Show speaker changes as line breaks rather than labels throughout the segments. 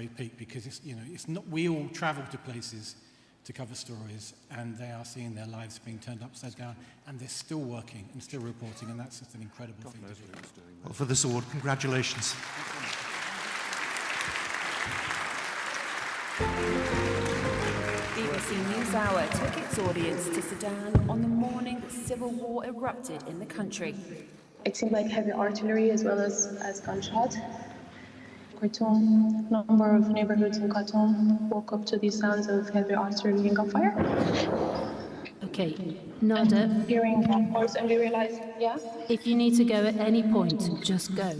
peak, because it's not. We all travel to places to cover stories, and they are seeing their lives being turned upside down, and they're still working and still reporting, and that's just an incredible thing to do.
Well, for this award, congratulations.
BBC NewsHour took its audience to Sudan on the morning that civil war erupted in the country.
It seemed like heavy artillery as well as gunshot. Khartoum, a number of neighborhoods in Khartoum woke up to these sounds of heavy artillery and gunfire.
Okay, Nada.
And hearing that voice, and we realized,
if you need to go at any point, just go.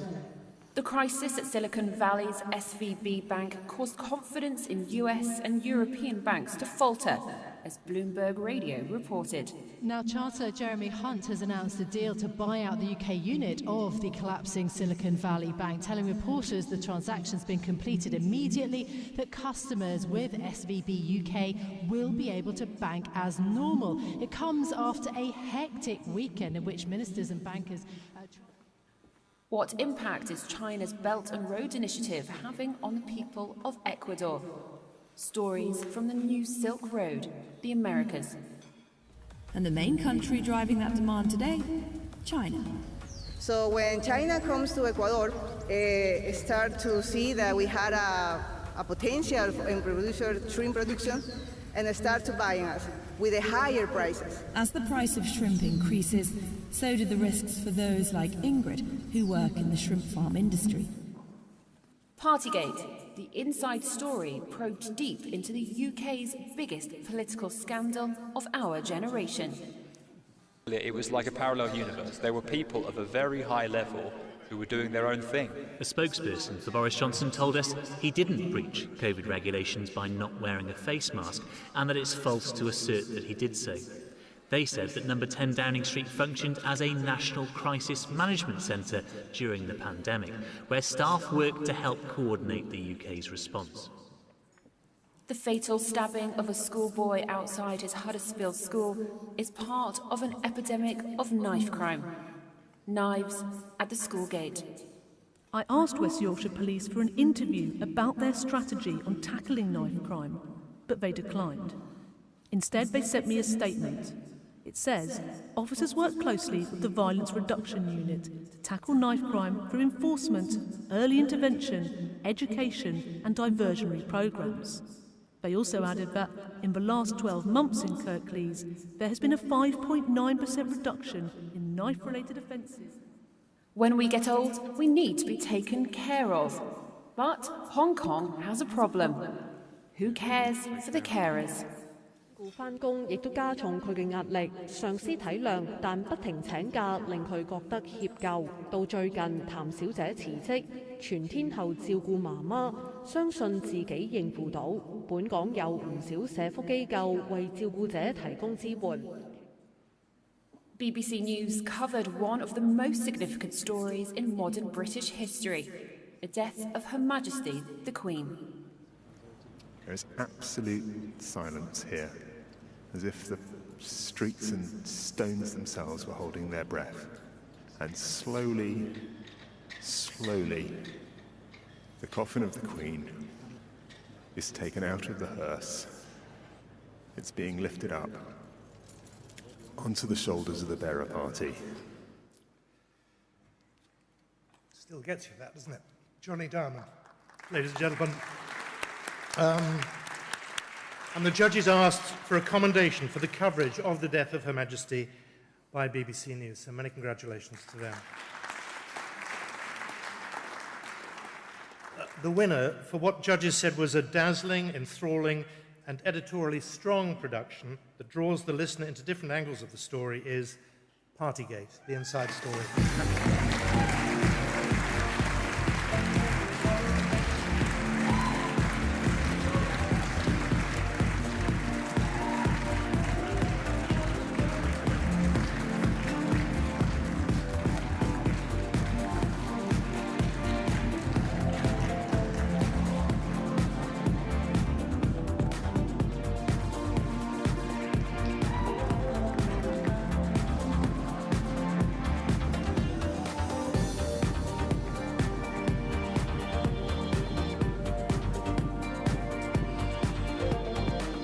The crisis at Silicon Valley's SVB Bank caused confidence in US and European banks to falter, as Bloomberg Radio reported.
Now, Charter Jeremy Hunt has announced a deal to buy out the UK unit of the collapsing Silicon Valley Bank, telling reporters the transaction's been completed immediately, that customers with SVB UK will be able to bank as normal. It comes after a hectic weekend in which ministers and bankers...
What impact is China's Belt and Road Initiative having on the people of Ecuador? Stories from the new Silk Road, the Americas.
And the main country driving that demand today? China.
So when China comes to Ecuador, start to see that we had a potential in shrimp production, and start to buying us with the higher prices.
As the price of shrimp increases, so do the risks for those like Ingrid, who work in the shrimp farm industry.
Partygate, the inside story probed deep into the UK's biggest political scandal of our generation.
It was like a parallel universe. There were people of a very high level who were doing their own thing.
A spokesperson for Boris Johnson told us he didn't breach COVID regulations by not wearing a face mask, and that it's false to assert that he did so. They said that number 10 Downing Street functioned as a national crisis management centre during the pandemic, where staff worked to help coordinate the UK's response.
The fatal stabbing of a schoolboy outside his Huddersfield school is part of an epidemic of knife crime. Knives at the school gate.
I asked West Yorkshire Police for an interview about their strategy on tackling knife crime, but they declined. Instead, they sent me a statement. It says, officers work closely with the Violence Reduction Unit to tackle knife crime through enforcement, early intervention, education and diversionary programmes. They also added that, in the last 12 months in Kirklees, there has been a 5.9% reduction in knife-related offences.
When we get old, we need to be taken care of. But Hong Kong has a problem. Who cares for the carers?
返工亦都加重佢嘅壓力，上司體諒，但不停請假令佢覺得歉疚。到最近，譚小姐辭職，全天候照顧媽媽，相信自己應付到。本港有唔少社福機構為照顧者提供支援。
BBC News covered one of the most significant stories in modern British history, the death of Her Majesty the Queen.
There is absolute silence here, as if the streets and stones themselves were holding their breath. And slowly, slowly, the coffin of the Queen is taken out of the hearse. It's being lifted up onto the shoulders of the bearer party.
Still gets you that, doesn't it? Johnny Diamond, ladies and gentlemen. And the judges asked for a commendation for the coverage of the death of Her Majesty by BBC News, so many congratulations to them. The winner for what judges said was a dazzling, enthralling and editorially strong production that draws the listener into different angles of the story is Partygate, the inside story.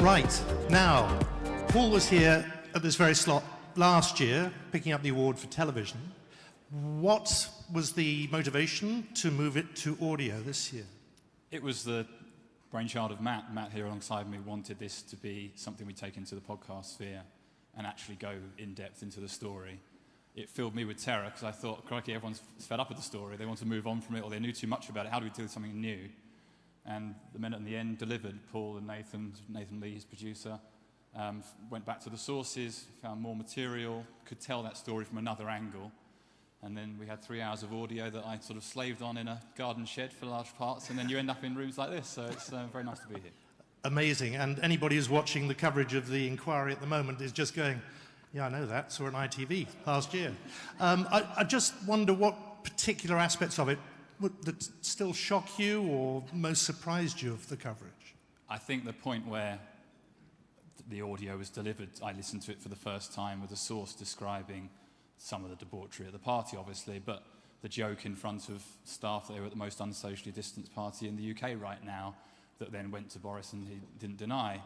Right, now, Paul was here at this very slot last year, picking up the award for television. What was the motivation to move it to audio this year?
It was the brainchild of Matt. Matt here alongside me wanted this to be something we take into the podcast sphere and actually go in depth into the story. It filled me with terror because I thought, crikey, everyone's fed up with the story. They want to move on from it, or they knew too much about it. How do we do something new? And the men at the end delivered. Paul and Nathan Lee, his producer, went back to the sources, found more material, could tell that story from another angle. And then we had 3 hours of audio that I sort of slaved on in a garden shed for large parts, and then you end up in rooms like this, so it's very nice to be here.
Amazing, and anybody who's watching the coverage of the inquiry at the moment is just going, yeah, I know that, saw it on ITV last year. I just wonder what particular aspects of it that still shock you or most surprised you of the coverage?
I think the point where the audio was delivered, I listened to it for the first time with a source describing some of the debauchery at the party, obviously, but the joke in front of staff that they were at the most unsocially distanced party in the UK right now that then went to Boris and he didn't deny.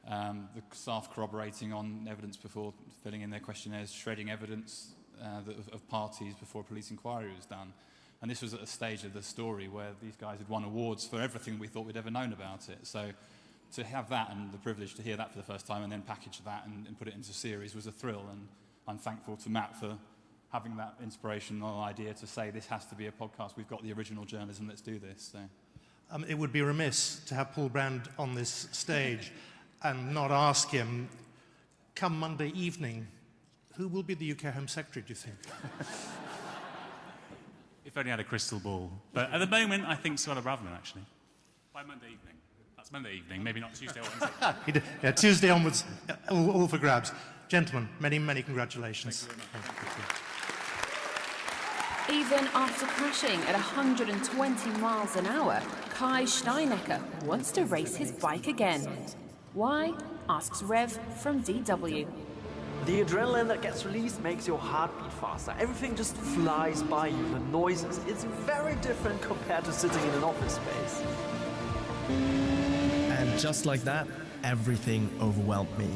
The staff corroborating on evidence before filling in their questionnaires, shredding evidence of parties before a police inquiry was done. And this was at a stage of the story where these guys had won awards for everything we thought we'd ever known about it. So to have that and the privilege to hear that for the first time and then package that and put it into a series was a thrill. And I'm thankful to Matt for having that inspirational idea to say this has to be a podcast. We've got the original journalism, let's do this. So.
It would be remiss to have Paul Brand on this stage and not ask him, come Monday evening, who will be the UK Home Secretary, do you think?
If only I had a crystal ball. But at the moment, I think Suella Braverman, actually. By Monday evening. That's Monday evening, maybe not Tuesday or Wednesday.
Yeah, Tuesday onwards, all for grabs. Gentlemen, many, many congratulations.
Thank you very much.
Even after crashing at 120 miles an hour, Kai Steinecker wants to race his bike again. Why? Asks Rev from DW.
The adrenaline that gets released makes your heart beat faster. Everything just flies by you. The noises, it's very different compared to sitting in an office space.
And just like that, everything overwhelmed me.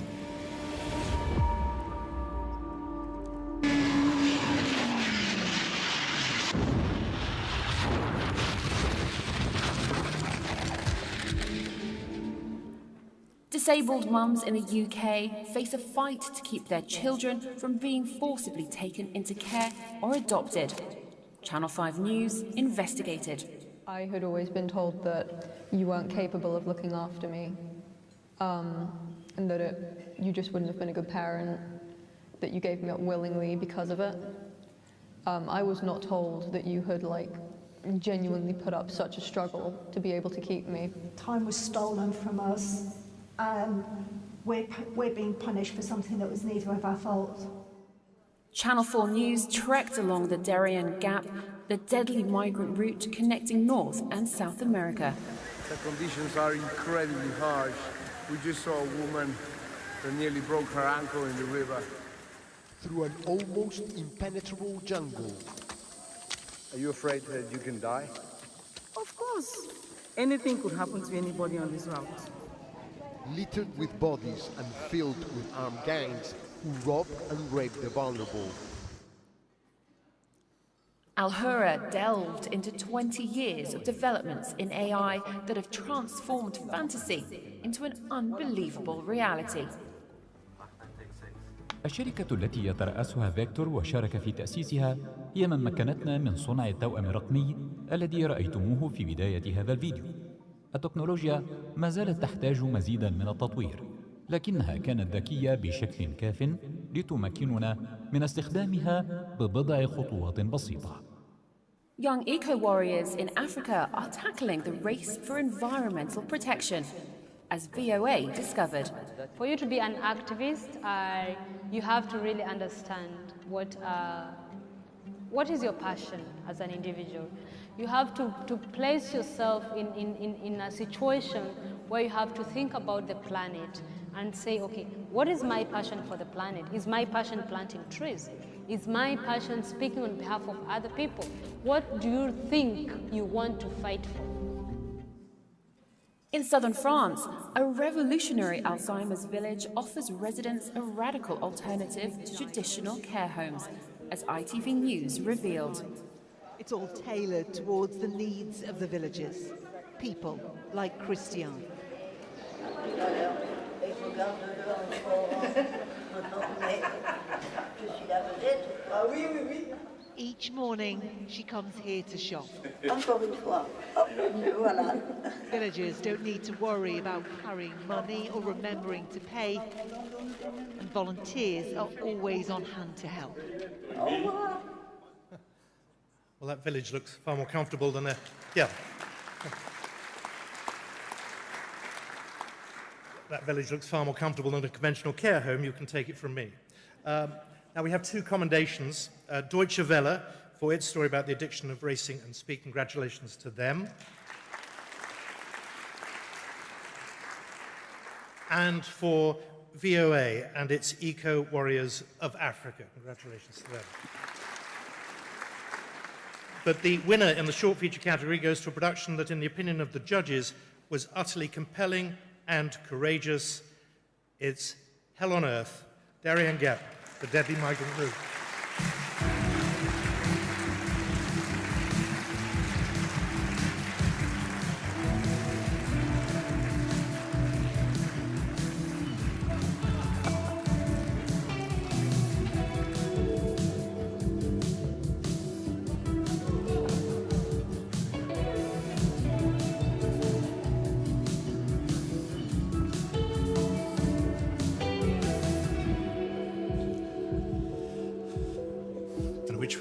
Disabled mums in the UK face a fight to keep their children from being forcibly taken into care or adopted. Channel 5 News investigated.
I had always been told that you weren't capable of looking after me, and that you just wouldn't have been a good parent, that you gave me up willingly because of it. I was not told that you had genuinely put up such a struggle to be able to keep me.
Time was stolen from us. We're being punished for something that was neither of our fault.
Channel 4 News trekked along the Darien Gap, the deadly migrant route connecting North and South America.
The conditions are incredibly harsh. We just saw a woman that nearly broke her ankle in the river.
Through an almost impenetrable jungle.
Are you afraid that you can die?
Of course. Anything could happen to anybody on this route.
Littered with bodies and filled with armed gangs who rob and rape the vulnerable.
Al-Hura delved into 20 years of developments in AI that have transformed fantasy into an unbelievable reality.
الشركة التي يترأسها فيكتور وشارك في تأسيسها هي من مكنتنا من صنع التوأم الرقمي الذي رأيتموه في بداية هذا الفيديو. التكنولوجيا ما زالت تحتاج مزيدا من التطوير، لكنها كانت ذكية بشكل كاف لتمكننا من استخدامها ببضع خطوات بسيطة.
Young eco-warriors in Africa are tackling the race for environmental protection, as VOA discovered.
For you to be an activist, you have to really understand what is your passion as an individual. You have to place yourself in a situation where you have to think about the planet and say, okay, what is my passion for the planet? Is my passion planting trees? Is my passion speaking on behalf of other people? What do you think you want to fight for?
In southern France, a revolutionary Alzheimer's village offers residents a radical alternative to traditional care homes, as ITV News revealed.
It's all tailored towards the needs of the villagers, people like Christian. Each morning, she comes here to shop. Villagers don't need to worry about carrying money or remembering to pay, and volunteers are always on hand to help.
Well, that village looks far more comfortable than a... Yeah. That village looks far more comfortable than a conventional care home, you can take it from me. Now we have two commendations. Deutsche Welle, for its story about the addiction of racing and speed. Congratulations to them. And for VOA and its Eco Warriors of Africa. Congratulations to them. But the winner in the short feature category goes to a production that, in the opinion of the judges, was utterly compelling and courageous. It's Hell on Earth, Darien Gap, The Deadly Migrant Route.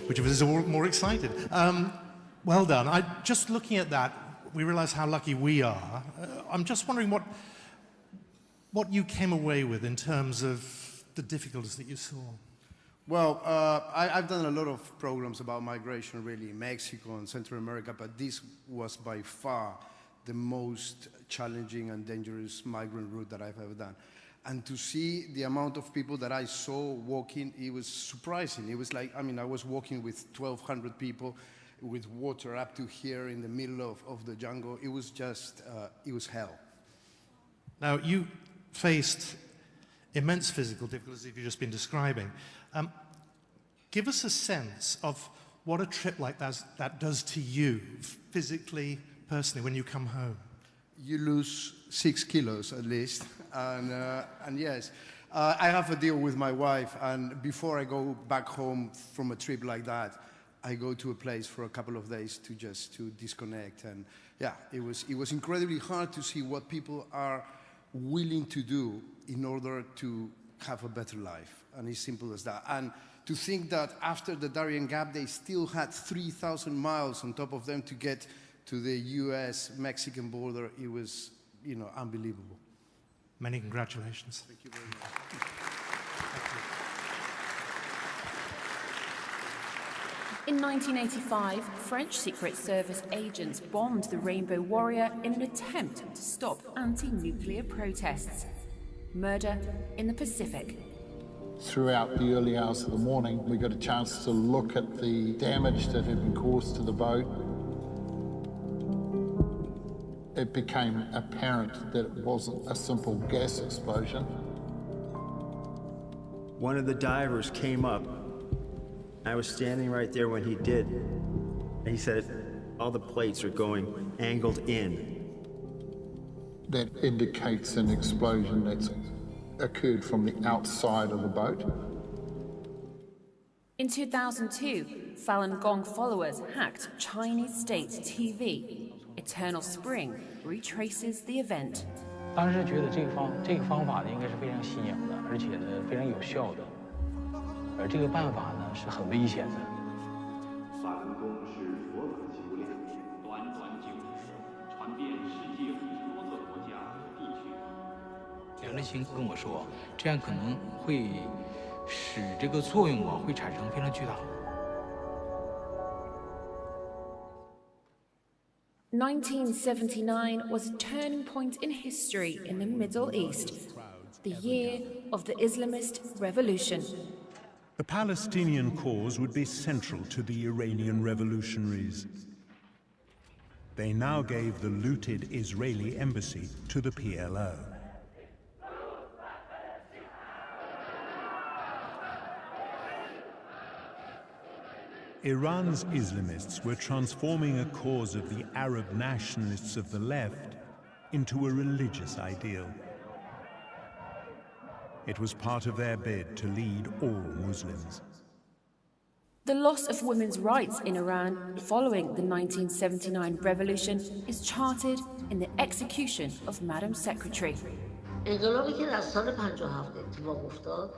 Which of us is all more excited? Well done. Just looking at that, we realise how lucky we are. I'm just wondering what you came away with in terms of the difficulties that you saw.
Well, I've done a lot of programs about migration, really, in Mexico and Central America, but this was by far the most challenging and dangerous migrant route that I've ever done. And to see the amount of people that I saw walking, it was surprising. It was like, I mean, I was walking with 1,200 people with water up to here in the middle of the jungle. It was just, it was hell.
Now, you faced immense physical difficulties you've just been describing. Give us a sense of what a trip like that does to you, physically, personally, when you come home.
You lose 6 kilos at least, and yes, I have a deal with my wife, and before I go back home from a trip like that, I go to a place for a couple of days to disconnect, and yeah, it was incredibly hard to see what people are willing to do in order to have a better life, and it's simple as that. And to think that after the Darien Gap, they still had 3,000 miles on top of them to get to the US-Mexican border, it was, you know, unbelievable.
Many congratulations.
Thank you very much.
In 1985, French Secret Service agents bombed the Rainbow Warrior in an attempt to stop anti-nuclear protests. Murder in the Pacific.
Throughout the early hours of the morning, we got a chance to look at the damage that had been caused to the boat. It became apparent that it wasn't a simple gas explosion.
One of the divers came up. I was standing right there when he did. And he said, all the plates are going angled in.
That indicates an explosion that's occurred from the outside of the boat.
In 2002, Falun Gong followers hacked Chinese state TV. Eternal Spring retraces the event.
当时觉得这个方法呢应该是非常新颖的，而且呢非常有效的，而这个办法呢是很危险的。法轮功是佛法修炼，短短9日，传遍世界50多个国家和地区。梁振兴跟我说，这样可能会使这个作用会产生非常巨大。
1979 was a turning point in history in the Middle East, the year of the Islamist revolution.
The Palestinian cause would be central to the Iranian revolutionaries.
They now gave the looted Israeli embassy to the PLO. Iran's Islamists were transforming a cause of the Arab nationalists of the left into a religious ideal. It was part of their bid to lead all Muslims.
The loss of women's rights in Iran following the 1979 revolution is charted in the execution of Madam Secretary.
انقلابی که در سال 57 اتفاق افتاد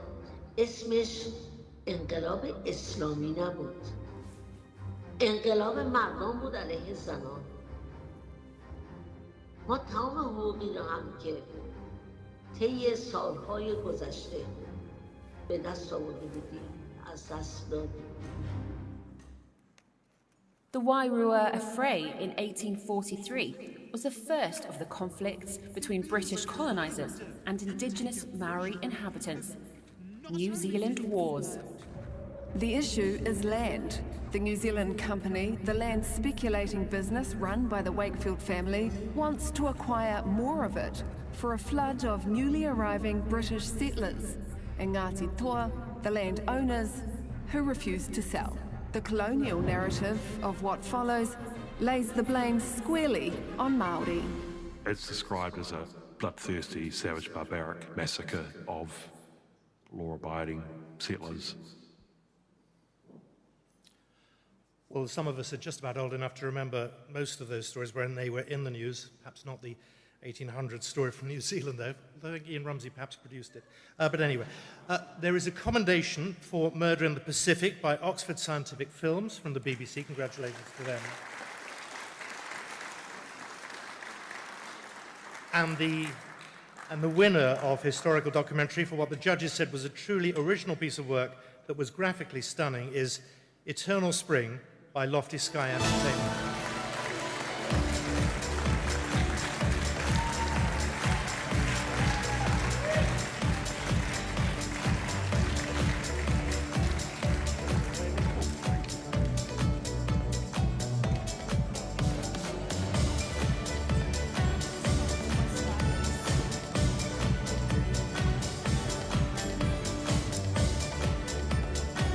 اسمش انقلاب اسلامی نبود. انقلاب مردم بود علیه زنان. ما تمام حقوقی رو هم که طی سالهای گذشته به دست آورده بودیم از دست دادیم.
The Wairua Affray in 1843 was the first of the conflicts between British colonisers and indigenous Maori inhabitants. New Zealand Wars.
The issue is land. The New Zealand company, the land speculating business run by the Wakefield family, wants to acquire more of it for a flood of newly arriving British settlers, and Ngāti Toa, the land owners, who refuse to sell. The colonial narrative of what follows lays the blame squarely on Māori.
It's described as a bloodthirsty, savage, barbaric massacre of law-abiding settlers.
Well, some of us are just about old enough to remember most of those stories when they were in the news, perhaps not the 1800 story from New Zealand, though. I think Ian Rumsey perhaps produced it. But anyway, there is a commendation for Murder in the Pacific by Oxford Scientific Films from the BBC. Congratulations to them. And the winner of historical documentary for what the judges said was a truly original piece of work that was graphically stunning is Eternal Spring by Lofty Sky Entertainment.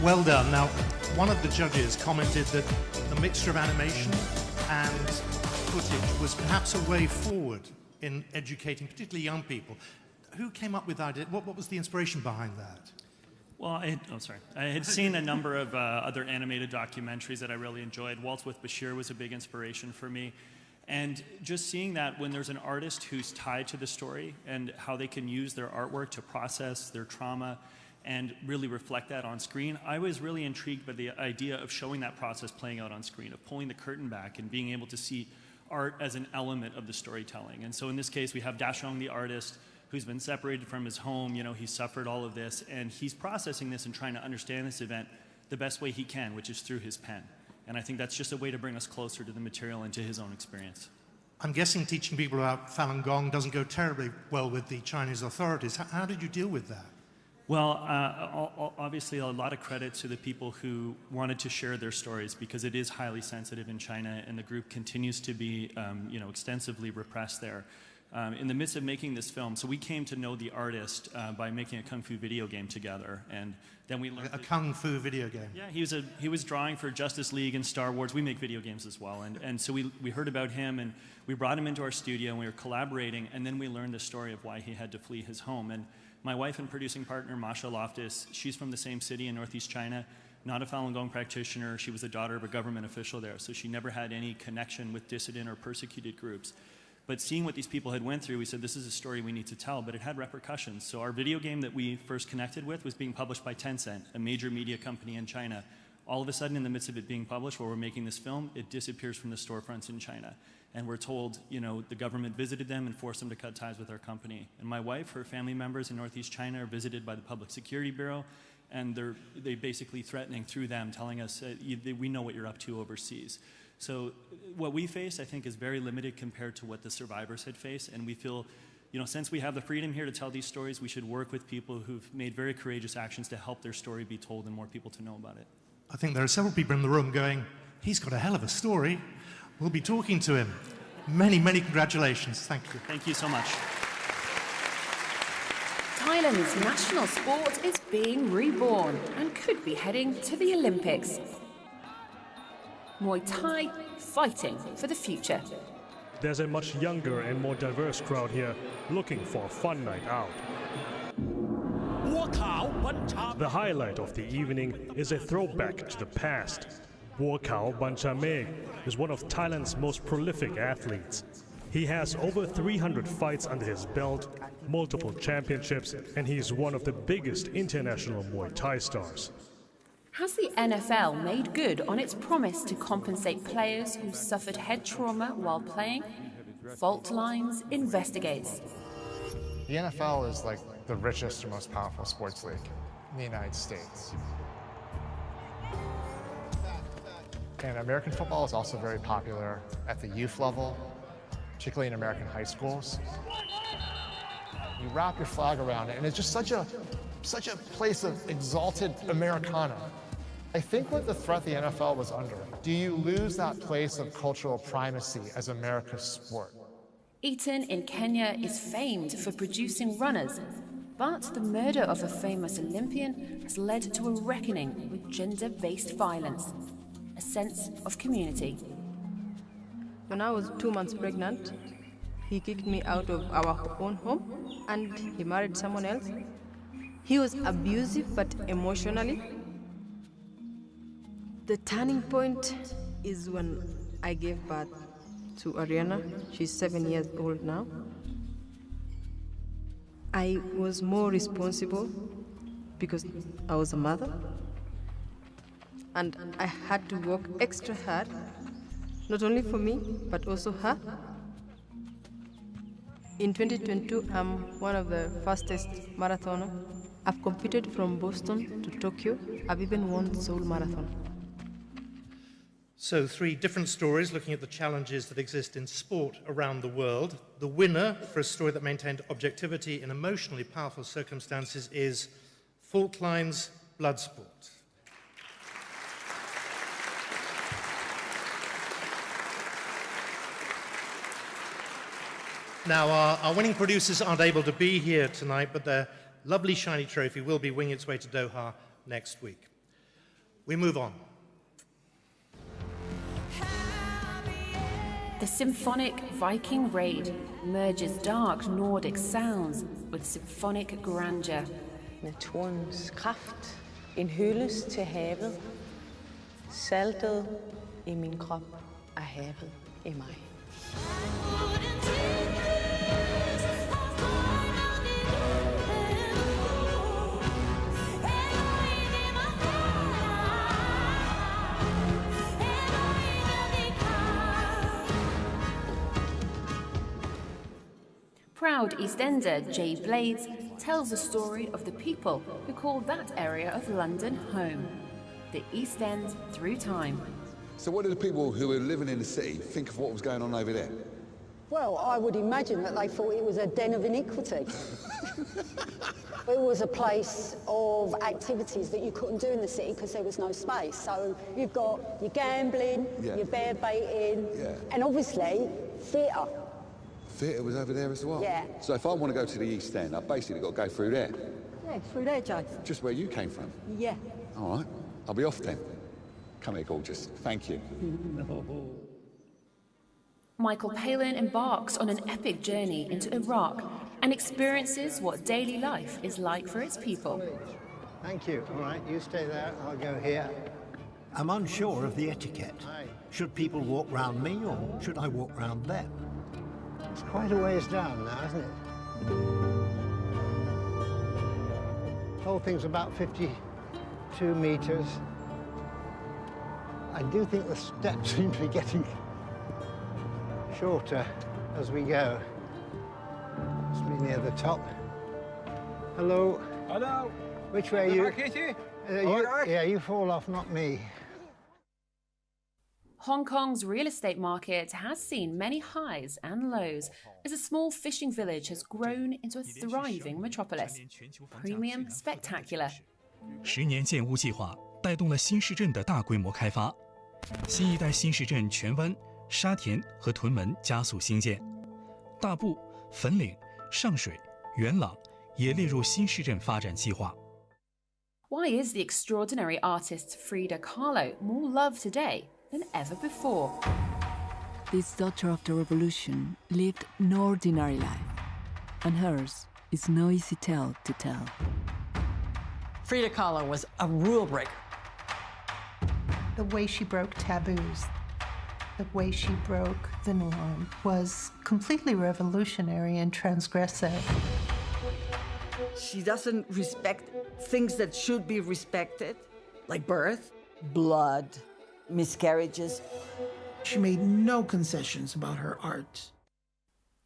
Well done. Now, one of the judges commented that the mixture of animation and footage was perhaps a way forward in educating, particularly young people. Who came up with that idea? What was the inspiration behind that?
Well, I had seen a number of other animated documentaries that I really enjoyed. Waltz with Bashir was a big inspiration for me. And just seeing that when there's an artist who's tied to the story and how they can use their artwork to process their trauma and really reflect that on screen, I was really intrigued by the idea of showing that process playing out on screen, of pulling the curtain back and being able to see art as an element of the storytelling. And so in this case, we have Dashong, the artist, who's been separated from his home. You know, he's suffered all of this, and he's processing this and trying to understand this event the best way he can, which is through his pen. And I think that's just a way to bring us closer to the material and to his own experience.
I'm guessing teaching people about Falun Gong doesn't go terribly well with the Chinese authorities. How did you deal with that?
Well, obviously a lot of credit to the people who wanted to share their stories, because it is highly sensitive in China, and the group continues to be extensively repressed there. In the midst of making this film, so we came to know the artist by making a Kung Fu video game together, and then we learned...
A Kung Fu video game?
Yeah, he was drawing for Justice League and Star Wars. We make video games as well, and so we heard about him, and we brought him into our studio, and we were collaborating, and then we learned the story of why he had to flee his home. And my wife and producing partner, Masha Loftus, she's from the same city in Northeast China, not a Falun Gong practitioner. She was the daughter of a government official there, so she never had any connection with dissident or persecuted groups. But seeing what these people had went through, we said, this is a story we need to tell, but it had repercussions. So our video game that we first connected with was being published by Tencent, a major media company in China. All of a sudden, in the midst of it being published, while we're making this film, it disappears from the storefronts in China. And we're told, the government visited them and forced them to cut ties with our company. And my wife, her family members in Northeast China are visited by the Public Security Bureau, and they basically threatening through them, telling us, we know what you're up to overseas. So what we face, I think, is very limited compared to what the survivors had faced. And we feel, since we have the freedom here to tell these stories, we should work with people who've made very courageous actions to help their story be told and more people to know about it.
I think there are several people in the room going, he's got a hell of a story. We'll be talking to him. Many, many congratulations. Thank you.
Thank you so much.
Thailand's national sport is being reborn and could be heading to the Olympics. Muay Thai fighting for the future.
There's a much younger and more diverse crowd here looking for a fun night out. The highlight of the evening is a throwback to the past. Buakao Banchameg is one of Thailand's most prolific athletes. He has over 300 fights under his belt, multiple championships, and he's one of the biggest international Muay Thai stars.
Has the NFL made good on its promise to compensate players who suffered head trauma while playing? Fault Lines investigates.
The NFL is like the richest or most powerful sports league in the United States. And American football is also very popular at the youth level, particularly in American high schools. You wrap your flag around it, and it's just such a place of exalted Americana. I think what the threat the NFL was under, do you lose that place of cultural primacy as America's sport?
Eton in Kenya is famed for producing runners, but the murder of a famous Olympian has led to a reckoning with gender-based violence, a sense of community.
When I was 2 months pregnant, he kicked me out of our own home and he married someone else. He was abusive, but emotionally. The turning point is when I gave birth to Ariana. She's 7 years old now. I was more responsible because I was a mother. And I had to work extra hard, not only for me, but also her. In 2022, I'm one of the fastest marathoners. I've competed from Boston to Tokyo. I've even won Seoul Marathon.
So 3 different stories looking at the challenges that exist in sport around the world. The winner for a story that maintained objectivity in emotionally powerful circumstances is Fault Lines Bloodsport. Now, our winning producers aren't able to be here tonight, but their lovely shiny trophy will be winging its way to Doha next week. We move on.
The symphonic Viking raid merges dark Nordic sounds with symphonic grandeur.
Naturens kraft, en hyldest til havet. Saltet i min krop er havet i mig.
Proud Eastender Jay Blades tells the story of the people who call that area of London home. The East End through time.
So what did the people who were living in the city think of what was going on over there?
Well, I would imagine that they thought it was a den of iniquity. It was a place of activities that you couldn't do in the city because there was no space. So you've got your gambling, your bear baiting, and obviously theatre.
Theatre was over there as well?
Yeah.
So if I want to go to the East End, I've basically got to go through there?
Yeah, through there, Joe.
Just where you came from?
Yeah.
All right, I'll be off then. Come here, gorgeous. Thank you.
Michael Palin embarks on an epic journey into Iraq and experiences what daily life is like for its people.
Thank you. All right, you stay there, I'll go here. I'm unsure of the etiquette. Should people walk round me or should I walk round them? It's quite a ways down now, isn't it? The whole thing's about 52 meters. I do think the steps seem to be getting shorter as we go. Must be near the top. Hello.
Hello.
Which way are you? Yeah, you fall off, not me.
Hong Kong's real estate market has seen many highs and lows as a small fishing village has grown into a thriving metropolis. Premium spectacular.
10年建屋计划带动了新市镇的大规模开发。新一代新市镇荃湾
沙田和屯门加速兴建，大埔、粉岭、上水、元朗也列入新市镇发展计划。
Why is the extraordinary artist Frida Kahlo more loved today than ever before?
This daughter of the revolution lived an ordinary life, and hers is no easy tale to tell.
Frida Kahlo was a rule breaker.
The way she broke taboos, the way she broke the norm was completely revolutionary and transgressive.
She doesn't respect things that should be respected, like birth, blood, miscarriages.
She made no concessions about her art.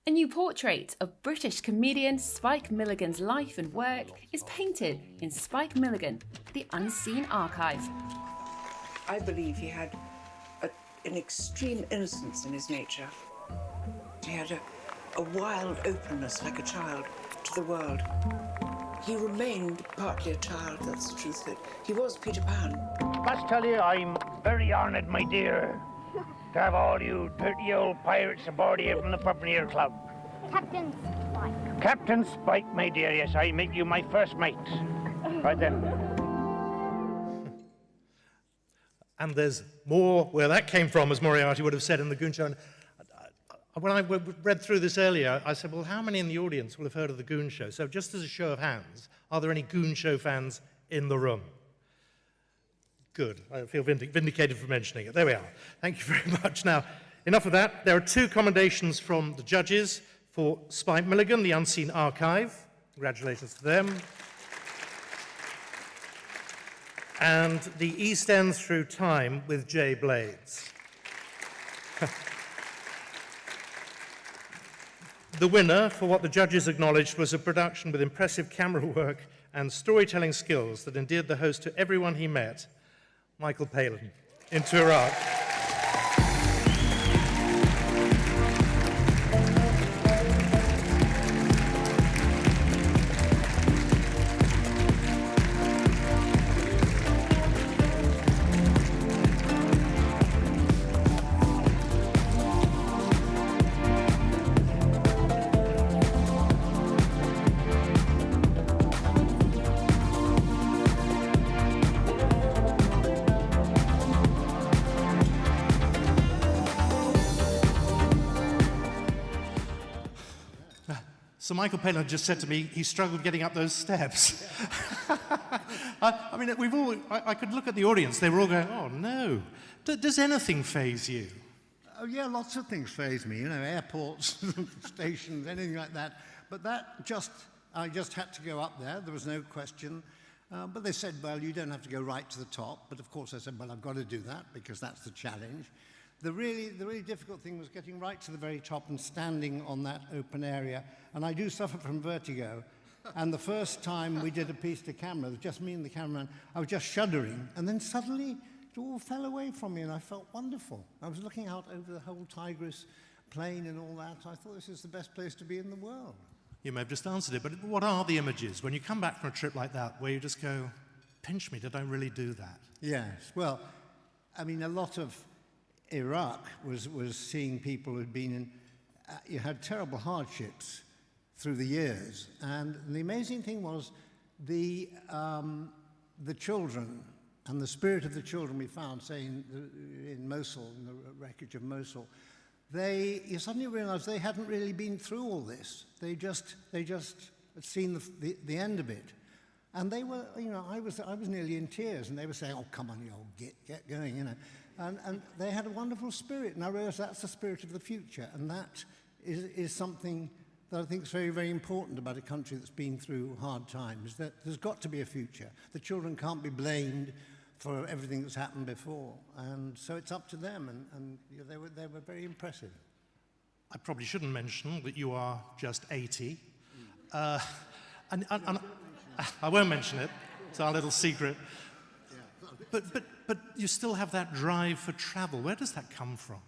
A new portrait of British comedian Spike Milligan's life and work is painted in Spike Milligan, The Unseen Archive.
I believe he had an extreme innocence in his nature. He had a wild openness like a child to the world. He remained partly a child, that's the truth of it. He was Peter Pan.
Must tell you, I'm very honoured, my dear, to have all you dirty old pirates aboard here from the Puppeteer Club.
Captain Spike.
Captain Spike, my dear, yes, I make you my first mate. Right then.
And there's more where that came from, as Moriarty would have said in the Goon Show. And when I read through this earlier, I said, well, how many in the audience will have heard of the Goon Show? So just as a show of hands, are there any Goon Show fans in the room? Good. I feel vindicated for mentioning it. There we are. Thank you very much. Now, enough of that. There are 2 commendations from the judges for Spike Milligan, The Unseen Archive. Congratulations to them. And The East End Through Time with Jay Blades. The winner, for what the judges acknowledged, was a production with impressive camera work and storytelling skills that endeared the host to everyone he met, Michael Palin, into Iraq. So Michael Palin just said to me he struggled getting up those steps. I mean, I could look at the audience. They were all going, oh, no. Does anything faze you?
Oh, yeah, lots of things faze me, you know, airports, stations, anything like that. But I just had to go up there. There was no question. But they said, well, you don't have to go right to the top. But of course I said, well, I've got to do that because that's the challenge. The really difficult thing was getting right to the very top and standing on that open area. And I do suffer from vertigo. And the first time we did a piece to camera, it was just me and the cameraman, I was just shuddering. And then suddenly it all fell away from me and I felt wonderful. I was looking out over the whole Tigris plain and all that. I thought this is the best place to be in the world.
You may have just answered it, but what are the images when you come back from a trip like that where you just go, pinch me, did I really do that?
Yes, well, I mean, a lot of Iraq was seeing people who'd been in, you had terrible hardships through the years. And the amazing thing was the children and the spirit of the children we found, say in Mosul, in the wreckage of Mosul, you suddenly realized they hadn't really been through all this. They just had seen the end of it. And they were, you know, I was nearly in tears, and they were saying, oh, come on, you know, get going, you know. And they had a wonderful spirit, and I realized that's the spirit of the future, and that is something that I think is very, very important about a country that's been through hard times, that there's got to be a future. The children can't be blamed for everything that's happened before, and so it's up to them, and you know, they were very impressive.
I probably shouldn't mention that you are just 80. And I won't mention it, it's our little secret. But you still have that drive for travel. Where does that come from?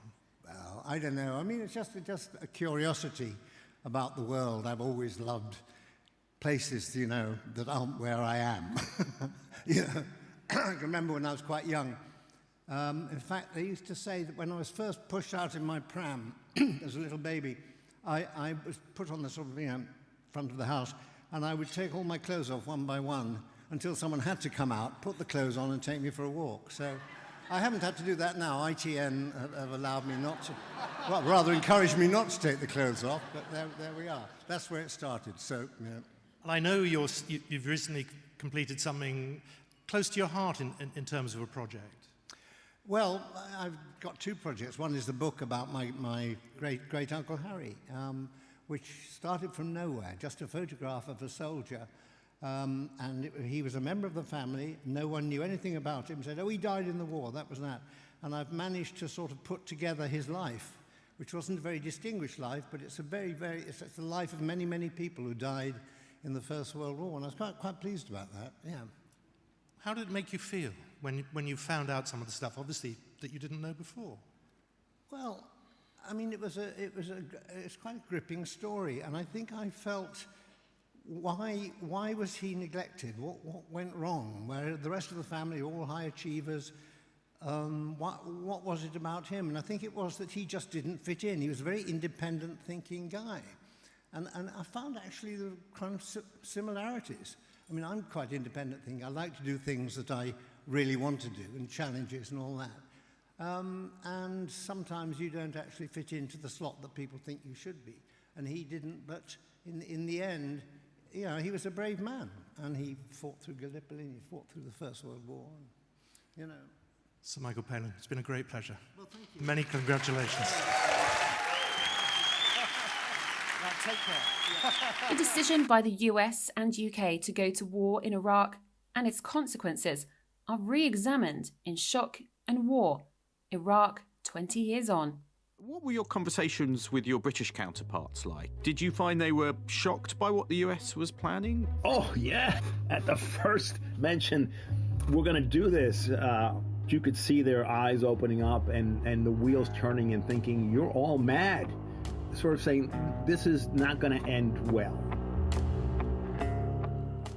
Well, I don't know. I mean, it's just a curiosity about the world. I've always loved places, you know, that aren't where I am. You know, I can remember when I was quite young, In fact, they used to say that when I was first pushed out in my pram as a little baby, I was put on the sort of front of the house, and I would take all my clothes off one by one until someone had to come out, put the clothes on, and take me for a walk. So I haven't had to do that now. ITN have allowed me not to, well, rather encouraged me not to take the clothes off, but there we are. That's where it started. So, yeah.
And I know you've recently completed something close to your heart in terms of a project.
Well, I've got two projects. One is the book about my great-uncle Harry, which started from nowhere, just a photograph of a soldier. And he was a member of the family. No one knew anything about him. Said, oh, he died in the war, that was that. And I've managed to sort of put together his life, which wasn't a very distinguished life, but it's it's the life of many, many people who died in the First World War, and I was quite pleased about that, yeah.
How did it make you feel when you found out some of the stuff, obviously, that you didn't know before?
Well, I mean, it's quite a gripping story, and I think I felt, why was he neglected? What went wrong? Where the rest of the family, all high achievers, what was it about him? And I think it was that he just didn't fit in. He was a very independent thinking guy. And I found actually the kind of similarities. I mean, I'm quite independent thinking. I like to do things that I really want to do, and challenges and all that. And sometimes you don't actually fit into the slot that people think you should be. And he didn't, but in the end, you know, he was a brave man. And he fought through Gallipoli, he fought through the First World War, and, you know.
Sir Michael Palin, it's been a great pleasure.
Well, thank you.
Many congratulations.
Now, take care.
The decision by the US and UK to go to war in Iraq and its consequences are re-examined in Shock and War, Iraq 20 years on.
What were your conversations with your British counterparts like? Did you find they were shocked by what the US was planning?
Oh, yeah. At the first mention, we're going to do this, you could see their eyes opening up and the wheels turning and thinking, you're all mad. Sort of saying, this is not going to end well.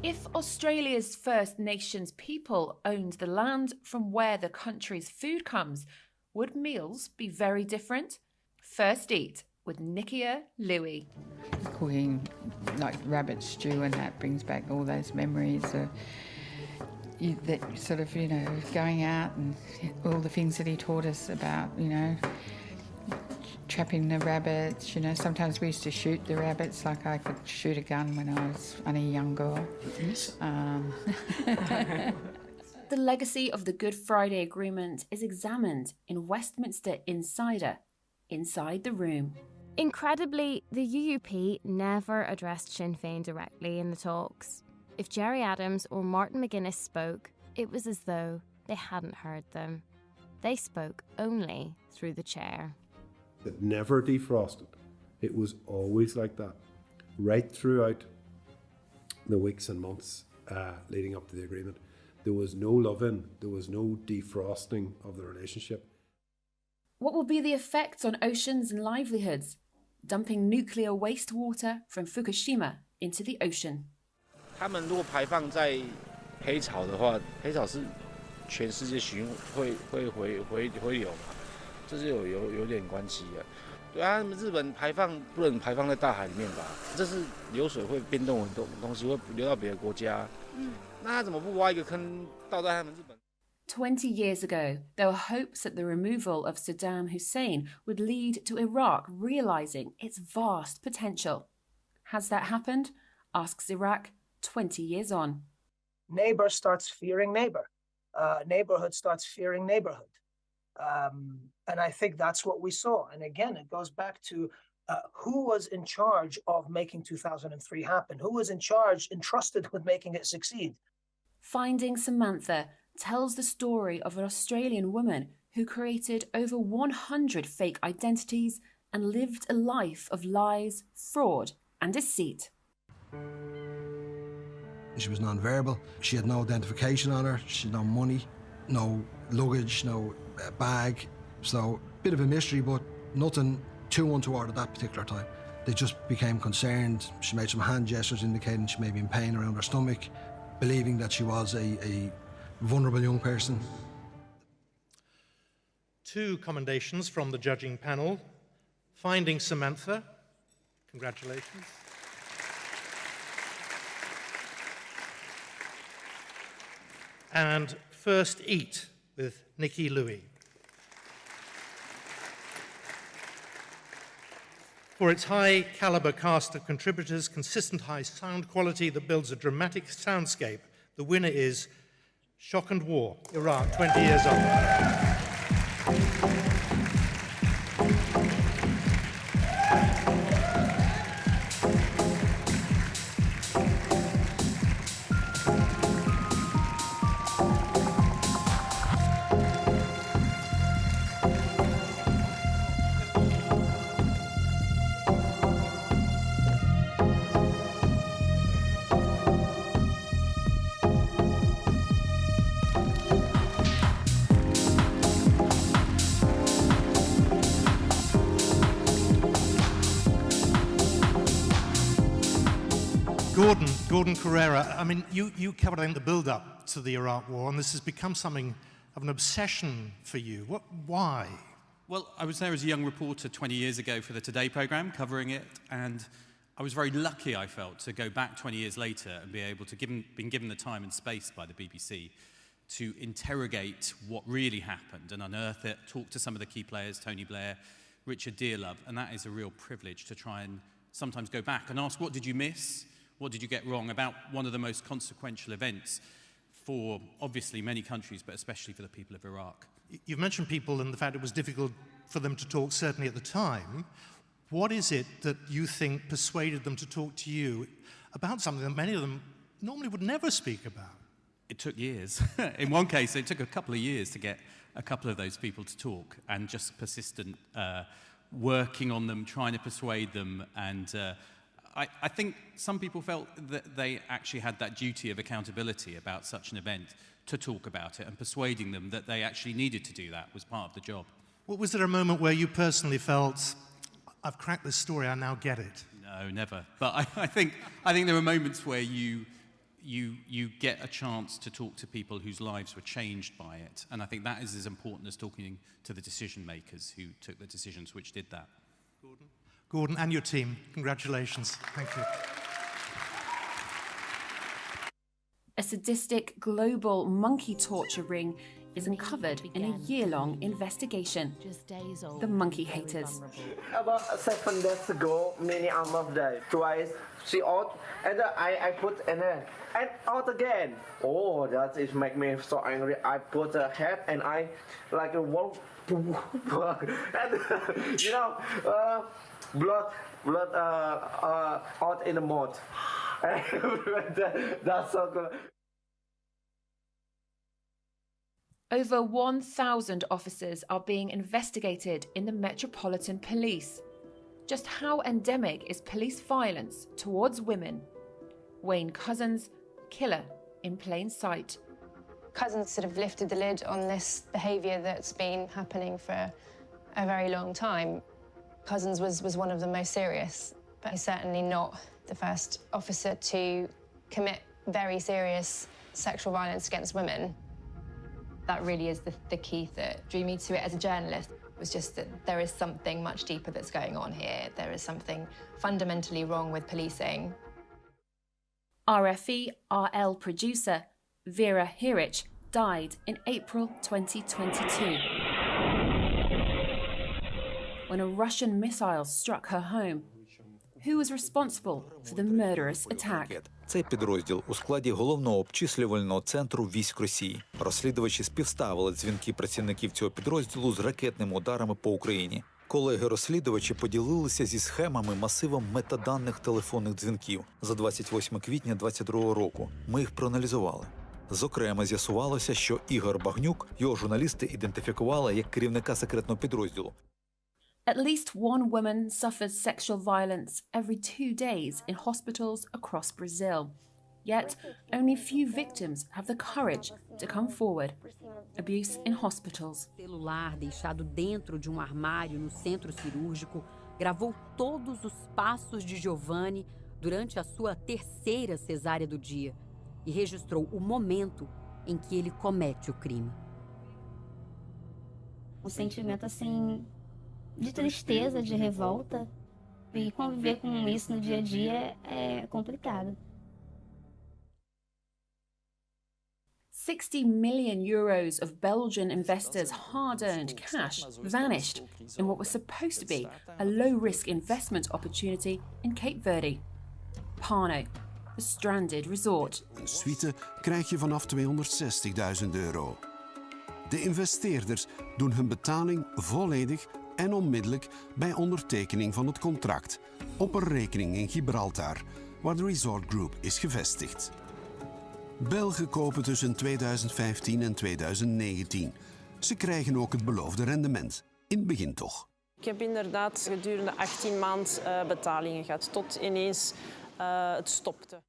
If Australia's First Nations people owned the land from where the country's food comes, would meals be very different? First Eat with Nikia Louie.
Cooking like rabbit stew, and that brings back all those memories of that sort of, you know, going out and all the things that he taught us about, you know, trapping the rabbits. You know, sometimes we used to shoot the rabbits, like I could shoot a gun when I was only a young girl.
The legacy of the Good Friday Agreement is examined in Westminster Insider, Inside the Room.
Incredibly, the UUP never addressed Sinn Féin directly in the talks. If Gerry Adams or Martin McGuinness spoke, it was as though they hadn't heard them. They spoke only through the chair.
It never defrosted. It was always like that, right throughout the weeks and months leading up to the agreement. There was no love-in, there was no defrosting of the relationship.
What will be the effects on oceans and livelihoods? Dumping nuclear wastewater from Fukushima into the ocean.
他们如果排放在黑潮的话，黑潮是全世界会回流嘛，这是有点关系的。对啊，日本排放不能排放在大海里面吧？这是流水会变动很多东西，会流到别的国家。那他怎么不挖一个坑倒在他们日本？
20 years ago, there were hopes that the removal of Saddam Hussein would lead to Iraq realising its vast potential. Has that happened? Asks Iraq 20 years on.
Neighbor starts fearing neighbor. Neighborhood starts fearing neighborhood. And I think that's what we saw. And again, it goes back to who was in charge of making 2003 happen? Who was in charge, entrusted with making it succeed?
Finding Samantha tells the story of an Australian woman who created over 100 fake identities and lived a life of lies, fraud, and deceit.
She was non-verbal. She had no identification on her. She had no money, no luggage, no bag. So, bit of a mystery, but nothing too untoward at that particular time. They just became concerned. She made some hand gestures indicating she may be in pain around her stomach, believing that she was a vulnerable young person.
2 commendations from the judging panel. Finding Samantha, congratulations. And First Eat with Nikki Louis. For its high caliber cast of contributors, consistent high sound quality that builds a dramatic soundscape, the winner is Shock and War, Iraq, 20 years on. Gordon Carrera, I mean, you covered, I think, the build-up to the Iraq War, and this has become something of an obsession for you. Why?
Well, I was there as a young reporter 20 years ago for the Today programme, covering it, and I was very lucky, I felt, to go back 20 years later and be able to, been given the time and space by the BBC to interrogate what really happened and unearth it, talk to some of the key players, Tony Blair, Richard Dearlove, and that is a real privilege to try and sometimes go back and ask, what did you miss? What did you get wrong about one of the most consequential events for, obviously, many countries, but especially for the people of Iraq?
You've mentioned people and the fact it was difficult for them to talk, certainly at the time. What is it that you think persuaded them to talk to you about something that many of them normally would never speak about?
It took years. In one case, it took a couple of years to get a couple of those people to talk, and just persistent working on them, trying to persuade them, and I think some people felt that they actually had that duty of accountability about such an event to talk about it, and persuading them that they actually needed to do that was part of the job.
Well, was there a moment where you personally felt, I've cracked this story, I now get it?
No, never. But I think there are moments where you get a chance to talk to people whose lives were changed by it, and I think that is as important as talking to the decision makers who took the decisions which did that.
Gordon and your team, congratulations. Thank you.
A sadistic global monkey torture ring is uncovered in a year-long investigation.
Just days old.
The Monkey Haters.
About 7 days ago, many almost died. Twice, she out, and I put in her, and out again. Oh, that is make me so angry. I put her head, and I like a wolf, and you know, blood out in the mouth. That's so good.
Over 1,000 officers are being investigated in the Metropolitan Police. Just how endemic is police violence towards women? Wayne Couzens, killer in plain sight.
Couzens sort of lifted the lid on this behaviour that's been happening for a very long time. Couzens was one of the most serious, but he's certainly not the first officer to commit very serious sexual violence against women. That really is the key that drew me to it as a journalist. It was just that there is something much deeper that's going on here. There is something fundamentally wrong with policing.
RFE RL producer Vera Hirich died in April 2022 when a Russian missile struck her home. Who was responsible for the murderous attack?
Цей підрозділ у складі головного обчислювального центру військ Росії. Розслідувачі співставили дзвінки працівників цього підрозділу з ракетними ударами по Україні. Колеги-розслідувачі поділилися зі схемами масивом метаданих телефонних дзвінків за 28 квітня 2022 року. Ми їх проаналізували. Зокрема, з'ясувалося, що Ігор Багнюк, його журналісти ідентифікували як керівника секретного підрозділу.
At least one woman suffers sexual violence every 2 days in hospitals across Brazil. Yet, only few victims have the courage to come forward. Abuse in hospitals.
Celular deixado dentro de armário no centro cirúrgico gravou todos os passos de Giovanni durante a sua 3ª cesárea do dia e registrou o momento em que ele comete o crime.
um sentimento assim de tristeza, de revolta, e conviver com isso no dia a dia é complicado.
60 million euros of Belgian investors' hard-earned cash vanished in what was supposed to be a low-risk investment opportunity in Cape Verde. Pano, a stranded resort.
Een suite krijg je vanaf €260.000. De investeerders doen hun betaling volledig en onmiddellijk bij ondertekening van het contract op een rekening in Gibraltar, waar de Resort Group is gevestigd. Belgen kopen tussen 2015 en 2019. Ze krijgen ook het beloofde rendement. In het begin toch.
Ik heb inderdaad gedurende 18 maanden betalingen gehad, tot ineens het stopte.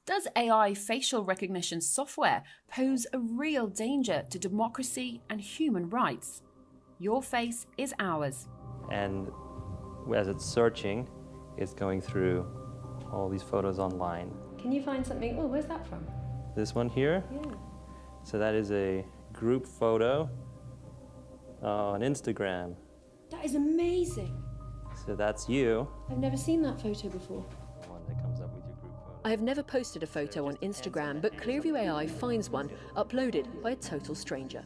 Does AI facial recognition software pose a real danger to democracy and human rights? Your face is ours.
And as it's searching, it's going through all these photos online.
Can you find something? Oh, where's that from?
This one here?
Yeah.
So that is a group photo on Instagram.
That is amazing.
So that's you.
I've never seen that photo before.
The one that comes up with your group photo.
I have never posted a photo on Instagram, but Clearview AI finds one uploaded by a total stranger.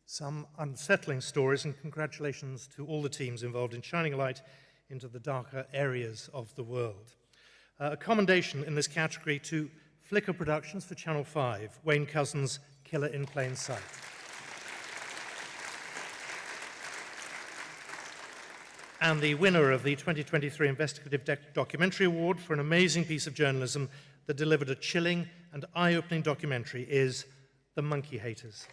Some unsettling stories, and congratulations to all the teams involved in shining a light into the darker areas of the world. A commendation in this category to Flickr Productions for Channel 5, Wayne Couzens' Killer in Plain Sight. And the winner of the 2023 Investigative Documentary Award for an amazing piece of journalism that delivered a chilling and eye-opening documentary is The Monkey Haters.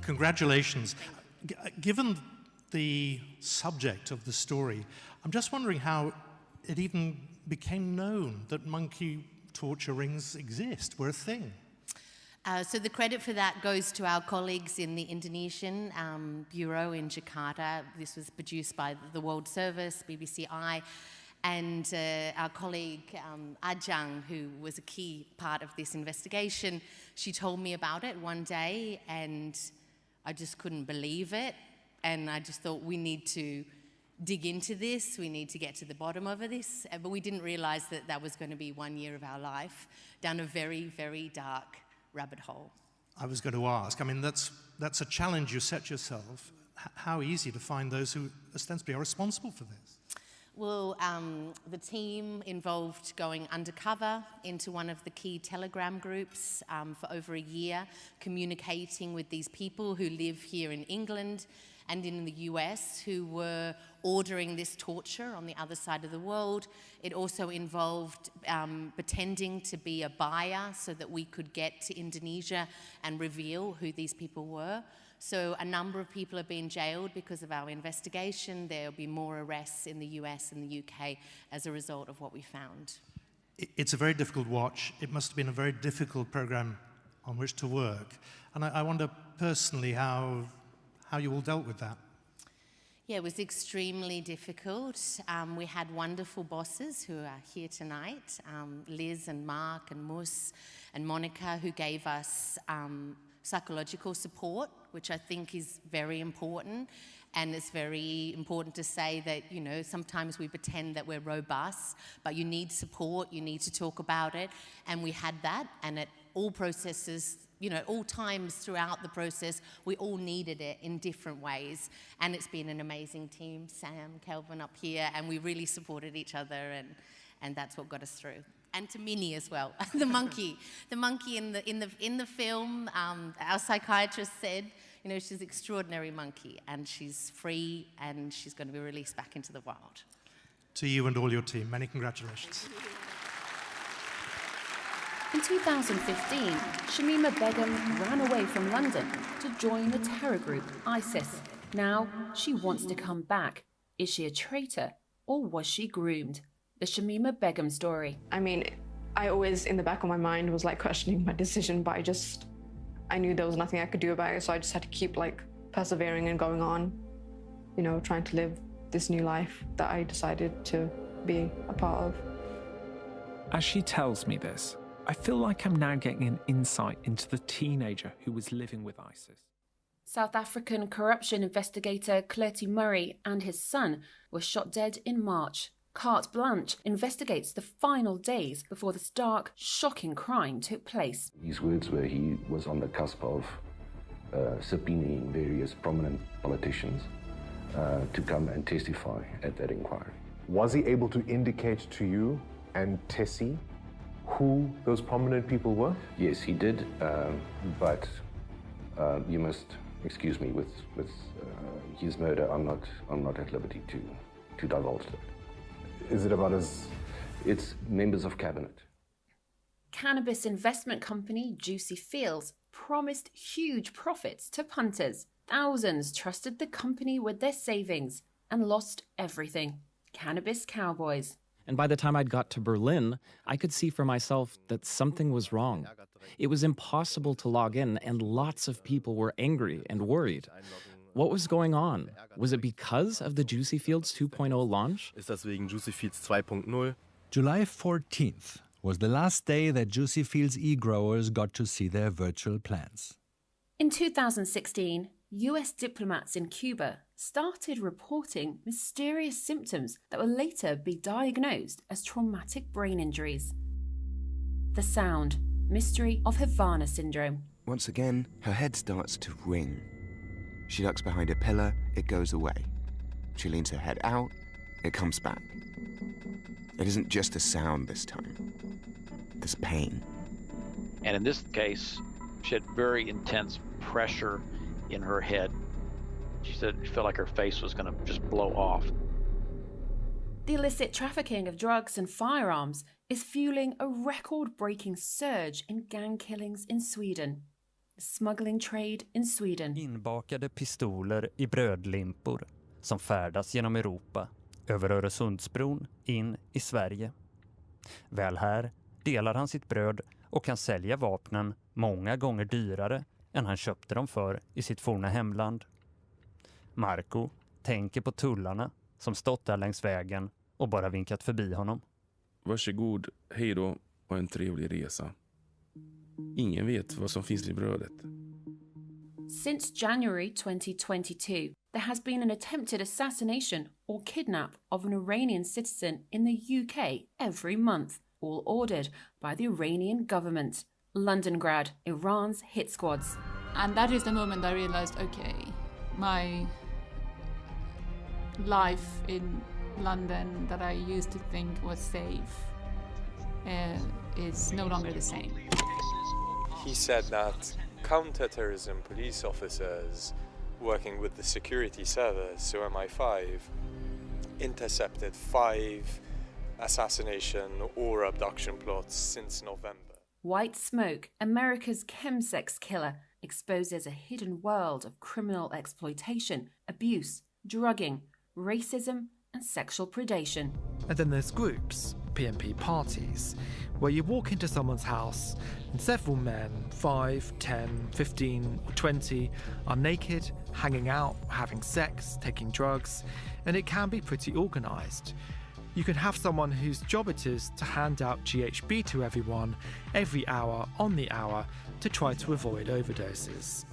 Congratulations. Given the subject of the story, I'm just wondering how it even became known that monkey torture rings exist, were a thing.
So the credit for that goes to our colleagues in the Indonesian Bureau in Jakarta. This was produced by the World Service, BBCI, and our colleague Ajang, who was a key part of this investigation. She told me about it one day, and I just couldn't believe it, and I just thought we need to dig into this, we need to get to the bottom of this, but we didn't realize that that was going to be 1 year of our life down a very, very dark rabbit hole.
I was going to ask, I mean, that's a challenge you set yourself. How easy to find those who ostensibly are responsible for this?
Well, the team involved going undercover into one of the key Telegram groups for over a year, communicating with these people who live here in England and in the US who were ordering this torture on the other side of the world. It also involved pretending to be a buyer so that we could get to Indonesia and reveal who these people were. So a number of people have been jailed because of our investigation. There will be more arrests in the US and the UK as a result of what we found.
It's a very difficult watch. It must have been a very difficult program on which to work. And I wonder personally how you all dealt with that.
Yeah, it was extremely difficult. We had wonderful bosses who are here tonight, Liz and Mark and Mus and Monica, who gave us psychological support, which I think is very important. And it's very important to say that, you know, sometimes we pretend that we're robust, but you need support, you need to talk about it. And we had that, and at all processes, you know, all times throughout the process, we all needed it in different ways. And it's been an amazing team, Sam, Kelvin up here, and we really supported each other, and that's what got us through. And to Minnie as well, the monkey in the film. Our psychiatrist said, you know, she's an extraordinary monkey, and she's free, and she's going to be released back into the wild.
to you and all your team. Many congratulations.
In 2015, Shamima Begum ran away from London to join the terror group ISIS. Now she wants to come back. Is she a traitor or was she groomed? The Shamima Begum story.
I mean, I always, in the back of my mind, was like questioning my decision, but I knew there was nothing I could do about it, so I just had to keep like persevering and going on, you know, trying to live this new life that I decided to be a part of.
As she tells me this, I feel like I'm now getting an insight into the teenager who was living with ISIS.
South African corruption investigator Clerty Murray and his son were shot dead in March. Carte Blanche investigates the final days before this dark, shocking crime took place.
His words were he was on the cusp of subpoenaing various prominent politicians to come and testify at that inquiry.
Was he able to indicate to you and Tessie who those prominent people were?
Yes, he did, but you must excuse me with his murder. I'm not at liberty to divulge that.
Is it about his?
It's members of cabinet.
Cannabis investment company Juicy Fields promised huge profits to punters. Thousands trusted the company with their savings and lost everything. Cannabis cowboys.
And by the time I'd got to Berlin, I could see for myself that something was wrong. It was impossible to log in, and lots of people were angry and worried. What was going on? Was it because of the Juicy Fields 2.0 launch?
Ist das wegen Juicy Fields 2.0?
July 14th was the last day that Juicy Fields e-growers got to see their virtual plants.
In 2016, US diplomats in Cuba started reporting mysterious symptoms that would later be diagnosed as traumatic brain injuries. The sound, mystery of Havana syndrome.
Once again, her head starts to ring. She ducks behind a pillar, it goes away. She leans her head out, it comes back. It isn't just a sound this time. There's pain.
And in this case, she had very intense pressure in her head. She said she felt like her face was going to just blow off.
The illicit trafficking of drugs and firearms is fueling a record-breaking surge in gang killings in Sweden. The smuggling trade in Sweden.
Inbakade pistoler i brödlimpor som färdas genom Europa, över Öresundsbron in i Sverige. Väl här delar han sitt bröd och kan sälja vapnen många gånger dyrare än han köpte dem för i sitt forna hemland. Marco tänker på tullarna som stått där längs vägen och bara vinkat förbi honom.
Varsågod, hej då och en trevlig resa. Ingen vet vad som finns i brödet.
Since January 2022, there has been an attempted assassination or kidnap of an Iranian citizen in the UK every month, all ordered by the Iranian government. Londongrad, Iran's hit squads.
And that is the moment I realized, okay, my life in London that I used to think was safe is no longer the same.
He said that counter-terrorism police officers working with the security service, so MI5, intercepted 5 assassination or abduction plots since November.
White Smoke, America's chemsex killer, exposes a hidden world of criminal exploitation, abuse, drugging, racism, and sexual predation.
And then there's groups, PMP parties, where you walk into someone's house and several men, 5, 10, 15 or 20, are naked, hanging out, having sex, taking drugs, and it can be pretty organised. You can have someone whose job it is to hand out GHB to everyone every hour on the hour to try to avoid overdoses.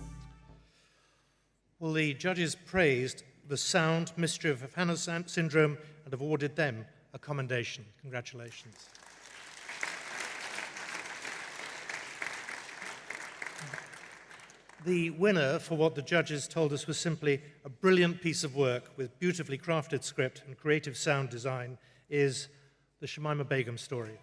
Well, the judges praised the sound mystery of Havana syndrome and awarded them a commendation. Congratulations. The winner for what the judges told us was simply a brilliant piece of work with beautifully crafted script and creative sound design is the Shamima Begum story.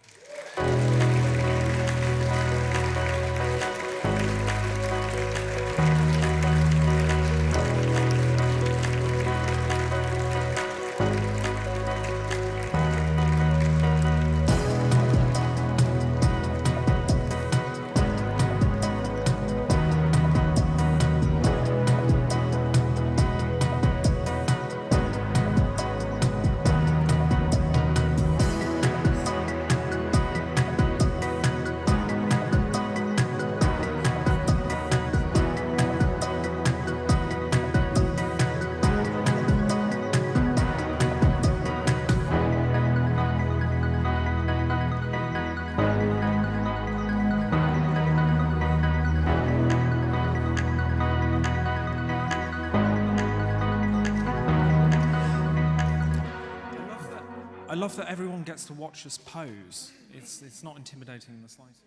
love that everyone gets to watch us pose. It's not intimidating in the slightest.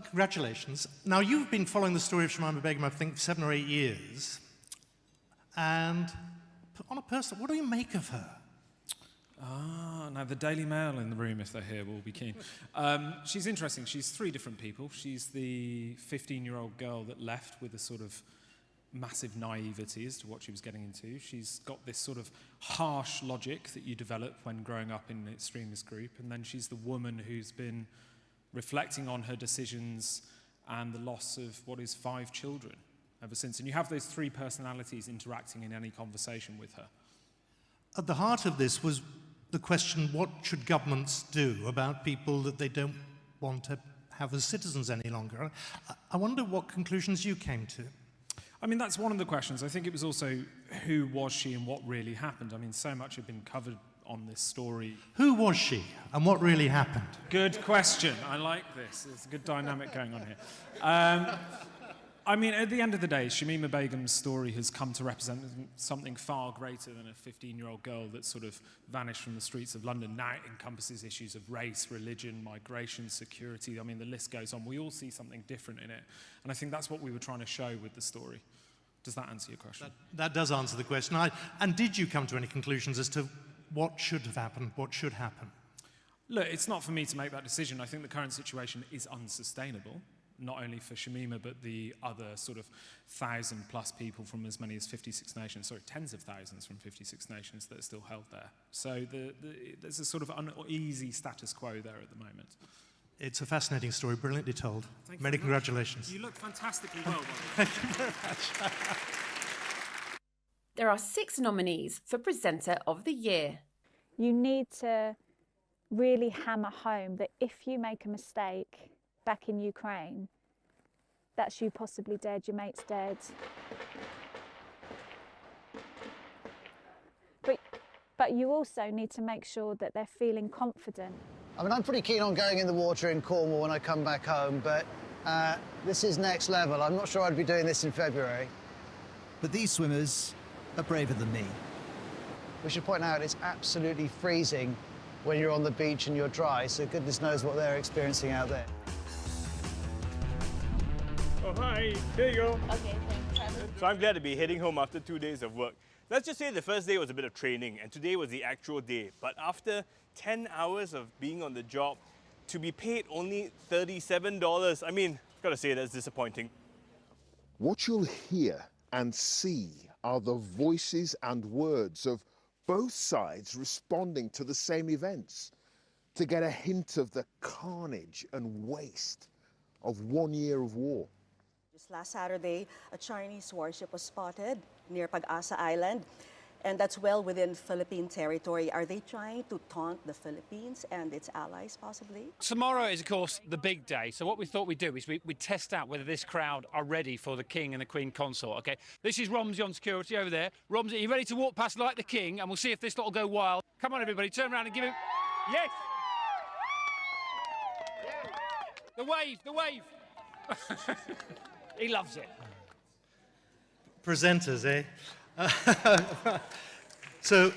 Congratulations. Now, you've been following the story of Shamima Begum, I think, 7 or 8 years. And on a personal, what do you make of her?
Now the Daily Mail in the room, if they're here, will be keen. She's interesting. She's 3 different people. She's the 15-year-old girl that left with a sort of massive naivety as to what she was getting into. She's got this sort of harsh logic that you develop when growing up in an extremist group. And then she's the woman who's been reflecting on her decisions and the loss of what is 5 children ever since. And you have those 3 personalities interacting in any conversation with her.
At the heart of this was the question, what should governments do about people that they don't want to have as citizens any longer? I wonder what conclusions you came to.
I mean, that's one of the questions. I think it was also, who was she and what really happened? I mean, so much had been covered on this story.
Who was she and what really happened?
Good question. I like this. There's a good dynamic going on here. I mean, at the end of the day, Shamima Begum's story has come to represent something far greater than a 15-year-old girl that sort of vanished from the streets of London. Now it encompasses issues of race, religion, migration, security. I mean, the list goes on. We all see something different in it. And I think that's what we were trying to show with the story. Does that answer your question?
That does answer the question. And did you come to any conclusions as to what should have happened, what should happen?
Look, it's not for me to make that decision. I think the current situation is unsustainable. Not only for Shamima, but the other sort of 1,000+ people from as many as 56 nations, sorry, tens of thousands from 56 nations that are still held there. So there's a sort of uneasy status quo there at the moment.
It's a fascinating story, brilliantly told.
Thank you
Many
very
congratulations.
Much. You look fantastically well.
Thank you very much.
There are 6 nominees for Presenter of the Year.
You need to really hammer home that if you make a mistake back in Ukraine, that's you possibly dead, your mate's dead. But you also need to make sure that they're feeling confident.
I mean, I'm pretty keen on going in the water in Cornwall when I come back home, but this is next level. I'm not sure I'd be doing this in February.
But these swimmers are braver than me.
We should point out it's absolutely freezing when you're on the beach and you're dry, so goodness knows what they're experiencing out there.
Oh, hi. Here you go.
Okay, thanks.
So I'm glad to be heading home after 2 days of work. Let's just say the first day was a bit of training, and today was the actual day. But after 10 hours of being on the job, to be paid only $37, I mean, I've got to say that's disappointing.
What you'll hear and see are the voices and words of both sides responding to the same events, to get a hint of the carnage and waste of 1 year of war.
Just last Saturday, a Chinese warship was spotted near Pag-asa Island, and that's well within Philippine territory. Are they trying to taunt the Philippines and its allies, possibly?
Tomorrow is, of course, the big day. So what we thought we'd do is we'd test out whether this crowd are ready for the King and the Queen Consort, OK? This is Romsey on security over there. Romsey, are you ready to walk past like the King? And we'll see if this lot will go wild. Come on, everybody, turn around and give him... Yes! The wave, the wave! He loves it.
Presenters, eh? So,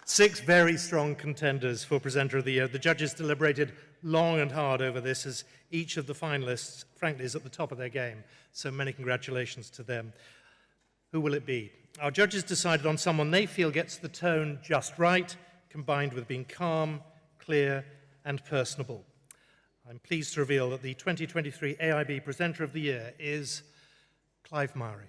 6 very strong contenders for Presenter of the Year. The judges deliberated long and hard over this, as each of the finalists, frankly, is at the top of their game. So many congratulations to them. Who will it be? Our judges decided on someone they feel gets the tone just right, combined with being calm, clear, and personable. I'm pleased to reveal that the 2023 AIB Presenter of the Year is Clive Murray.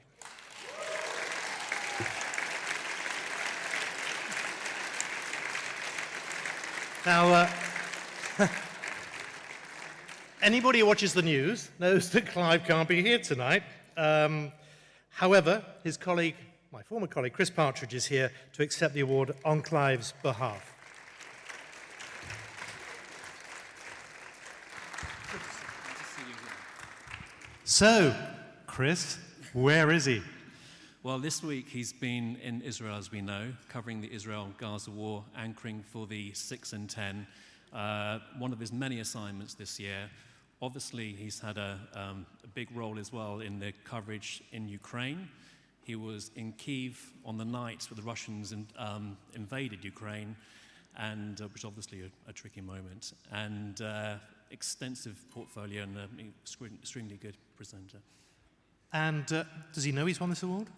Now, anybody who watches the news knows that Clive can't be here tonight. However, his colleague, my former colleague, Chris Partridge, is here to accept the award on Clive's behalf. So, Chris, where is he?
Well, this week he's been in Israel, as we know, covering the Israel-Gaza war, anchoring for the 6 and 10, one of his many assignments this year. Obviously, he's had a big role as well in the coverage in Ukraine. He was in Kyiv on the night where the Russians invaded Ukraine, and which was obviously a tricky moment, and extensive portfolio and extremely good presenter.
And does he know he's won this award?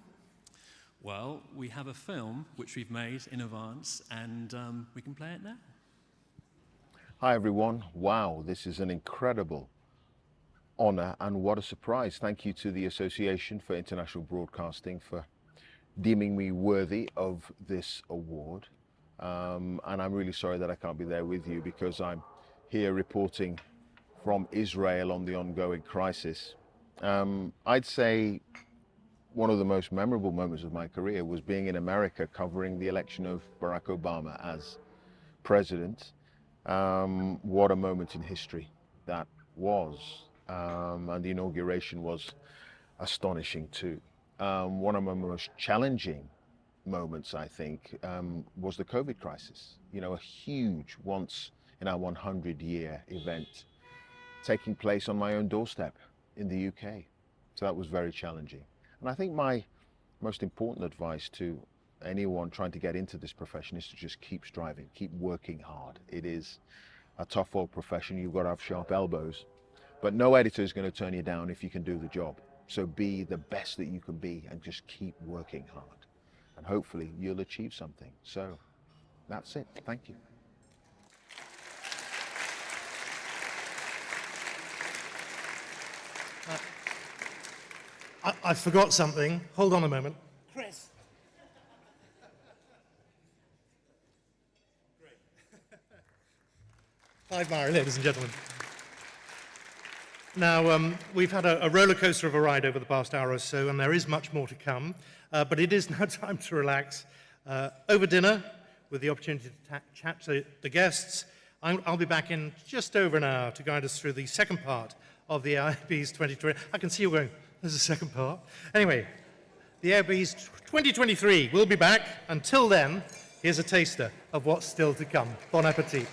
Well, we have a film which we've made in advance, and we can play it now.
Hi everyone. Wow, this is an incredible honor and what a surprise. Thank you to the Association for International Broadcasting for deeming me worthy of this award. And I'm really sorry that I can't be there with you because I'm here reporting from Israel on the ongoing crisis. I'd say one of the most memorable moments of my career was being in America covering the election of Barack Obama as president. What a moment in history that was. And the inauguration was astonishing too. One of my most challenging moments, I think, was the COVID crisis. You know, a huge, once in our 100-year event taking place on my own doorstep in the UK. So that was very challenging. And I think my most important advice to anyone trying to get into this profession is to just keep striving, keep working hard. It is a tough old profession. You've got to have sharp elbows. But no editor is going to turn you down if you can do the job. So be the best that you can be and just keep working hard. And hopefully you'll achieve something. So that's it. Thank you.
I forgot something. Hold on a moment. Chris. Clive Murray, ladies and gentlemen. Now, we've had a roller coaster of a ride over the past hour or so, and there is much more to come. But it is now time to relax. Over dinner, with the opportunity to chat to the guests, I'll be back in just over an hour to guide us through the second part of the AIBs 2020. I can see you going, there's a second part. Anyway, the AIBs 2023 will be back. Until then, here's a taster of what's still to come. Bon appetit.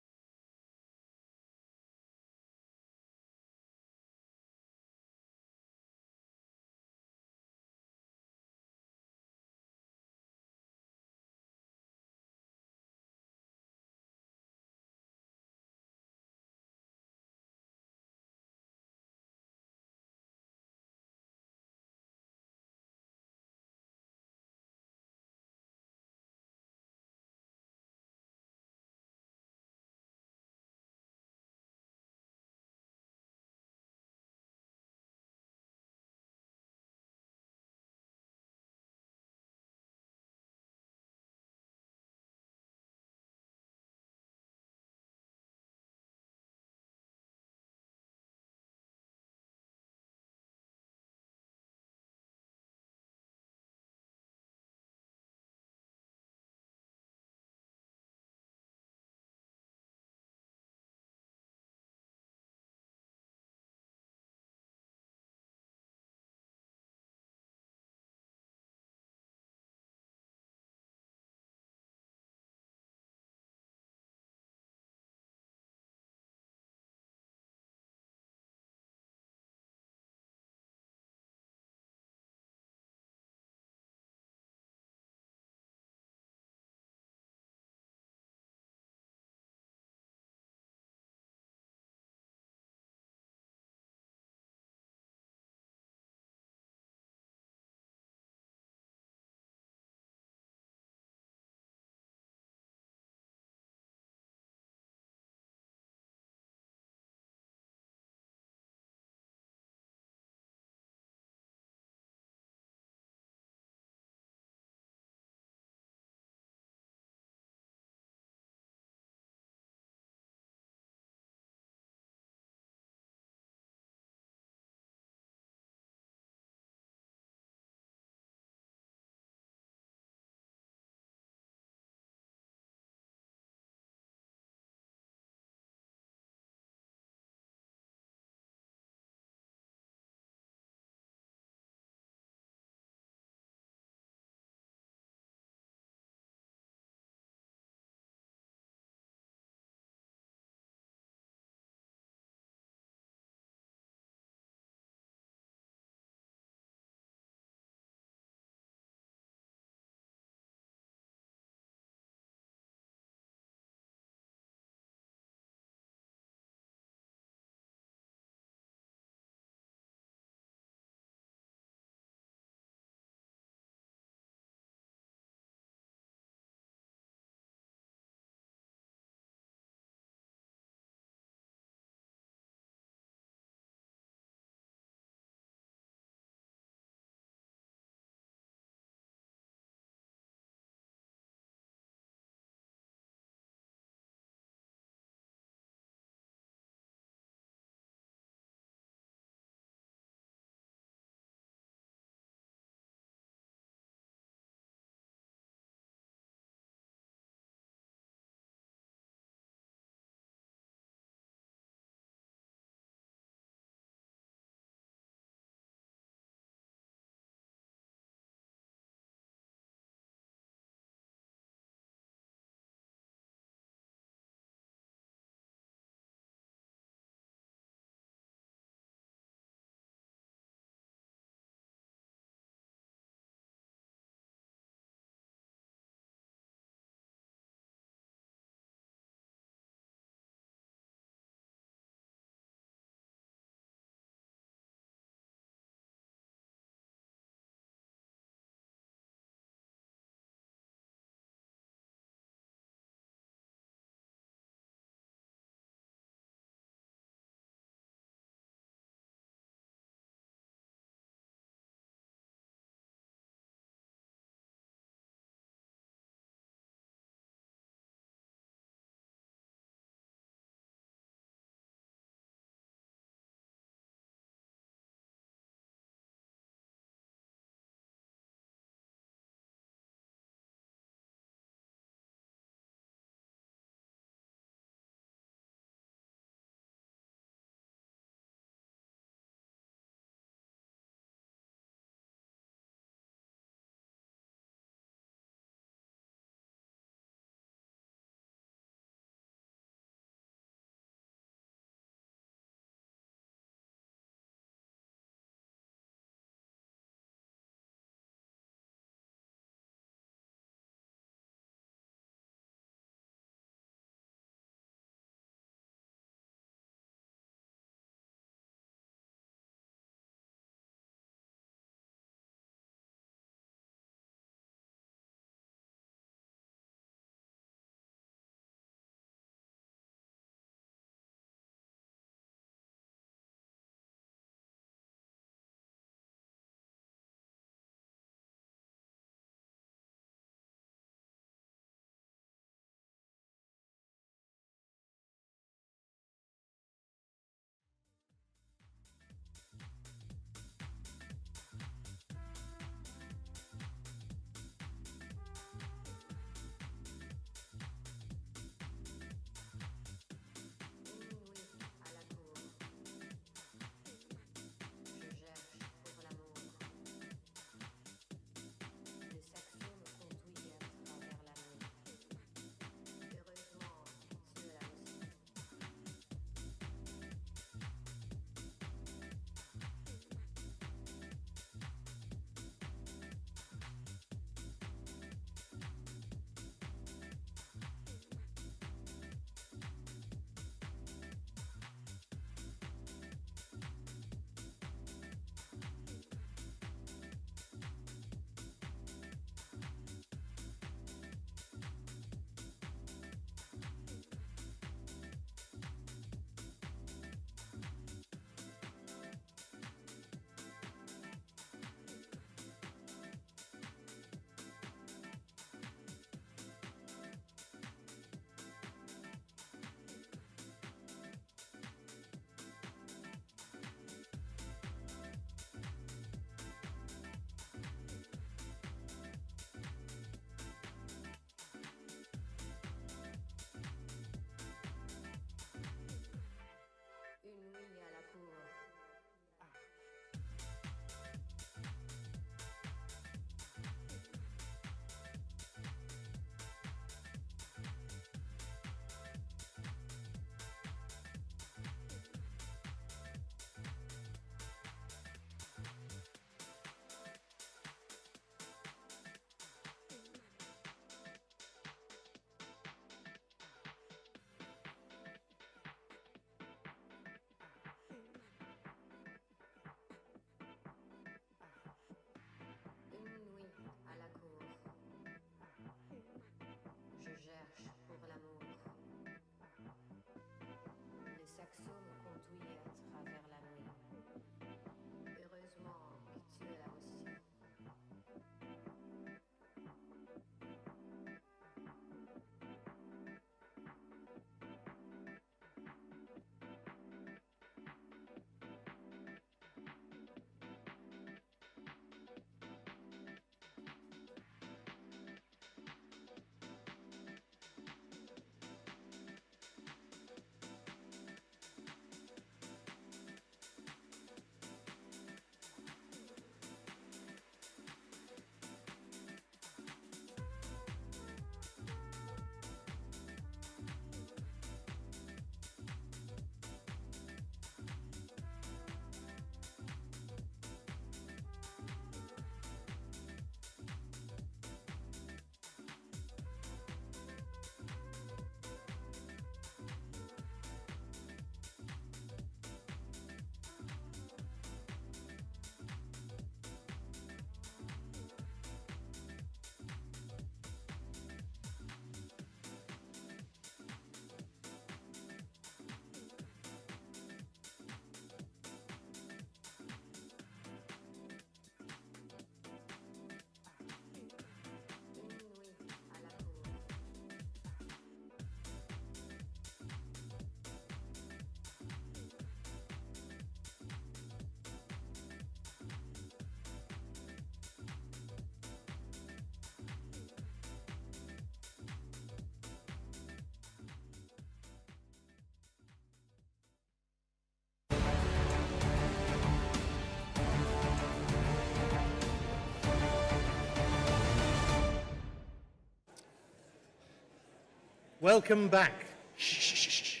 Welcome back. Shh, shh, shh, shh.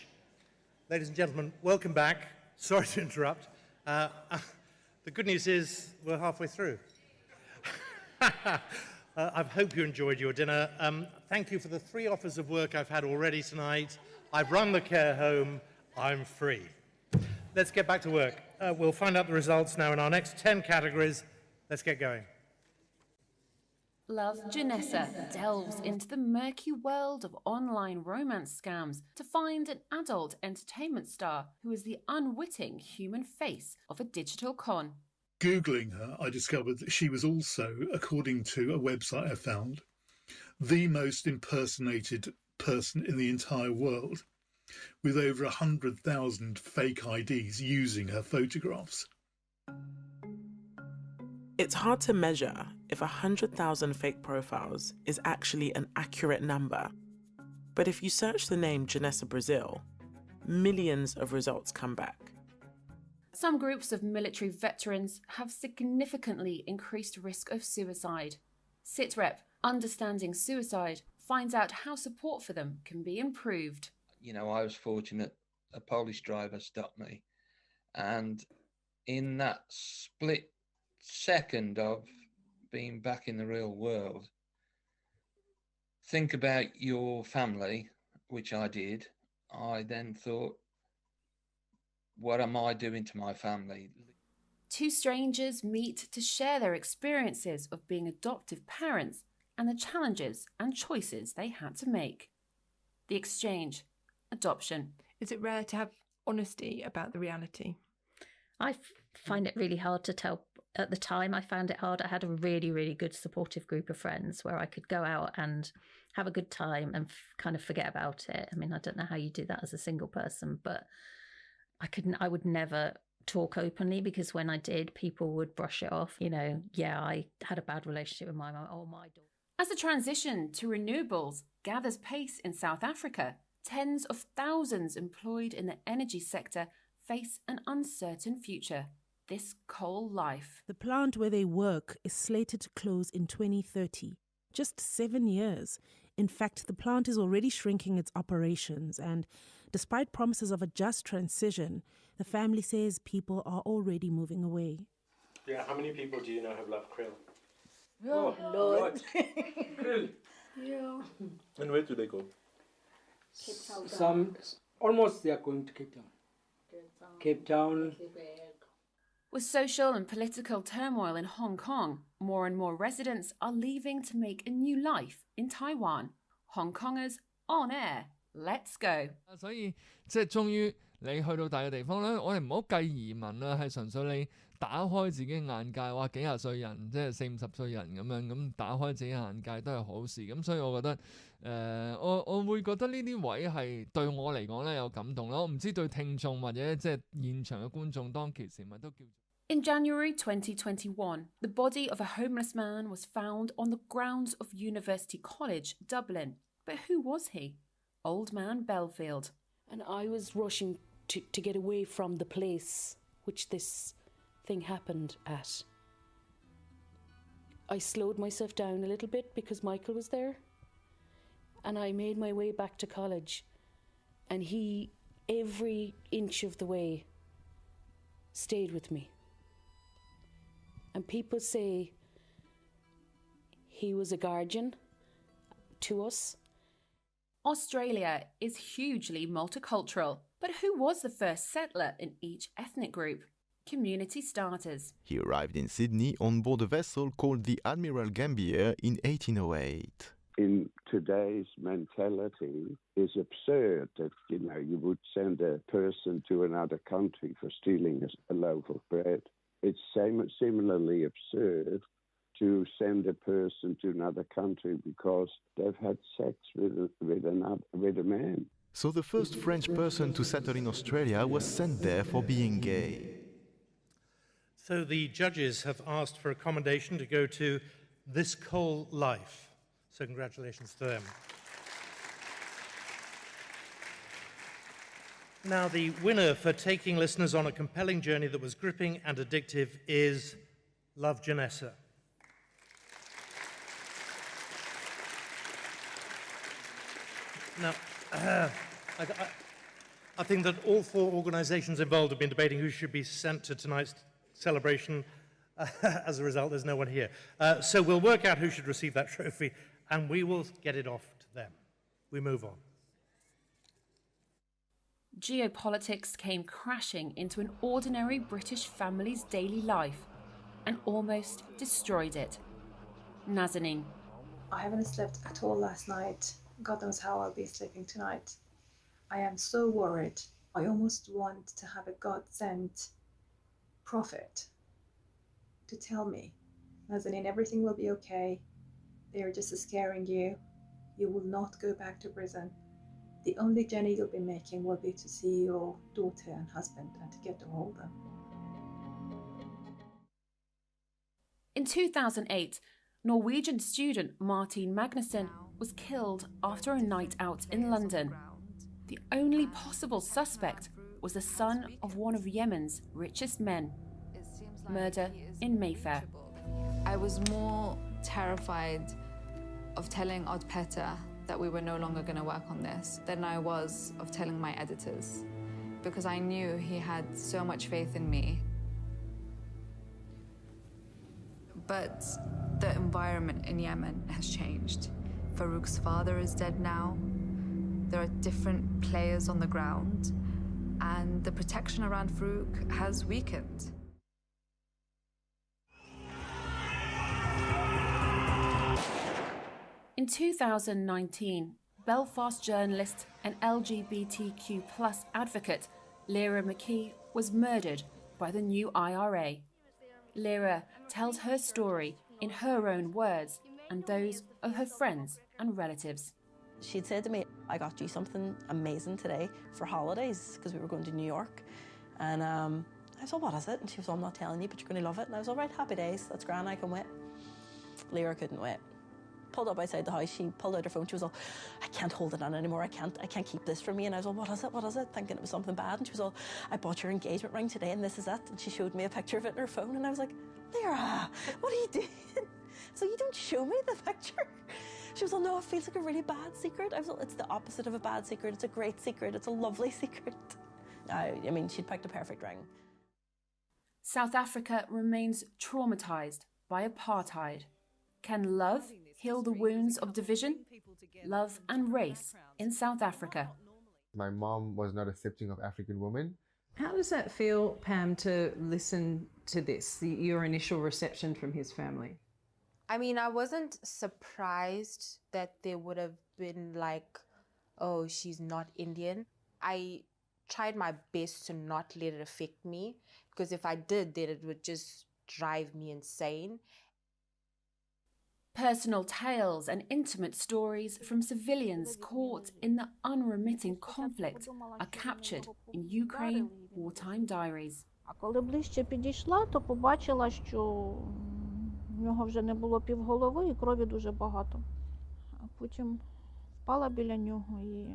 Ladies and gentlemen, welcome back. Sorry to interrupt. The good news is we're halfway through. I hope you enjoyed your dinner. Thank you for the 3 offers of work I've had already tonight. I've run the care home. I'm free. Let's get back to work. We'll find out the results now in our next 10 categories. Let's get going.
Love Janessa delves into the murky world of online romance scams to find an adult entertainment star who is the unwitting human face of a digital con.
Googling her, I discovered that she was also, according to a website I found, the most impersonated person in the entire world, with over 100,000 fake IDs using her photographs.
It's hard to measure if 100,000 fake profiles is actually an accurate number. But if you search the name Janessa Brazil, millions of results come back.
Some groups of military veterans have significantly increased risk of suicide. SITREP, Understanding Suicide, finds out how support for them can be improved.
You know, I was fortunate, a Polish driver stopped me. And in that split second of being back in the real world, think about your family, which I did. I then thought, what am I doing to my family?
2 strangers meet to share their experiences of being adoptive parents and the challenges and choices they had to make. The exchange, adoption.
Is it rare to have honesty about the reality?
I find it really hard to tell. At the time, I found it hard. I had a really, really good supportive group of friends where I could go out and have a good time and kind of forget about it. I mean, I don't know how you do that as a single person, but I would never talk openly, because when I did, people would brush it off. You know, yeah, I had a bad relationship with my mum. Oh, my daughter.
As the transition to renewables gathers pace in South Africa, tens of thousands employed in the energy sector face an uncertain future. This coal life.
The plant where they work is slated to close in 2030. Just 7 years. In fact, the plant is already shrinking its operations, and despite promises of a just transition, the family says people are already moving away.
Yeah, how many people do you know have loved krill?
Oh,
Lord. Krill.
Yeah.
And where do they go?
Some, almost they are going to Cape Town. Cape Town.
With social and political turmoil in Hong Kong, more and more residents are leaving to make a new life in Taiwan. Hong Kongers on air. Let's go.
所以即係終於你去到第嘅地方咧，我哋唔好計移民啦，係純粹你打開自己眼界。哇，幾廿歲人即係40、50歲人咁樣，咁打開自己眼界都係好事。咁所以我覺得我會覺得呢啲位係對我嚟講咧有感動咯。我唔知對聽眾或者即係現場嘅觀眾當其時咪都叫。
In January 2021, the body of a homeless man was found on the grounds of University College, Dublin. But who was he? Old Man Belfield.
And I was rushing to get away from the place which this thing happened at. I slowed myself down a little bit because Michael was there. And I made my way back to college. And he, every inch of the way, stayed with me. And people say he was a guardian to us.
Australia is hugely multicultural, but who was the first settler in each ethnic group? Community starters.
He arrived in Sydney on board a vessel called the Admiral Gambier in 1808.
In today's mentality, is absurd that, you would send a person to another country for stealing a loaf of bread. It's similarly absurd to send a person to another country because they've had sex with a man.
So the first French person to settle in Australia was sent there for being gay.
So the judges have asked for accommodation to go to This Coal Life. So congratulations to them. Now, the winner for taking listeners on a compelling journey that was gripping and addictive is Love Janessa. Now, I think that all four organisations involved have been debating who should be sent to tonight's celebration. As a result, there's no one here. So we'll work out who should receive that trophy, and we will get it off to them. We move on.
Geopolitics came crashing into an ordinary British family's daily life and almost destroyed it. Nazanin.
I haven't slept at all last night. God knows how I'll be sleeping tonight. I am so worried. I almost want to have a God-sent prophet to tell me, Nazanin, everything will be okay. They are just scaring you. You will not go back to prison. The only journey you'll be making will be to see your daughter and husband and to get to hold them.
In 2008, Norwegian student Martin Magnussen was killed after a night out in London. The only possible suspect was the son of one of Yemen's richest men. Murder in Mayfair.
I was more terrified of telling Odd Petter that we were no longer going to work on this than I was of telling my editors, because I knew he had so much faith in me. But the environment in Yemen has changed. Farouk's father is dead now. There are different players on the ground, and the protection around Farouk has weakened.
In 2019, Belfast journalist and LGBTQ+ advocate Lyra McKee was murdered by the new IRA. Lyra tells her story in her own words and those of her friends and relatives.
She'd said to me, I got you something amazing today for holidays because we were going to New York. And I was like, what is it? And she was, I'm not telling you, but you're going to love it. And I was all right, happy days, that's grand, I can wait. Lyra couldn't wait. Pulled up outside the house, she pulled out her phone, she was all, I can't hold it on anymore, I can't keep this from me. And I was all, what is it? Thinking it was something bad. And she was all, I bought your engagement ring today and this is it. And she showed me a picture of it on her phone and I was like, Lyra, what are you doing? So you don't show me the picture? She was all, no, it feels like a really bad secret. I was all, it's the opposite of a bad secret, it's a great secret, it's a lovely secret. I mean, she'd picked a perfect ring.
South Africa remains traumatised by apartheid. Can love heal the wounds of division? Love and race in South Africa.
My mom was not accepting of African women.
How does that feel, Pam, to listen to this, your initial reception from his family?
I mean, I wasn't surprised that there would have been like, oh, she's not Indian. I tried my best to not let it affect me, because if I did, then it would just drive me insane.
Personal tales and intimate stories from civilians caught in the unremitting conflict are captured in Ukraine wartime diaries.
А коли ближче підійшла, то побачила, що в нього вже не було півголови і крові дуже багато. А потім впала біля нього і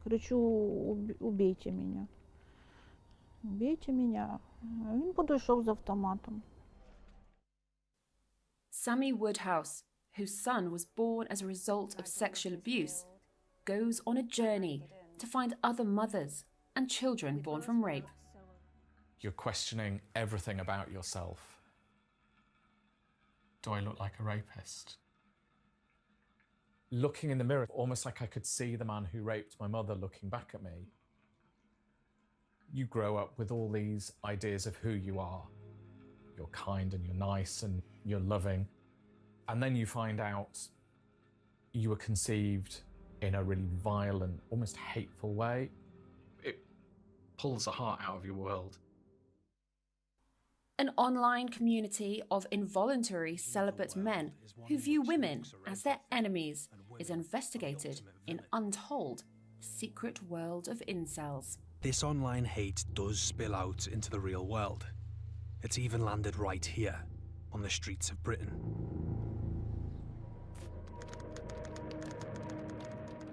кричу, убійте мене. Убійте мене. А він підійшов з автоматом.
Sammy Woodhouse, whose son was born as a result of sexual abuse, goes on a journey to find other mothers and children born from rape.
You're questioning everything about yourself. Do I look like a rapist? Looking in the mirror, almost like I could see the man who raped my mother looking back at me. You grow up with all these ideas of who you are. You're kind and you're nice and you're loving. And then you find out you were conceived in a really violent, almost hateful way. It pulls the heart out of your world.
An online community of involuntary celibate men who view women as their enemies is investigated in Untold, Secret World of Incels.
This online hate does spill out into the real world. It's even landed right here, on the streets of Britain.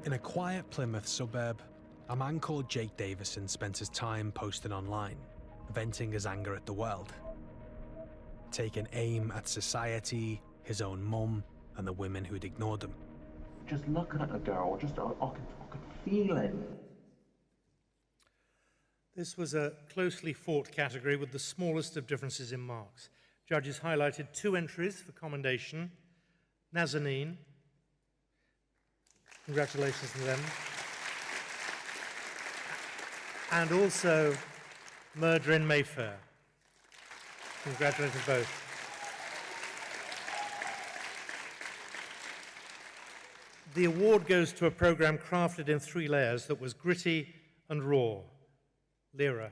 In a quiet Plymouth suburb, a man called Jake Davison spent his time posting online, venting his anger at the world, taking aim at society, his own mum, and the women who'd ignored him.
just looking at a girl, I could feel it.
This was a closely fought category with the smallest of differences in marks. Judges highlighted 2 entries for commendation. Nazanin, congratulations to them. And also Murder in Mayfair. Congratulations both. The award goes to a programme crafted in 3 layers that was gritty and raw. Lyra.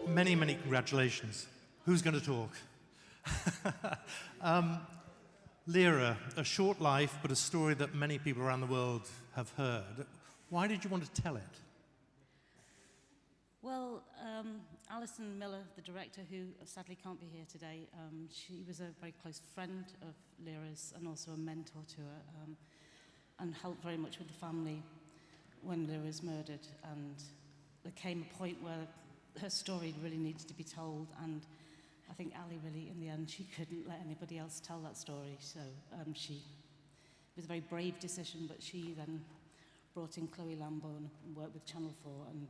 Many, many congratulations. Who's going to talk? Lyra, a short life, but a story that many people around the world have heard. Why did you want to tell it?
Well, Alison Miller, the director, who sadly can't be here today, she was a very close friend of Lyra's and also a mentor to her, and helped very much with the family when Lyra was murdered. And there came a point where her story really needed to be told, and I think Ali really, in the end, she couldn't let anybody else tell that story, so it was a very brave decision, but she then brought in Chloe Lambo and worked with Channel 4 and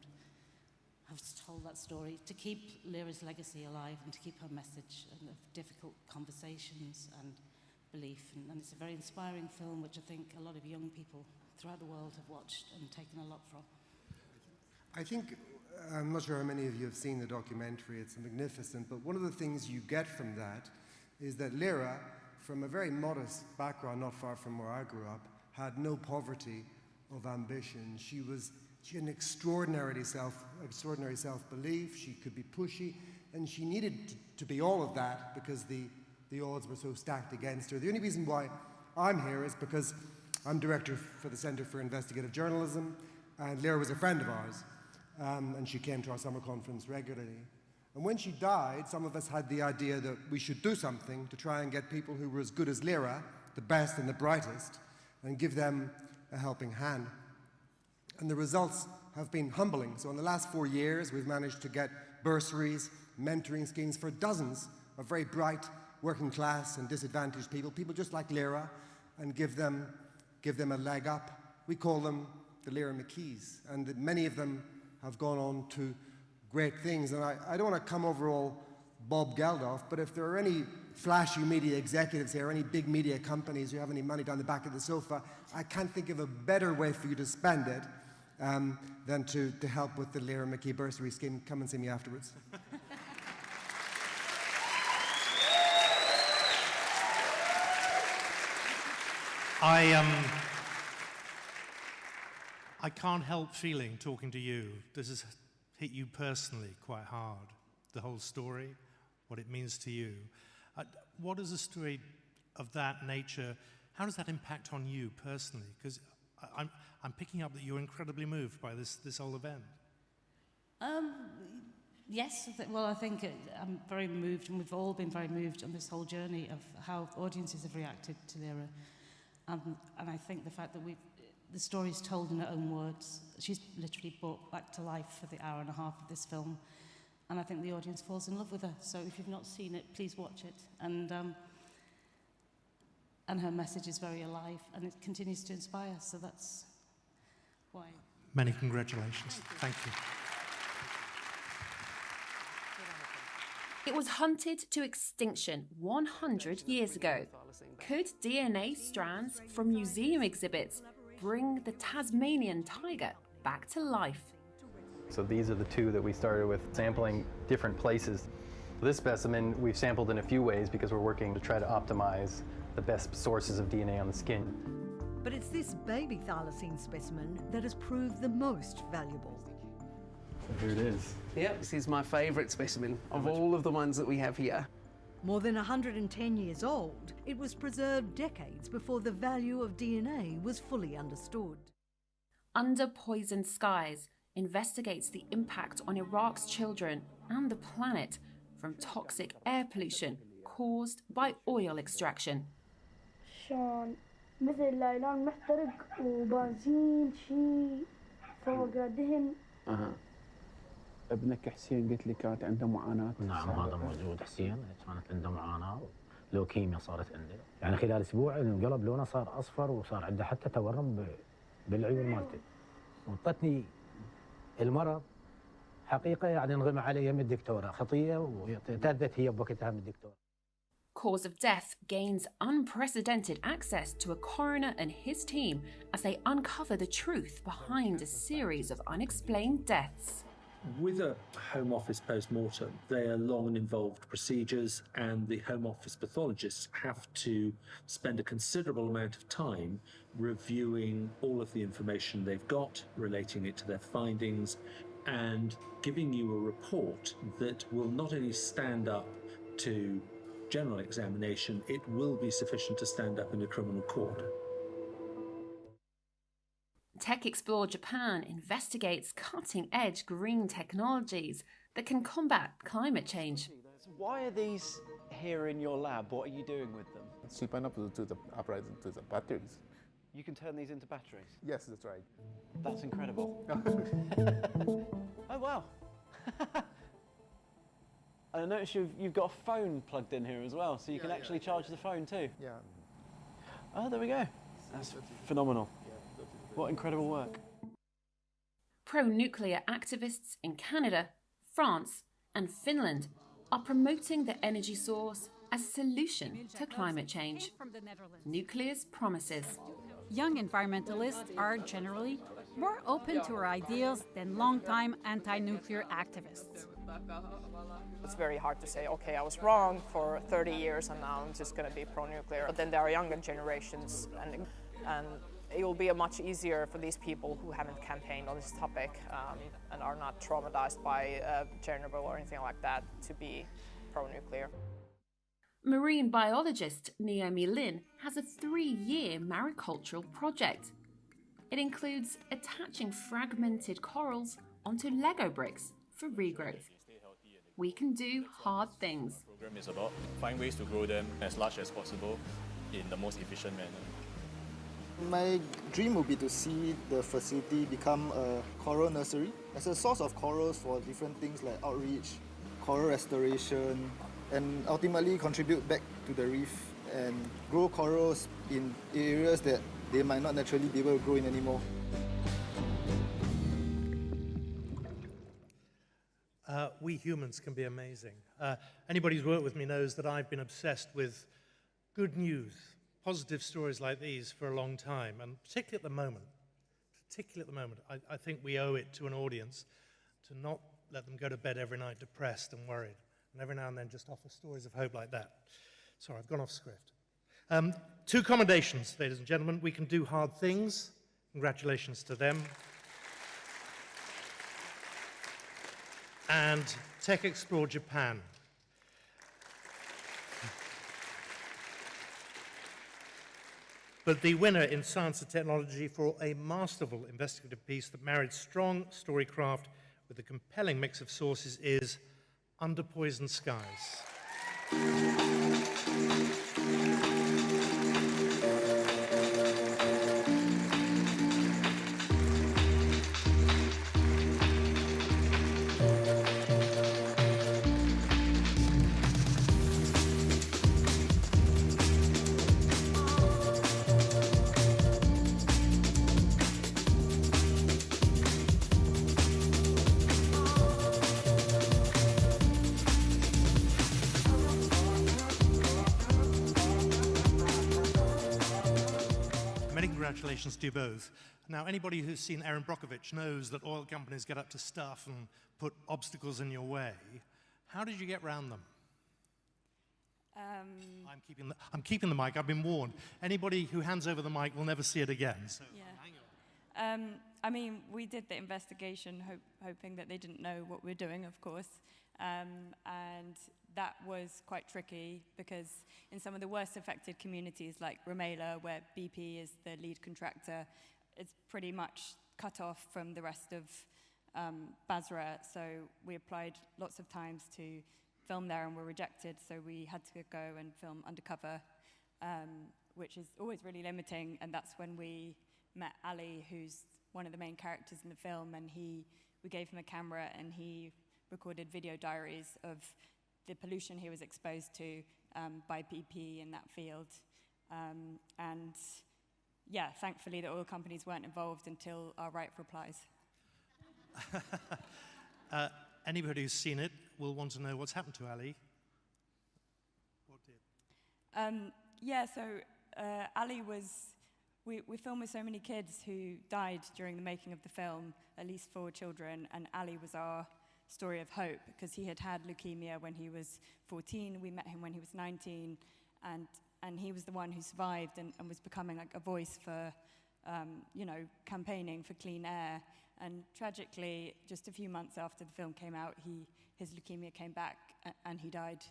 has told that story to keep Lyra's legacy alive and to keep her message and of difficult conversations and belief, and it's a very inspiring film which I think a lot of young people throughout the world have watched and taken a lot from.
I think, I'm not sure how many of you have seen the documentary, it's magnificent, but one of the things you get from that is that Lyra, from a very modest background not far from where I grew up, had no poverty of ambition. She had an extraordinary self-belief, she could be pushy, and she needed to be all of that because the odds were so stacked against her. The only reason why I'm here is because I'm director for the Centre for Investigative Journalism, and Lyra was a friend of ours. And she came to our summer conference regularly. And when she died, some of us had the idea that we should do something to try and get people who were as good as Lyra, the best and the brightest, and give them a helping hand. And the results have been humbling. So in the last 4 years, we've managed to get bursaries, mentoring schemes for dozens of very bright, working class and disadvantaged people just like Lyra, and give them a leg up. We call them the Lyra McKeys, and many of them have gone on to great things. And I don't want to come over all Bob Geldof, but if there are any flashy media executives here, any big media companies who have any money down the back of the sofa, I can't think of a better way for you to spend it than to help with the Lyra McKee bursary scheme. Come and see me afterwards.
I can't help feeling, talking to you, this has hit you personally quite hard, the whole story, what it means to you. What is a story of that nature, how does that impact on you personally? Because I'm picking up that you're incredibly moved by this whole event.
Yes, I think I'm very moved, and we've all been very moved on this whole journey of how audiences have reacted to Lyra. And I think the fact that the story is told in her own words. She's literally brought back to life for the hour and a half of this film. And I think the audience falls in love with her. So if you've not seen it, please watch it. And her message is very alive, and it continues to inspire. So that's why.
Many congratulations. Thank you.
It was hunted to extinction 100 years ago. Could DNA strands from museum exhibits bring the Tasmanian tiger back to life?
So these are the 2 that we started with, sampling different places. This specimen we've sampled in a few ways because we're working to try to optimize the best sources of DNA on the skin.
But it's this baby thylacine specimen that has proved the most valuable.
So here it is.
Yep, this is my favourite specimen of all of the ones that we have here.
More than 110 years old, it was preserved decades before the value of DNA was fully understood.
Under Poisoned Skies investigates the impact on Iraq's children and the planet from toxic air pollution caused by oil extraction.
شلون مثل لايلون محترق وبنزين شي فوق دهن.
ابنك حسين قلت لي كانت عنده معاناة.
نعم هذا موجود حسين كانت عنده معاناة لوكيميا صارت عنده يعني خلال اسبوع انقلب لونه صار اصفر وصار عنده حتى تورم بالعيون مالته وانطتني المرض حقيقه يعني انغمى علي يم الدكتوره خطيه واعتذرت هي بوقتها من الدكتور.
Cause of death gains unprecedented access to a coroner and his team as they uncover the truth behind a series of unexplained deaths.
With a Home Office post-mortem, they are long and involved procedures, and the Home Office pathologists have to spend a considerable amount of time reviewing all of the information they've got, relating it to their findings, and giving you a report that will not only stand up to general examination, it will be sufficient to stand up in a criminal court.
Tech Explore Japan investigates cutting-edge green technologies that can combat climate change.
Why are these here in your lab? What are you doing with them?
Shipping up to the upright to the batteries.
You can turn these into batteries?
Yes, that's right.
That's incredible. Oh, wow. I notice you've got a phone plugged in here as well, so you can actually charge the phone too.
Yeah.
Oh, there we go. That's phenomenal. What incredible work.
Pro-nuclear activists in Canada, France and Finland are promoting the energy source as a solution to climate change. Nuclear's promises.
Young environmentalists are generally more open to our ideals than long-time anti-nuclear activists.
It's very hard to say, okay, I was wrong for 30 years and now I'm just going to be pro-nuclear. But then there are younger generations and it will be much easier for these people who haven't campaigned on this topic and are not traumatized by Chernobyl or anything like that to be pro-nuclear.
Marine biologist Naomi Lin has a 3-year maricultural project. It includes attaching fragmented corals onto Lego bricks for regrowth. We can do hard things.
The program is about find ways to grow them as large as possible in the most efficient manner.
My dream would be to see the facility become a coral nursery as a source of corals for different things like outreach, coral restoration, and ultimately contribute back to the reef and grow corals in areas that they might not naturally be able to grow in anymore.
We humans can be amazing. Anybody who's worked with me knows that I've been obsessed with good news, positive stories like these for a long time, and particularly at the moment, I think we owe it to an audience to not let them go to bed every night depressed and worried, and every now and then just offer stories of hope like that. Sorry, I've gone off script. 2 commendations, ladies and gentlemen. We can do hard things. Congratulations to them. And Tech Explore Japan. But the winner in Science and Technology for a masterful investigative piece that married strong storycraft with a compelling mix of sources is Under Poisoned Skies. Congratulations to you both. Now, anybody who's seen Erin Brockovich knows that oil companies get up to stuff and put obstacles in your way. How did you get around them? I'm keeping the mic. I've been warned. Anybody who hands over the mic will never see it again. So.
Yeah. I mean, we did the investigation hoping that they didn't know what we're doing, of course. And that was quite tricky because in some of the worst affected communities like Rumeila, where BP is the lead contractor, it's pretty much cut off from the rest of Basra. So we applied lots of times to film there and were rejected. So we had to go and film undercover, which is always really limiting. And that's when we met Ali, who's one of the main characters in the film, and we gave him a camera and he recorded video diaries of the pollution he was exposed to by BP in that field. And yeah, thankfully the oil companies weren't involved until our right for replies.
Anybody who's seen it will want to know what's happened to Ali. What did?
Yeah, so Ali was... We filmed with so many kids who died during the making of the film, at least 4 children, and Ali was our story of hope because he had leukemia when he was 14. We met him when he was 19, and he was the one who survived and was becoming like a voice for, campaigning for clean air. And tragically, just a few months after the film came out, his leukemia came back and he died,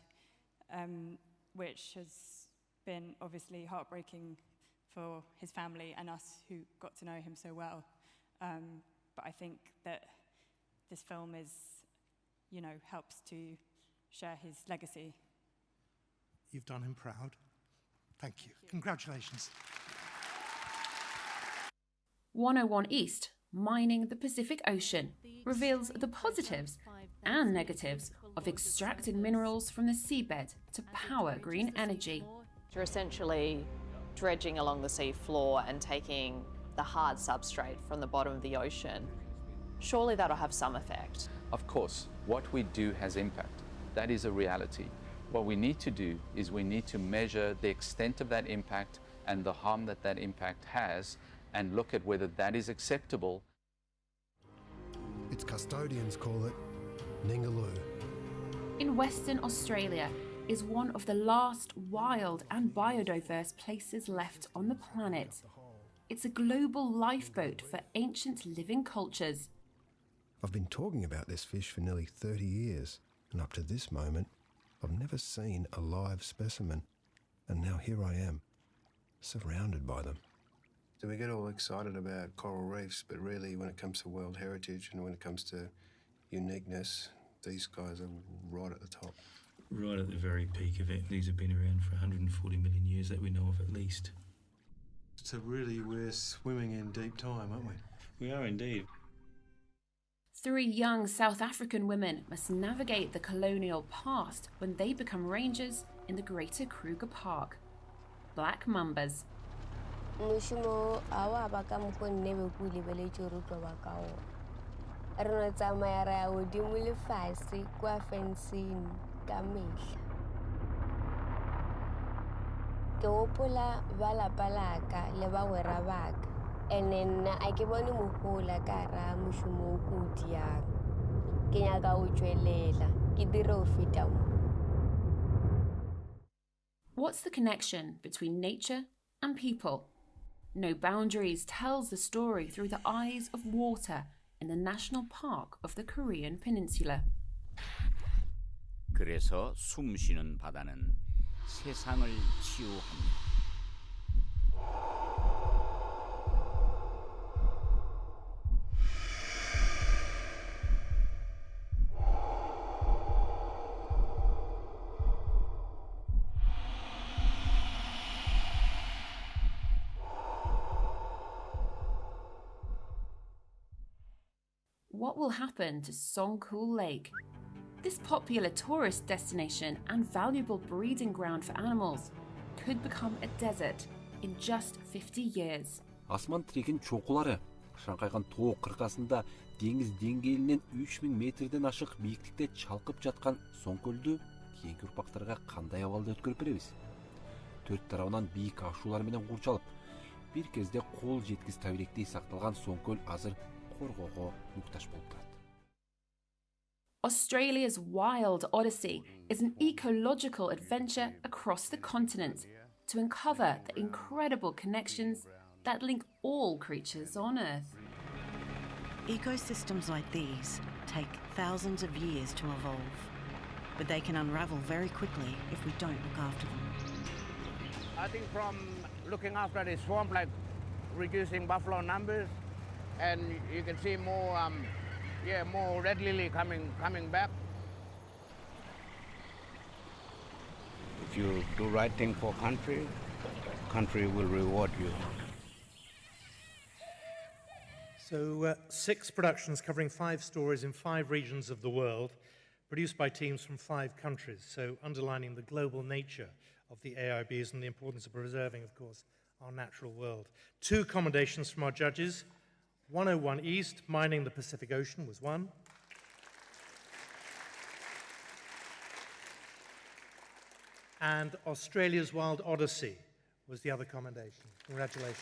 which has been obviously heartbreaking for his family and us who got to know him so well. But I think that this film helps to share his legacy.
You've done him proud. Thank you. Congratulations.
101 East, Mining the Pacific Ocean, reveals the positives and negatives of extracting minerals from the seabed to power green energy.
You're essentially dredging along the sea floor and taking the hard substrate from the bottom of the ocean. Surely that'll have some effect.
Of course, what we do has impact. That is a reality. What we need to do is we need to measure the extent of that impact and the harm that that impact has and look at whether that is acceptable.
Its custodians call it Ningaloo.
In Western Australia is one of the last wild and biodiverse places left on the planet. It's a global lifeboat for ancient living cultures.
I've been talking about this fish for nearly 30 years, and up to this moment, I've never seen a live specimen. And now here I am, surrounded by them.
So we get all excited about coral reefs, but really when it comes to world heritage and when it comes to uniqueness, these guys are right at the top.
Right at the very peak of it. These have been around for 140 million years that we know of at least.
So really we're swimming in deep time, aren't we?
We are indeed.
3 young South African women must navigate the colonial past when they become rangers in the Greater Kruger Park. Black Mambas.
Ke hopola ba lapa laka le bagwera baka and then a ke bone mogola ka ra mošomo o ko diang ke nyaka o tšwelela ke dire o feta mo.
What's the connection between nature and people? No Boundaries tells the story through the eyes of water in the National Park of the Korean Peninsula.
그래서 숨 쉬는 바다는 세상을 치유합니다.
What will happen to Songkul Lake? This popular tourist destination and valuable breeding ground for animals could become a desert in just 50 years.
Асман трекин чоқулары шаңқайған тоо қырқасында деңіз деңгейінен 3000 метрден ашық биіктікте чалқып жатқан Соңкөлді кейінгі ұрпақтарға қандай авалды өткөрүп беребиз? Төрт тарабынан биік ашулар менен курчалып, бир кезде кол жеткис табиректей сакталган Соңкөл азыр коргоого муктаж болуп турат.
Australia's Wild Odyssey is an ecological adventure across the continent to uncover the incredible connections that link all creatures on Earth.
Ecosystems like these take thousands of years to evolve, but they can unravel very quickly if we don't look after them.
I think from looking after the swamp, like reducing buffalo numbers, and you can see more, more red lily coming back. If you do right thing for country, country will reward you.
So 6 productions covering 5 stories in 5 regions of the world, produced by teams from 5 countries, so underlining the global nature of the AIBs and the importance of preserving, of course, our natural world. 2 commendations from our judges. 101 East, Mining the Pacific Ocean, was one. And Australia's Wild Odyssey was the other commendation. Congratulations.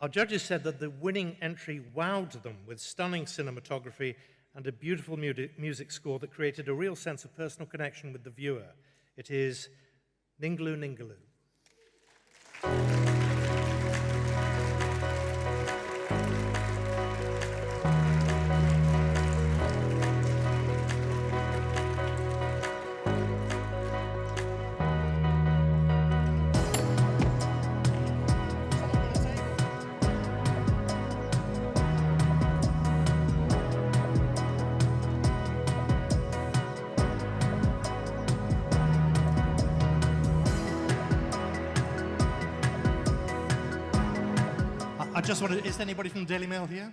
Our judges said that the winning entry wowed them with stunning cinematography and a beautiful music score that created a real sense of personal connection with the viewer. It is Ningaloo Ningaloo. I just wanted, is anybody from the Daily Mail here?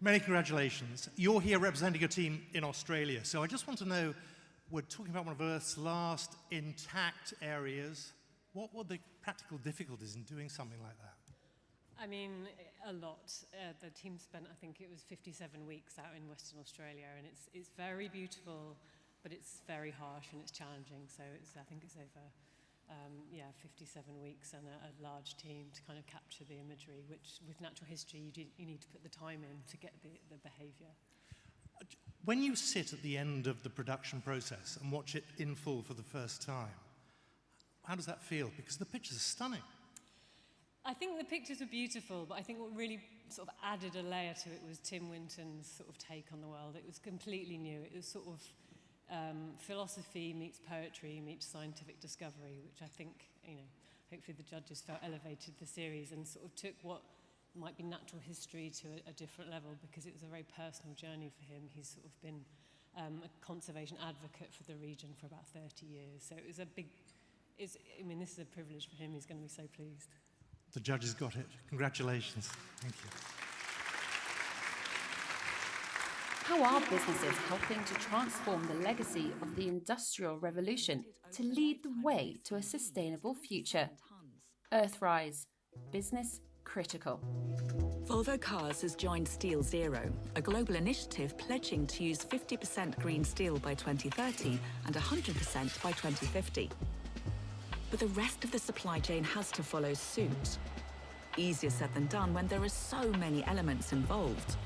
Many congratulations. You're here representing a team in Australia, so I just want to know, we're talking about one of Earth's last intact areas. What were the practical difficulties in doing something like that?
I mean, a lot. The team spent, I think it was 57 weeks out in Western Australia, and it's very beautiful, but it's very harsh and it's challenging, so I think it's over 57 weeks and a large team to kind of capture the imagery, which with natural history you need to put the time in to get the behaviour.
When you sit at the end of the production process and watch it in full for the first time, how does that feel? Because the pictures are stunning.
I think the pictures were beautiful, but I think what really sort of added a layer to it was Tim Winton's sort of take on the world. It was completely new. It was sort of philosophy meets poetry meets scientific discovery, which I think, hopefully the judges felt elevated the series and sort of took what might be natural history to a different level, because it was a very personal journey for him. He's sort of been a conservation advocate for the region for about 30 years. So it was this is a privilege for him. He's going to be so pleased.
The judges got it. Congratulations. Thank you.
How are businesses helping to transform the legacy of the Industrial Revolution to lead the way to a sustainable future? Earthrise, business critical.
Volvo Cars has joined Steel Zero, a global initiative pledging to use 50% green steel by 2030 and 100% by 2050. But the rest of the supply chain has to follow suit. Easier said than done when there are so many elements involved.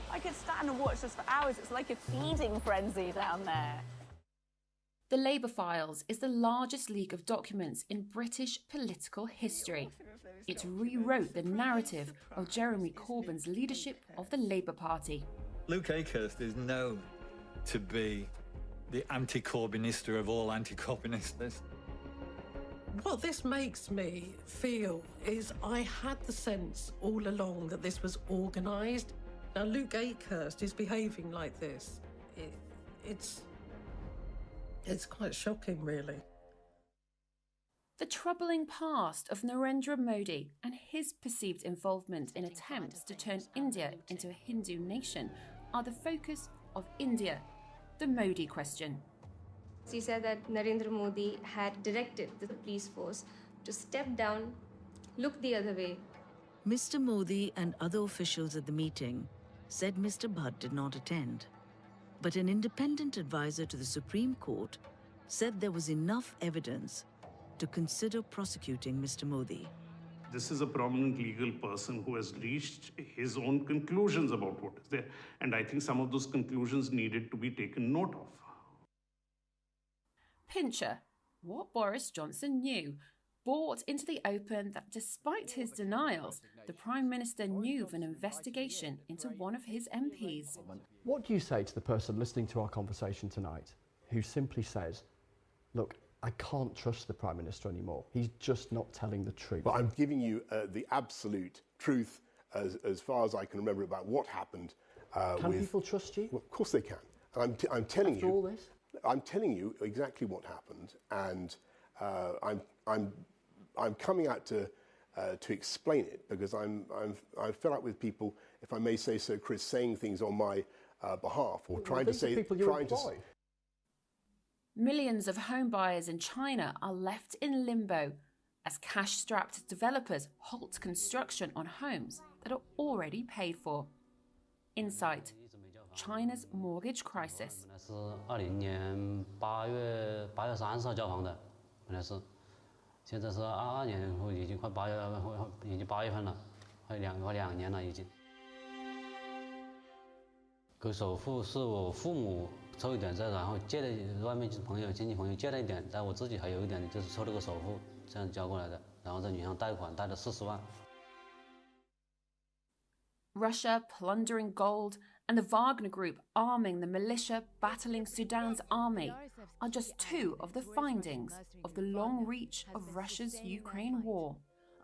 I could stand and watch this for hours. It's like a feeding frenzy down there.
The Labour Files is the largest leak of documents in British political history. It rewrote the narrative of Jeremy Corbyn's leadership of the Labour Party.
Luke Akehurst is known to be the anti-Corbynista of all anti-Corbynistas.
What this makes me feel is I had the sense all along that this was organised. Now, Luke Akehurst is behaving like this. It's quite shocking, really.
The troubling past of Narendra Modi and his perceived involvement in attempts to turn India into a Hindu nation are the focus of India, the Modi question.
He said that Narendra Modi had directed the police force to step down, look the other way.
Mr. Modi and other officials at the meeting said Mr. Bhatt did not attend, but an independent advisor to the Supreme Court said there was enough evidence to consider prosecuting Mr. Modi.
This is a prominent legal person who has reached his own conclusions about what is there. And I think some of those conclusions needed to be taken note of.
Pincher, what Boris Johnson knew, brought into the open that despite his denials, the Prime Minister knew of an investigation into one of his MPs.
What do you say to the person listening to our conversation tonight who simply says, look, I can't trust the Prime Minister anymore. He's just not telling the truth.
Well, I'm giving you the absolute truth as far as I can remember about what happened.
Can people trust you?
Well, of course they can. And I'm telling
After
you.
all this?
I'm telling you exactly what happened, and I'm coming out to explain it because I'm fed up with people, if I may say so, Chris, saying things on my behalf or trying to say.
Millions of home buyers in China are left in limbo as cash-strapped developers halt construction on homes that are already paid for. Insight: China's mortgage crisis.
是20年8月30号交房的，本来是，现在是22年，已经快8月份了，快两年了已经。给首付是我父母抽一点债，然后借了外面亲戚朋友借了一点，但我自己还有一点，就是抽了个首付，这样交过来的，然后在银行贷款贷了40万。
Russia plundering gold and the Wagner Group arming the militia battling Sudan's army are just two of the findings of the long reach of Russia's Ukraine war.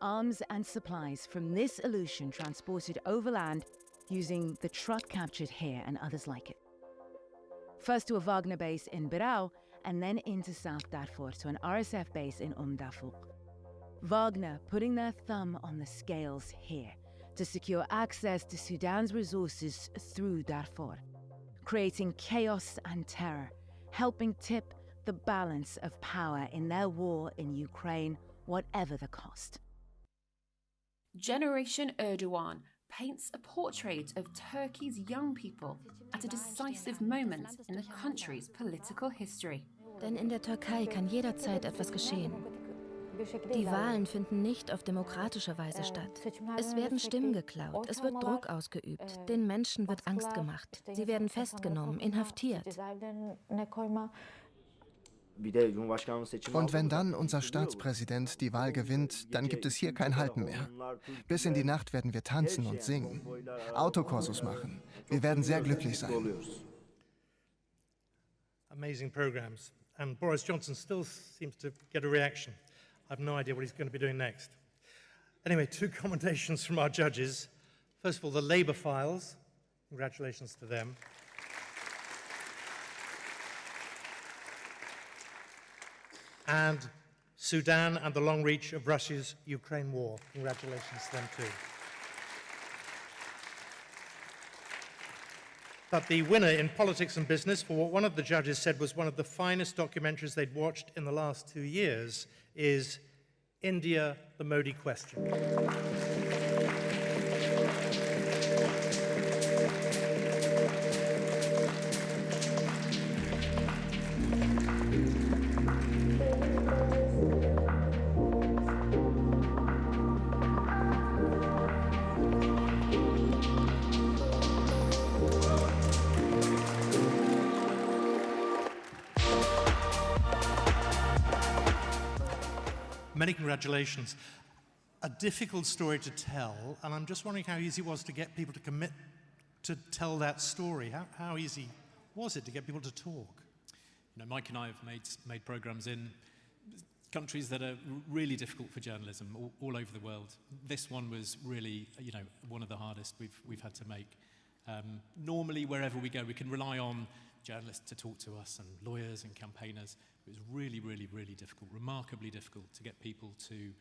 Arms and supplies from this Aleutian transported overland using the truck captured here and others like it. First to a Wagner base in Birao and then into South Darfur to an RSF base in Darfur. Wagner putting their thumb on the scales here to secure access to Sudan's resources through Darfur, creating chaos and terror, helping tip the balance of power in their war in Ukraine, whatever the cost.
Generation Erdogan paints a portrait of Turkey's young people at a decisive moment in the country's political history.
Denn in der Türkei kann jederzeit etwas geschehen. Die Wahlen finden nicht auf demokratische Weise statt. Es werden Stimmen geklaut, es wird Druck ausgeübt, den Menschen wird Angst gemacht, sie werden festgenommen, inhaftiert.
Und wenn dann unser Staatspräsident die Wahl gewinnt, dann gibt es hier kein Halten mehr. Bis in die Nacht werden wir tanzen und singen, Autokursus machen. Wir werden sehr glücklich sein.
Amazing programs. And Boris Johnson still seems to get a reaction. I have no idea what he's going to be doing next. Anyway, two commendations from our judges. First of all, the Labour files. Congratulations to them. And Sudan and the long reach of Russia's Ukraine war. Congratulations to them too. But the winner in politics and business for what one of the judges said was one of the finest documentaries they'd watched in the last 2 years is India, the Modi Question. Many congratulations. A difficult story to tell, and I'm just wondering how easy it was to get people to commit to tell that story. How easy was it to get people to talk?
You know, Mike and I have made programs in countries that are really difficult for journalism all over the world. This one was really, you know, one of the hardest we've had to make. Normally, wherever we go, we can rely on journalists to talk to us and lawyers and campaigners. It was really, really, really difficult, remarkably difficult to get people to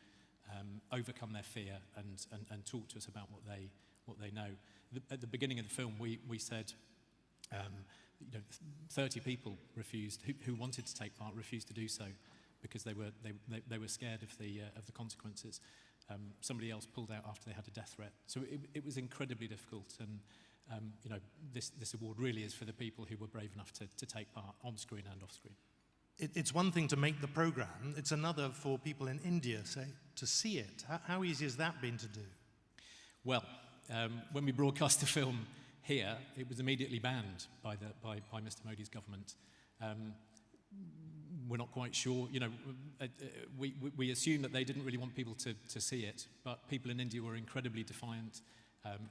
overcome their fear and talk to us about what they know. At the beginning of the film, we said, you know, 30 people refused who wanted to take part refused to do so because they were scared of the consequences. Somebody else pulled out after they had a death threat. So it was incredibly difficult, and you know, this award really is for the people who were brave enough to take part on screen and off screen.
it's one thing to make the programme, it's another for people in India, say, to see it. How easy has that been to do?
Well, when we broadcast the film here, it was immediately banned by Mr. Modi's government. We're not quite sure, we assume that they didn't really want people to see it, but people in India were incredibly defiant.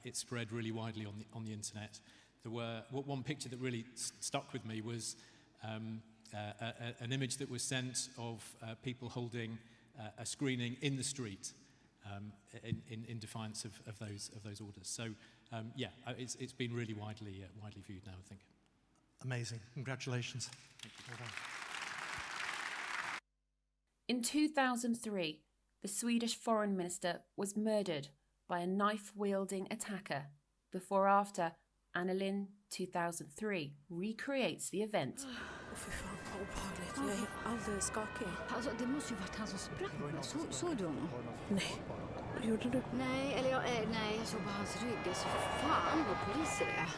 It spread really widely on the internet. There were one picture that really stuck with me was an image that was sent of people holding a screening in the street in defiance of those orders. So it's been really widely viewed now, I think.
Amazing. Congratulations. Well done.
In 2003, the Swedish foreign minister was murdered by a knife-wielding attacker. Before After, Anna Lindh 2003 recreates the event.
Fy fan, vad obehagligt. Jag är alldeles skakig.
Alltså, det måste ju varit han som sprack. Såg du honom?
Nej. Gjorde du?
Nej, nej, jag såg bara hans rygg. Alltså, fan vad poliser det är.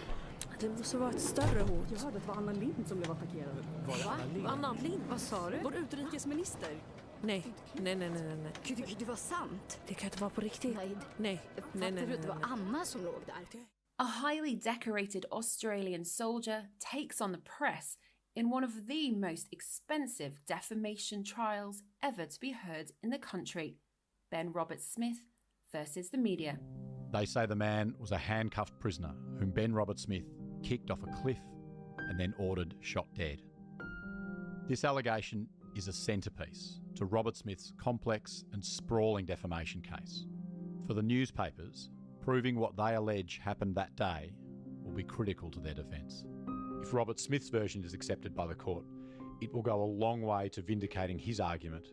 Det måste vara ett större hot.
Jag hörde att det var Anna Lindh som blev attackerad.
Va? Anna Lindh?
Vad sa du?
Vår utrikesminister? Nej.
Det var sant.
Det kan inte vara på riktigt. Nej.
Fattar du att det var Anna som låg där?
A highly decorated Australian soldier takes on the press in one of the most expensive defamation trials ever to be heard in the country. Ben Roberts-Smith versus the media.
They say the man was a handcuffed prisoner whom Ben Roberts-Smith kicked off a cliff and then ordered shot dead. This allegation is a centrepiece to Roberts-Smith's complex and sprawling defamation case. For the newspapers, proving what they allege happened that day will be critical to their defence. If Roberts-Smith's version is accepted by the court, it will go a long way to vindicating his argument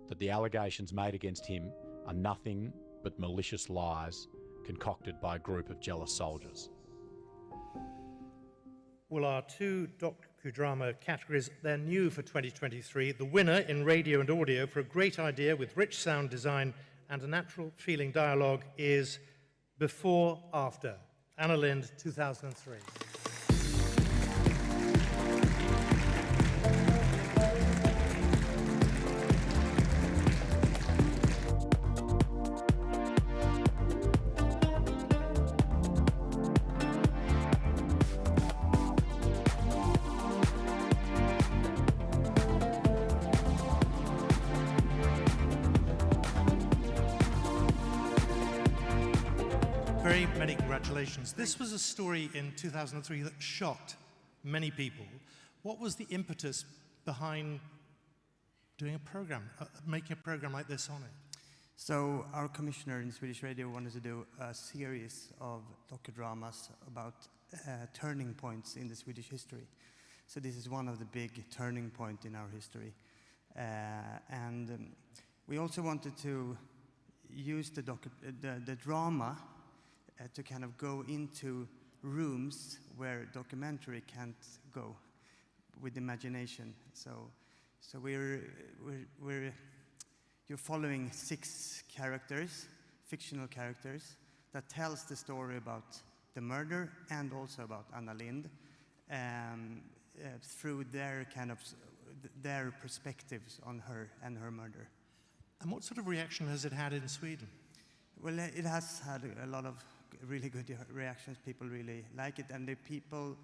that the allegations made against him are nothing but malicious lies concocted by a group of jealous soldiers.
Well, our two docudrama categories, they're new for 2023. The winner in radio and audio for a great idea with rich sound design and a natural feeling dialogue is Before After. Anna Lindh, 2003. Very many congratulations. This was a story in 2003 that shocked many people. What was the impetus behind doing a program, making a program like this on it?
So our commissioner in Swedish Radio wanted to do a series of docudramas about turning points in the Swedish history. So this is one of the big turning points in our history. We also wanted to use the drama to kind of go into rooms where documentary can't go with imagination. So you're following 6 characters, fictional characters, that tells the story about the murder and also about Anna Lindh through their perspectives on her and her murder.
And what sort of reaction has it had in Sweden?
Well, it has had a lot of really good reactions. People really like it, and the people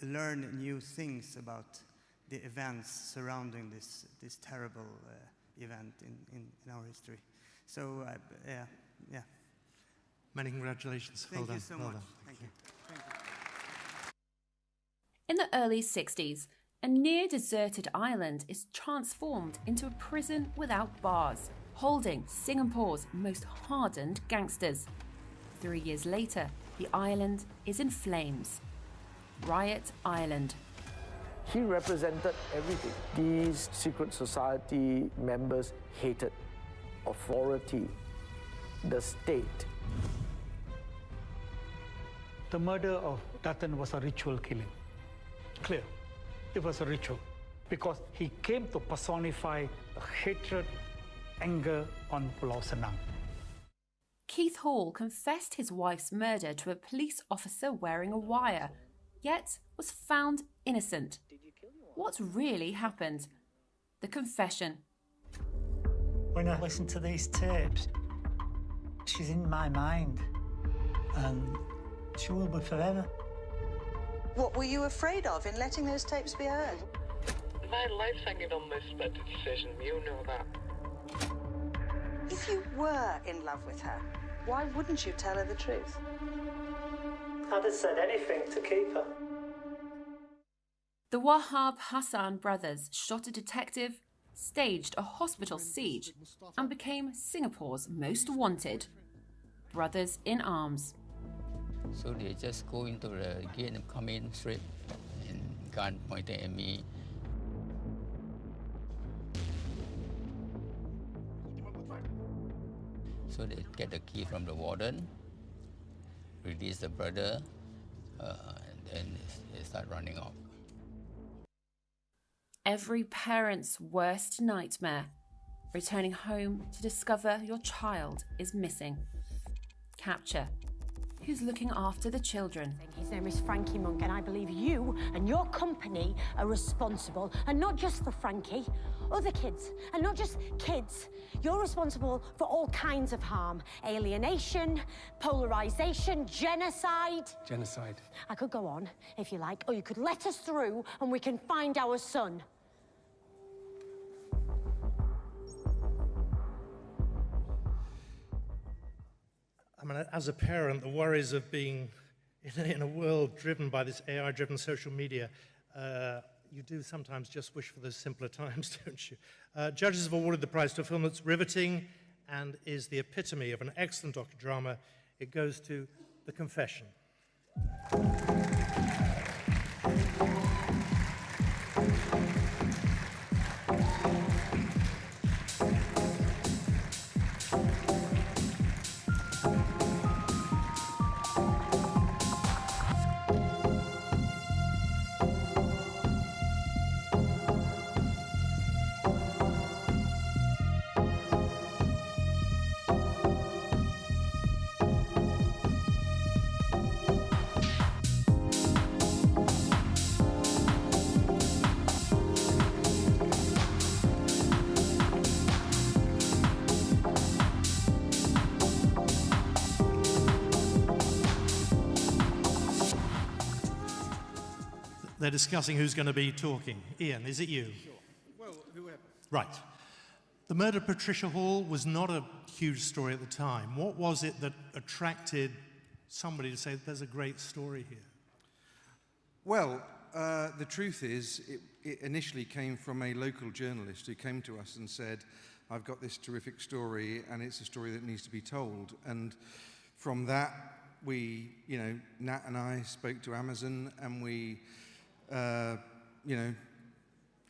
learn new things about the events surrounding this terrible event in our history. So, yeah.
Many congratulations.
Thank you so much. Thank you.
In the early 60s, a near-deserted island is transformed into a prison without bars, holding Singapore's most hardened gangsters. 3 years later, the island is in flames. Riot Island.
He represented everything. These secret society members hated authority, the state.
The murder of Dutton was a ritual killing. Clear. It was a ritual because he came to personify the hatred, anger on Pulau Senang.
Keith Hall confessed his wife's murder to a police officer wearing a wire, yet was found innocent. What's really happened? The confession.
When I listen to these tapes, she's in my mind, and she will be forever.
What were you afraid of in letting those tapes be heard?
My life's hanging on this better decision, you know that.
If you were in love with her, why wouldn't you tell her the truth?
I'd have said anything to keep her.
The Wahab Hassan brothers shot a detective, staged a hospital siege, and became Singapore's most wanted. Brothers in arms.
So they just go into the gate and come in straight and gun pointing at me. So they get the key from the warden, release the brother, and then they start running off.
Every parent's worst nightmare, returning home to discover your child is missing. Capture. Who's looking after the children?
His name is Frankie Monk, and I believe you and your company are responsible, and not just for Frankie, other kids, and not just kids. You're responsible for all kinds of harm: alienation, polarization, genocide.
Genocide.
I could go on, if you like, or you could let us through and we can find our son.
I mean, as a parent, the worries of being in a world driven by this AI-driven social media, you do sometimes just wish for those simpler times, don't you? Judges have awarded the prize to a film that's riveting and is the epitome of an excellent docudrama. It goes to The Confession. They're discussing who's going to be talking. Ian, is it you?
Sure. Well, whoever.
Right. The murder of Patricia Hall was not a huge story at the time. What was it that attracted somebody to say, there's a great story here?
Well, the truth is, it initially came from a local journalist who came to us and said, I've got this terrific story, and it's a story that needs to be told. And from that, we, Nat and I spoke to Amazon, and we,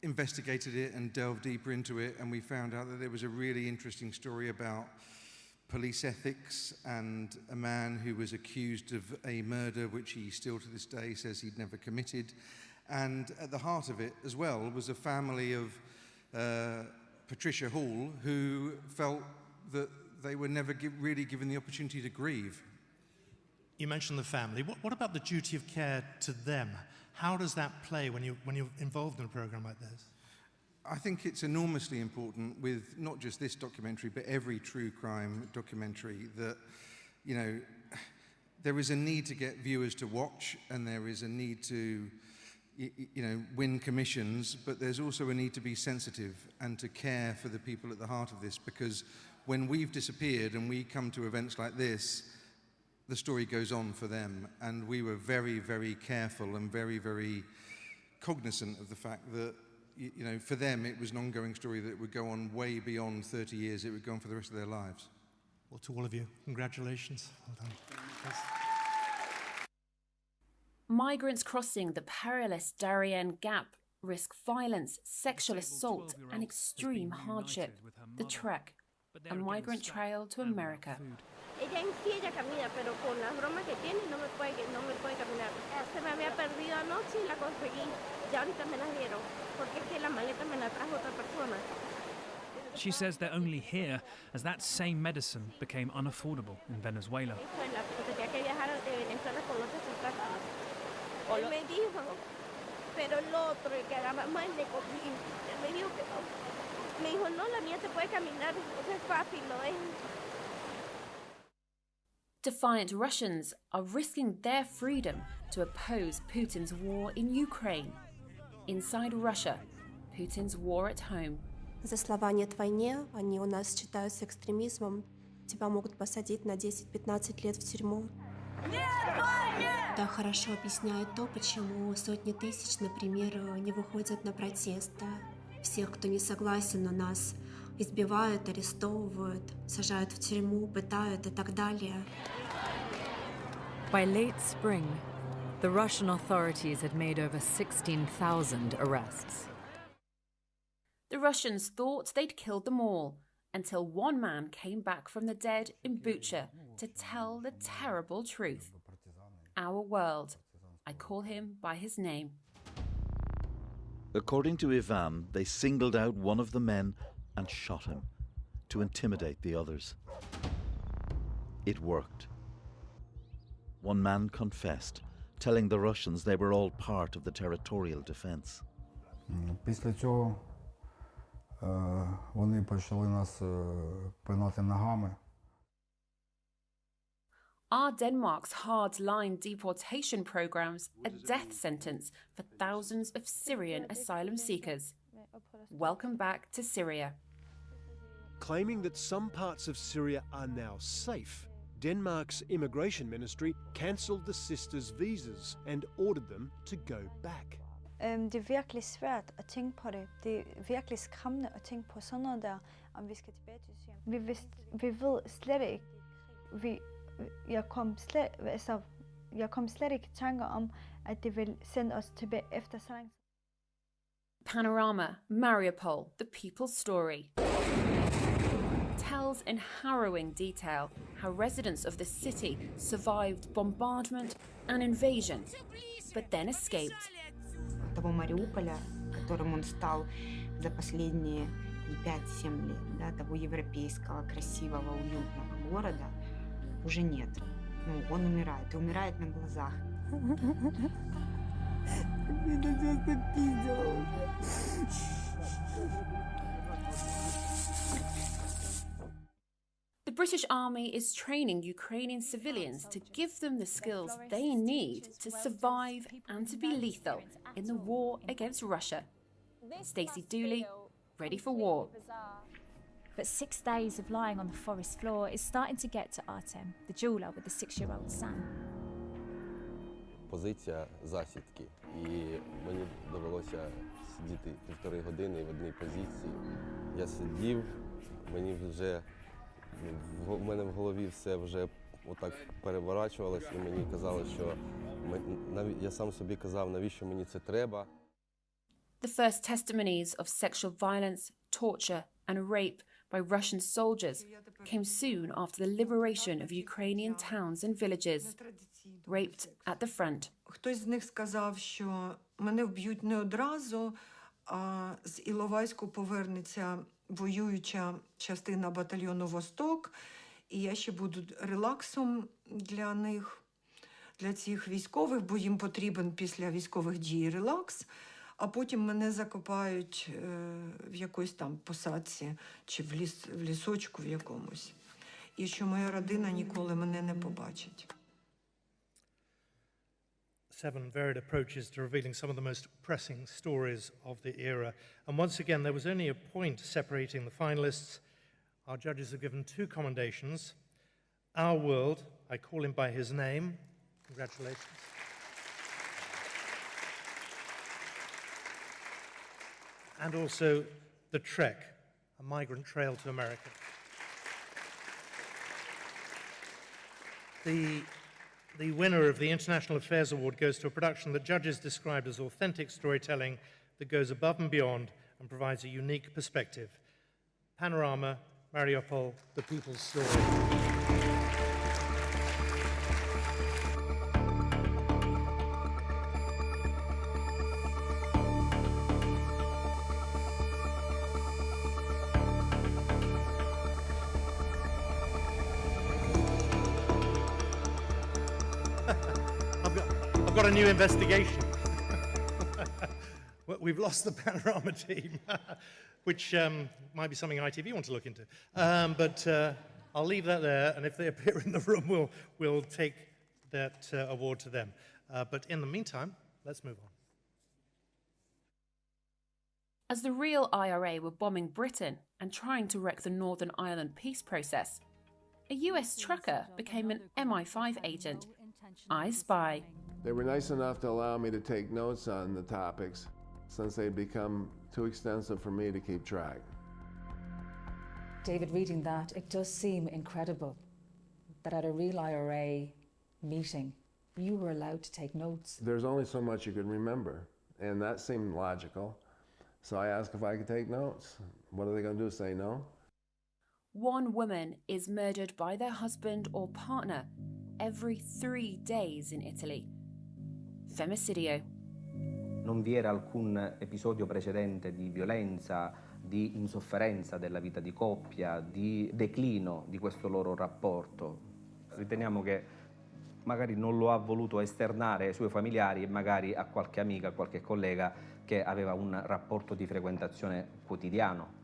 investigated it and delved deeper into it, and we found out that there was a really interesting story about police ethics and a man who was accused of a murder which he still to this day says he'd never committed. And at the heart of it as well was a family of Patricia Hall who felt that they were never really given the opportunity to grieve.
You mentioned the family. What about the duty of care to them? How does that play when you're involved in a program like this?
I think it's enormously important with not just this documentary, but every true crime documentary that, there is a need to get viewers to watch, and there is a need to, win commissions, but there's also a need to be sensitive and to care for the people at the heart of this, because when we've disappeared and we come to events like this, the story goes on for them, and we were very, very careful and very, very cognizant of the fact that, for them it was an ongoing story that would go on way beyond 30 years. It would go on for the rest of their lives.
Well, to all of you, congratulations. Well done.
Migrants crossing the perilous Darien Gap risk violence, sexual assault, and extreme hardship. The Trek, a migrant trail to America.
Ella en sí ella camina, pero con las bromas que tiene no me puede caminar. Se me había perdido anoche y la conseguí. Ya ahorita me la dieron, porque es que la maleta me la trajo otra persona.
She says they're only here as that same medicine became unaffordable in Venezuela.
Tenía que viajar de Venezuela con otras personas. Él me dijo
Pero el otro, el que agarra más, le cogí. Él me dijo que no. Me dijo, no, la mía se puede caminar, eso es fácil, ¿no es?
Defiant Russians are risking their freedom to oppose Putin's war in Ukraine. Inside Russia, Putin's war at home.
За слова «нет войне», они у нас считаются экстремизмом. Тебя могут посадить на 10-15 лет в тюрьму. Да, хорошо объясняет то, почему сотни тысяч, например, не выходят на протесты. Всех, кто не согласен, у нас избивают, арестовывают, сажают в тюрьму, пытают и так далее.
By late spring, the Russian authorities had made over 16,000 arrests.
The Russians thought they'd killed them all, until one man came back from the dead in Bucha to tell the terrible truth. Our world. I call him by his name.
According to Ivan, they singled out one of the men and shot him to intimidate the others. It worked. One man confessed, telling the Russians they were all part of the territorial defense.
Після цього вони почали нас пинати ногами.
Are Denmark's hard-line deportation programs a death sentence for thousands of Syrian asylum seekers? Welcome back to Syria.
Claiming that some parts of Syria are now safe, Denmark's immigration ministry cancelled the sisters' visas and ordered them to go back.
Det er virkelig svært at tænke på det. Det er virkelig skræmmende at tænke på sådan noget der, om vi skal tilbage til Syrien. Vi ved slet ikke. Jeg kom slet ikke i tanker om, at det vil sende os tilbage efter så lang tid.
Panorama, Mariupol, the people's story, tells in harrowing detail how residents of the city survived bombardment and invasion, but then escaped.
Того Мариуполя, которым он стал за последние 5-7 лет, да, того европейского, красивого, уютного города, уже нет. Ну, он умирает, и умирает на глазах.
The British Army is training Ukrainian civilians to give them the skills they need to survive and to be lethal in the war against Russia. Stacey Dooley, ready for war.
But 6 days of lying on the forest floor is starting to get to Artem, the jeweler with the 6-year-old son.
Позиція засідки. І мені довелося сидіти 1,5 години в одній позиції. Я сидів, мені вже в мене в голові все вже отак переворачувалось, і мені казали, що я сам собі казав, навіщо мені це треба.
The first testimonies of sexual violence, torture and rape by Russian soldiers came soon after the liberation of Ukrainian towns and villages, raped at the front.
Хтось з них сказав, що мене вб'ють не одразу, а з Іловайську повернеться воююча частина батальйону «Восток», і я ще буду релаксом для них, для цих військових, бо їм потрібен після військових дій релакс, а потім мене закопають в якоїсь там посадці чи в лісочку в якомусь. І що моя родина ніколи мене не побачить.
7 varied approaches to revealing some of the most pressing stories of the era. And once again, there was only a point separating the finalists. Our judges have given 2 commendations. Our World, I call him by his name. Congratulations. And also The Trek, a migrant trail to America. The winner of the International Affairs Award goes to a production that judges described as authentic storytelling that goes above and beyond and provides a unique perspective. Panorama, Mariupol, the people's story. I've got a new investigation. we've lost the panorama team, which might be something ITV want to look into. But I'll leave that there, and if they appear in the room, we'll take that award to them. But in the meantime, let's move on.
As the real IRA were bombing Britain and trying to wreck the Northern Ireland peace process, a US trucker became an MI5 agent. I Spy.
They were nice enough to allow me to take notes on the topics, since they'd become too extensive for me to keep track.
David, reading that, it does seem incredible that at a real IRA meeting, you were allowed to take notes.
There's only so much you can remember, and that seemed logical. So I asked if I could take notes. What are they going to do, say no?
One woman is murdered by their husband or partner every 3 days in Italy. Femicidio.
Non vi era alcun episodio precedente di violenza, di insofferenza della vita di coppia, di declino di questo loro rapporto. Riteniamo che magari non lo ha voluto esternare ai suoi familiari e magari a qualche amica, a qualche collega che aveva un rapporto di frequentazione quotidiano.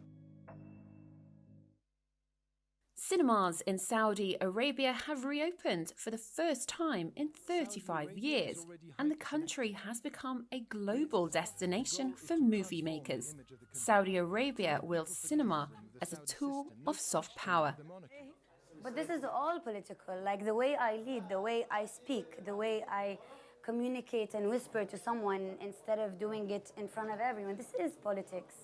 Cinemas in Saudi Arabia have reopened for the first time in 35 years, and the country has become a global destination for movie makers. Saudi Arabia wields cinema as a tool of soft power.
But this is all political, like the way I lead, the way I speak, the way I communicate and whisper to someone instead of doing it in front of everyone. This is politics.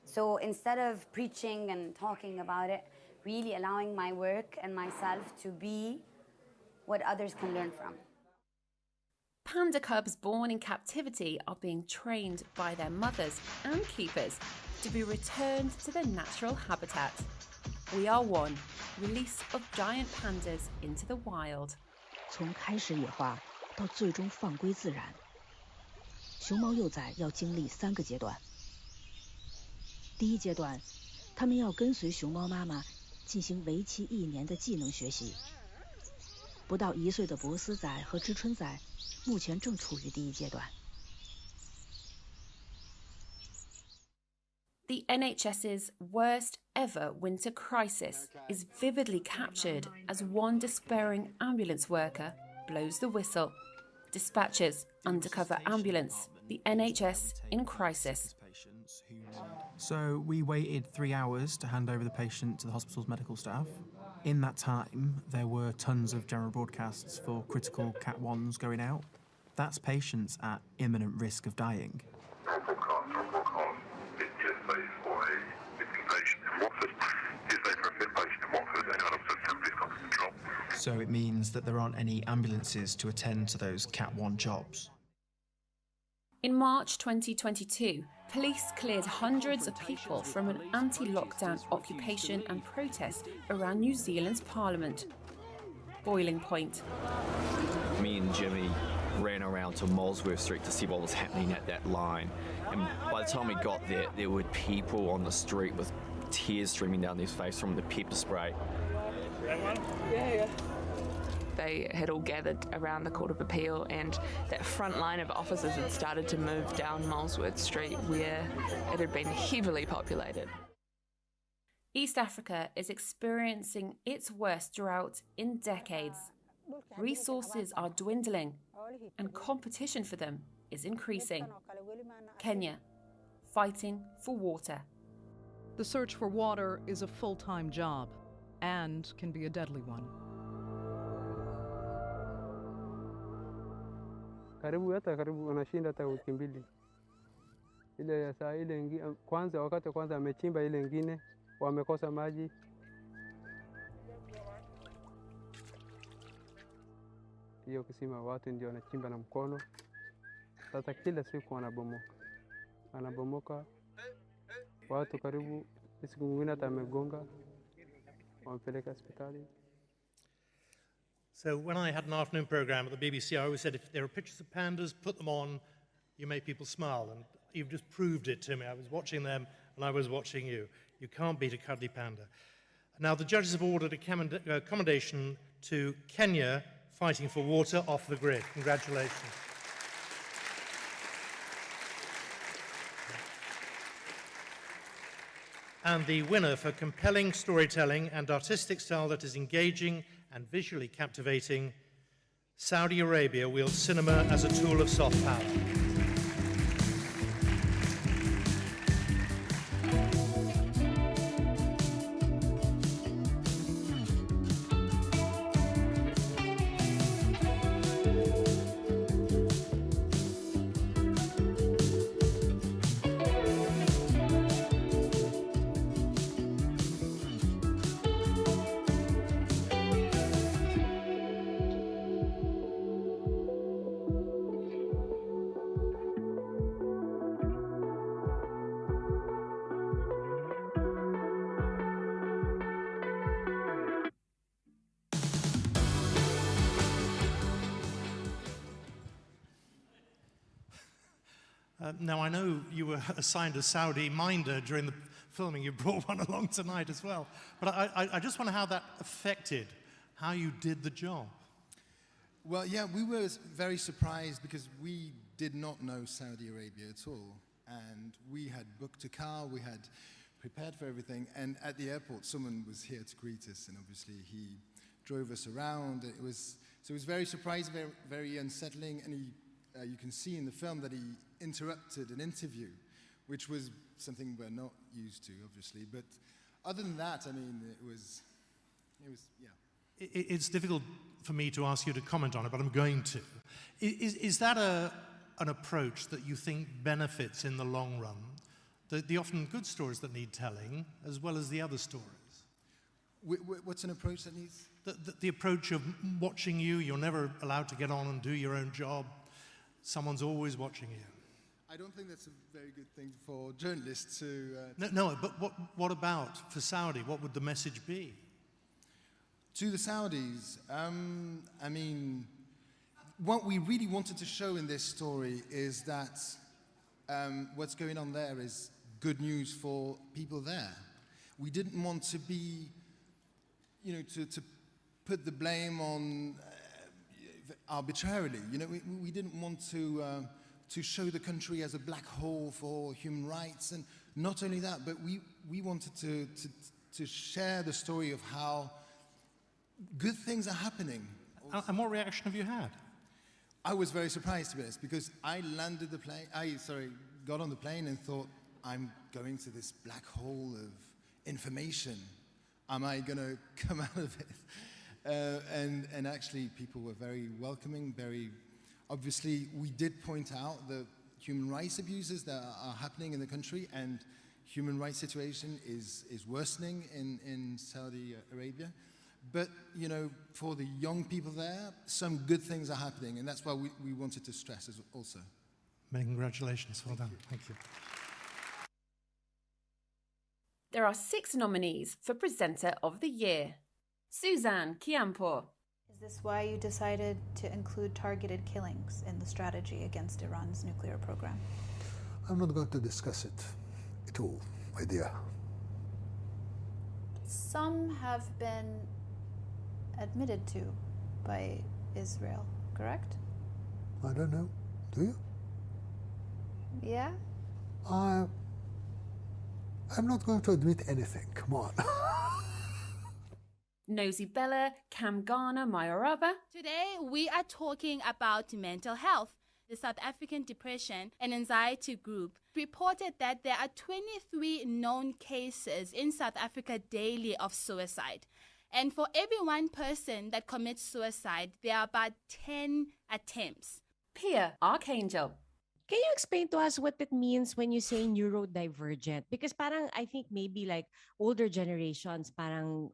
So instead of preaching and talking about it, really allowing my work and myself to be what others can learn from.
Panda cubs born in captivity are being trained by their mothers and keepers to be returned to their natural habitat. We Are One, release of giant pandas into the wild.
从开始野化到最终放归自然，熊猫幼崽要经历3个阶段。第一阶段，它们要跟随熊猫妈妈进行为期1年的技能学习。不到1岁的博斯仔和知春仔，目前正处于第一阶段。
The NHS's worst ever winter crisis is vividly captured as one despairing ambulance worker blows the whistle. Dispatches, undercover ambulance, the NHS in crisis.
So we waited 3 hours to hand over the patient to the hospital's medical staff. In that time, there were tons of general broadcasts for critical Cat 1s going out. That's patients at imminent risk of dying. So it means that there aren't any ambulances to attend to those Cat 1 jobs.
In March 2022, police cleared hundreds of people from an anti-lockdown occupation and protest around New Zealand's parliament. Boiling point.
Me and Jimmy ran around to Molesworth Street to see what was happening at that line. And by the time we got there, there were people on the street with tears streaming down their face from the pepper spray.
Yeah. They had all gathered around the Court of Appeal, and that front line of officers had started to move down Molesworth Street where it had been heavily populated.
East Africa is experiencing its worst drought in decades. Resources are dwindling, and competition for them is increasing. Kenya, fighting for water.
The search for water is a full-time job and can be a deadly one.
Karibu wanashinda hata wiki mbili. Ile saa ile kwanza wakati kwanza amechimba ile nyingine wamekosa maji. Hiyo kisima watu ndio wanachimba na mkono. Sasa kila siku wanabomoka. Watu karibu siku nyingine hata amegonga. Wampeleka hospitali.
So when I had an afternoon program at the BBC, I always said, if there are pictures of pandas, put them on, you make people smile. And you've just proved it to me. I was watching them and I was watching you. You can't beat a cuddly panda. Now, the judges have ordered a commendation to Kenya fighting for water off the grid. Congratulations. And the winner for compelling storytelling and artistic style that is engaging and visually captivating, Saudi Arabia wields cinema as a tool of soft power. Now, I know you were assigned a Saudi minder during the filming. You brought one along tonight as well. But I just wonder how that affected how you did the job.
Well, yeah, we were very surprised because we did not know Saudi Arabia at all. And we had booked a car, we had prepared for everything. And at the airport, someone was here to greet us. And obviously, he drove us around. It was very surprising, very unsettling. And you can see in the film that he interrupted an interview, which was something we're not used to, obviously. But other than that, I mean, it was yeah.
It's difficult for me to ask you to comment on it, but I'm going to. Is that an approach that you think benefits in the long run? The often good stories that need telling, as well as the other stories?
What's an approach that needs?
The approach of watching you, you're never allowed to get on and do your own job. Someone's always watching you.
I don't think that's a very good thing for journalists to...
No, but what about for Saudi? What would the message be?
To the Saudis, I mean, what we really wanted to show in this story is that what's going on there is good news for people there. We didn't want to be, you know, to put the blame on arbitrarily. You know, we didn't want to show the country as a black hole for human rights, and not only that, but we wanted to share the story of how good things are happening.
And what reaction have you had?
I was very surprised, to be honest, because I got on the plane and thought, I'm going to this black hole of information. Am I going to come out of it? And actually, people were very welcoming, very... Obviously, we did point out the human rights abuses that are happening in the country, and human rights situation is worsening in Saudi Arabia. But, you know, for the young people there, some good things are happening, and that's why we wanted to stress also.
Many congratulations. Well done. Thank you.
There are 6 nominees for Presenter of the Year. Suzanne Kiampo.
Is this why you decided to include targeted killings in the strategy against Iran's nuclear program?
I'm not going to discuss it at all, my dear.
Some have been admitted to by Israel, correct?
I don't know. Do you?
Yeah?
I'm not going to admit anything. Come on.
Nosy Bella, Cam Garner, Mayoraba.
Today, we are talking about mental health. The South African Depression and Anxiety Group reported that there are 23 known cases in South Africa daily of suicide. And for every one person that commits suicide, there are about 10 attempts.
Pia Archangel.
Can you explain to us what it means when you say neurodivergent? Because parang I think maybe like older generations parang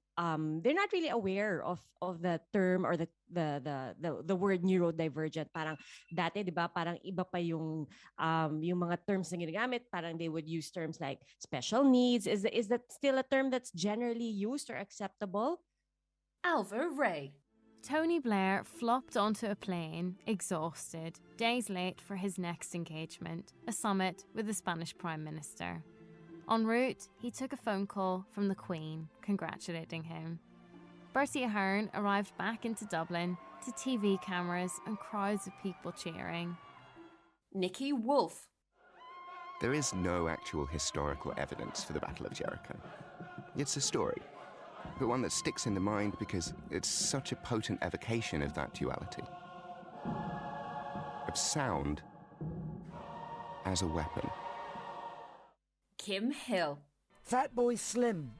they're not really aware of the term or the word neurodivergent. Parang dati 'di ba parang iba pa yung mga terms na ginagamit, parang they would use terms like special needs. Is that still a term that's generally used or acceptable?
Alva Ray.
Tony Blair flopped onto a plane, exhausted, days late for his next engagement, a summit with the Spanish Prime Minister. En route, he took a phone call from the Queen, congratulating him. Bertie Ahern arrived back into Dublin to TV cameras and crowds of people cheering.
Nikki Wolf.
There is no actual historical evidence for the Battle of Jericho. It's a story, but one that sticks in the mind because it's such a potent evocation of that duality. Of sound as a weapon.
Kim Hill.
Fatboy Slim,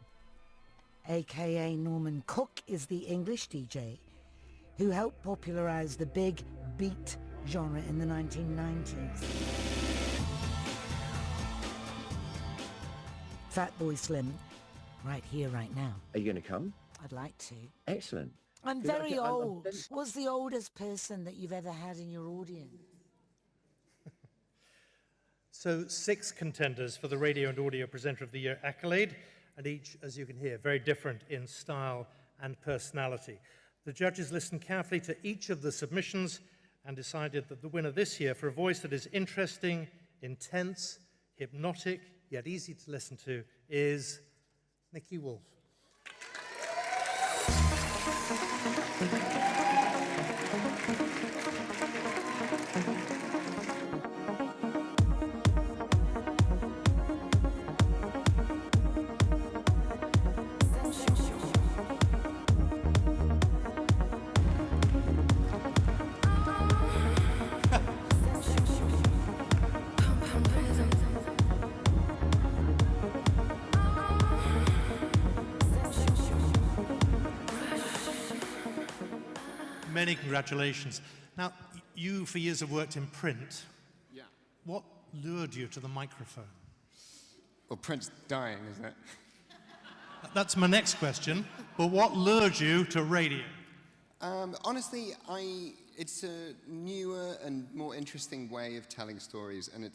aka Norman Cook, is the English DJ who helped popularize the big beat genre in the 1990s. Fatboy Slim, right here, right now.
Are you going to come?
I'd like to.
Excellent.
I'm
'Cause
very
I'm
old. What's the oldest person that you've ever had in your audience?
So 6 contenders for the Radio and Audio Presenter of the Year accolade, and each, as you can hear, very different in style and personality. The judges listened carefully to each of the submissions and decided that the winner this year for a voice that is interesting, intense, hypnotic, yet easy to listen to is Nikki Wolf. Many congratulations. Now, you for years have worked in print.
Yeah.
What lured you to the microphone?
Well, print's dying, isn't it?
That's my next question. But what lured you to radio?
Honestly, it's a newer and more interesting way of telling stories, and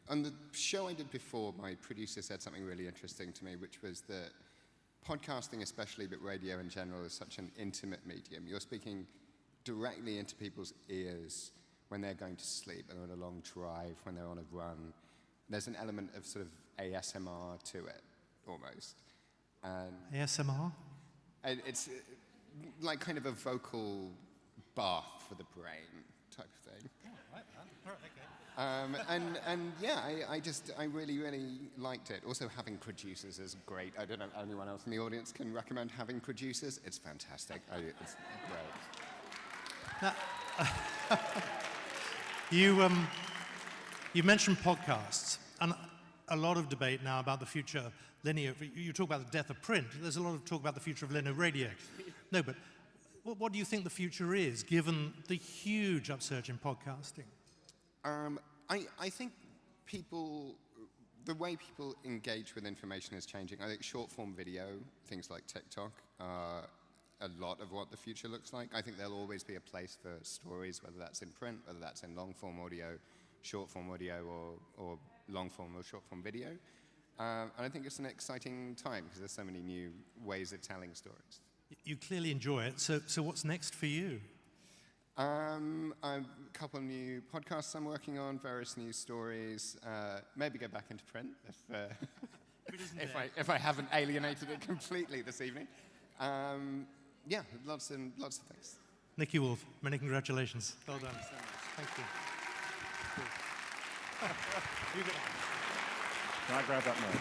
on the show I did before, my producer said something really interesting to me, which was that podcasting especially, but radio in general, is such an intimate medium. You're speaking directly into people's ears when they're going to sleep, when they're on a long drive, when they're on a run. There's an element of sort of ASMR to it, almost. And
ASMR?
it's like kind of a vocal bath for the brain type of thing.
Oh, I like that. All right, okay.
And yeah, I really, really liked it. Also, having producers is great. I don't know if anyone else in the audience can recommend having producers. It's fantastic. It's great.
Now, you mentioned podcasts, and a lot of debate now about the future of linear. You talk about the death of print. There's a lot of talk about the future of linear radio. No, but what do you think the future is, given the huge upsurge in podcasting?
I think the way people engage with information is changing. I think short-form video, things like TikTok, are a lot of what the future looks like. I think there'll always be a place for stories, whether that's in print, whether that's in long-form audio, short-form audio, or long-form or short-form video. And I think it's an exciting time because there's so many new ways of telling stories.
You clearly enjoy it. So what's next for you?
A couple of new podcasts I'm working on, various news stories. Maybe go back into print if I haven't alienated it completely this evening. Yeah, lots of things.
Nikki Wolf, many congratulations. Well done. Thank you. You get on.
Can I grab that mic?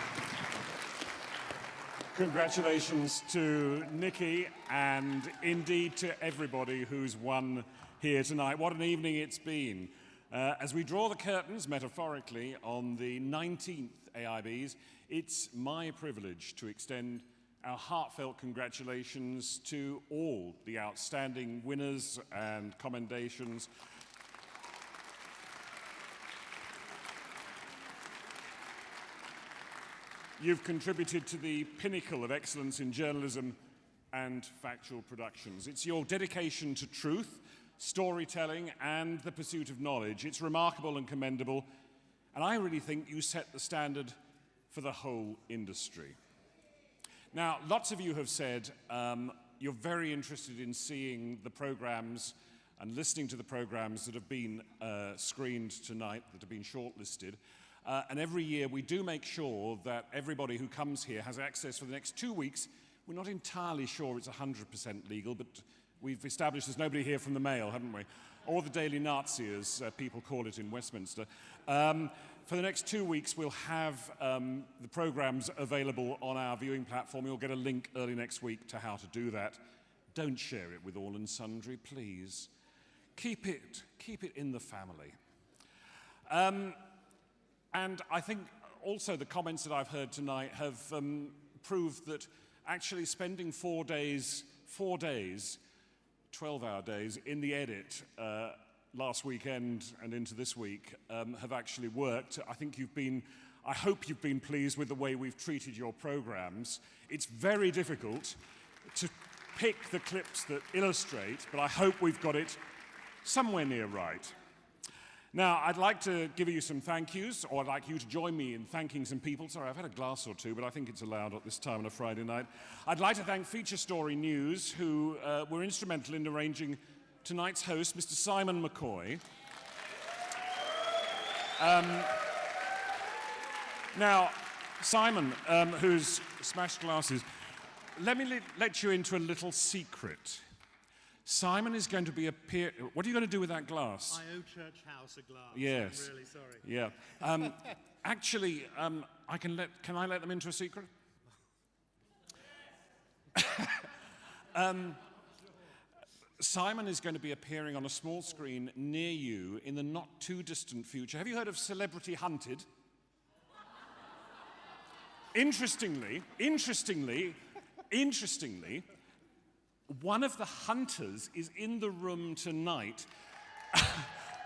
Congratulations to Nikki and indeed to everybody who's won here tonight. What an evening it's been. As we draw the curtains, metaphorically, on the 19th AIBs, it's my privilege to extend our heartfelt congratulations to all the outstanding winners and commendations. You've contributed to the pinnacle of excellence in journalism and factual productions. It's your dedication to truth, storytelling, and the pursuit of knowledge. It's remarkable and commendable, and I really think you set the standard for the whole industry. Now, lots of you have said you're very interested in seeing the programs and listening to the programs that have been screened tonight, that have been shortlisted. And every year we do make sure that everybody who comes here has access for the next 2 weeks. We're not entirely sure it's 100% legal, but We've established there's nobody here from the Mail, haven't we? Or the Daily Nazi, as people call it in Westminster. For the next 2 weeks, we'll have the programmes available on our viewing platform. You'll get a link early next week to how to do that. Don't share it with all and sundry, please. Keep it in the family. And I think also the comments that I've heard tonight have proved that actually spending 4 days, 12-hour days in the edit last weekend and into this week have actually worked. I hope you've been pleased with the way we've treated your programs. It's very difficult to pick the clips that illustrate, but I hope we've got it somewhere near right. Now, I'd like to give you some thank yous, or I'd like you to join me in thanking some people. Sorry, I've had a glass or two, but I think it's allowed at this time on a Friday night. I'd like to thank Feature Story News, who were instrumental in arranging tonight's host, Mr. Simon McCoy. Now, Simon, who's smashed glasses, let me let you into a little secret. Simon is going to be What are you going to do with that glass?
I owe Church House a glass.
Yes.
I'm really sorry.
Yeah. Actually, can I let them into a secret? Simon is going to be appearing on a small screen near you in the not too distant future. Have you heard of Celebrity Hunted? Interestingly, one of the hunters is in the room tonight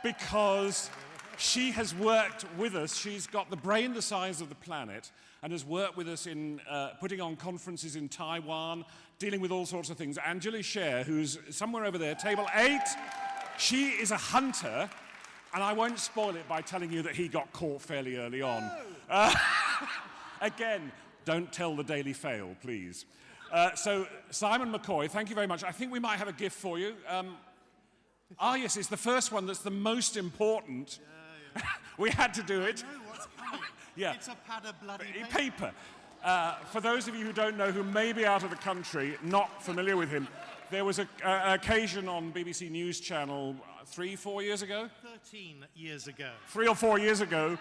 because she has worked with us. She's got the brain the size of the planet and has worked with us in putting on conferences in Taiwan, dealing with all sorts of things. Angela Scher, who's somewhere over there, table 8, she is a hunter, and I won't spoil it by telling you that he got caught fairly early on. Again, don't tell the Daily Fail, please. So, Simon McCoy, thank you very much. I think we might have a gift for you. Yes, it's the first one that's the most important. Yeah. We had to do it.
I know what's coming.
Yeah.
It's a pad of bloody
paper. For those of you who don't know, who may be out of the country, not familiar with him, there was an occasion on BBC News Channel 3-4 years ago?
13 years ago.
3 or 4 years ago,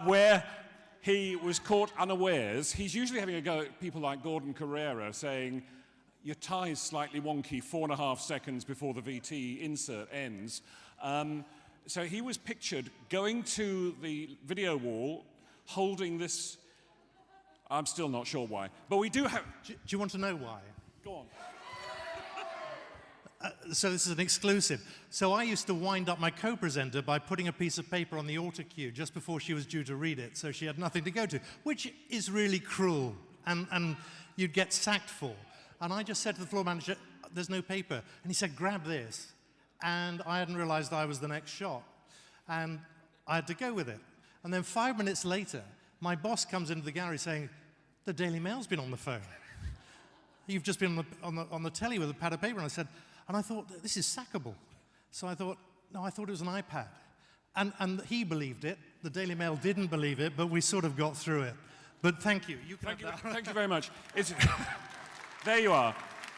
where he was caught unawares. He's usually having a go at people like Gordon Carrera, saying, your tie's slightly wonky 4.5 seconds before the VT insert ends. So he was pictured going to the video wall, holding this. I'm still not sure why. But we do have...
Do you want to know why?
Go on.
So this is an exclusive. So I used to wind up my co-presenter by putting a piece of paper on the auto cue just before she was due to read it, so she had nothing to go to, which is really cruel, and you'd get sacked for. And I just said to the floor manager, there's no paper. And he said, grab this. And I hadn't realized I was the next shot. And I had to go with it. And then 5 minutes later, my boss comes into the gallery saying, the Daily Mail's been on the phone. You've just been on the telly with a pad of paper. And I thought, this is sackable. So I thought, no, I thought it was an iPad. And he believed it. The Daily Mail didn't believe it, but we sort of got through it. But thank you.
Thank you very much. There you are.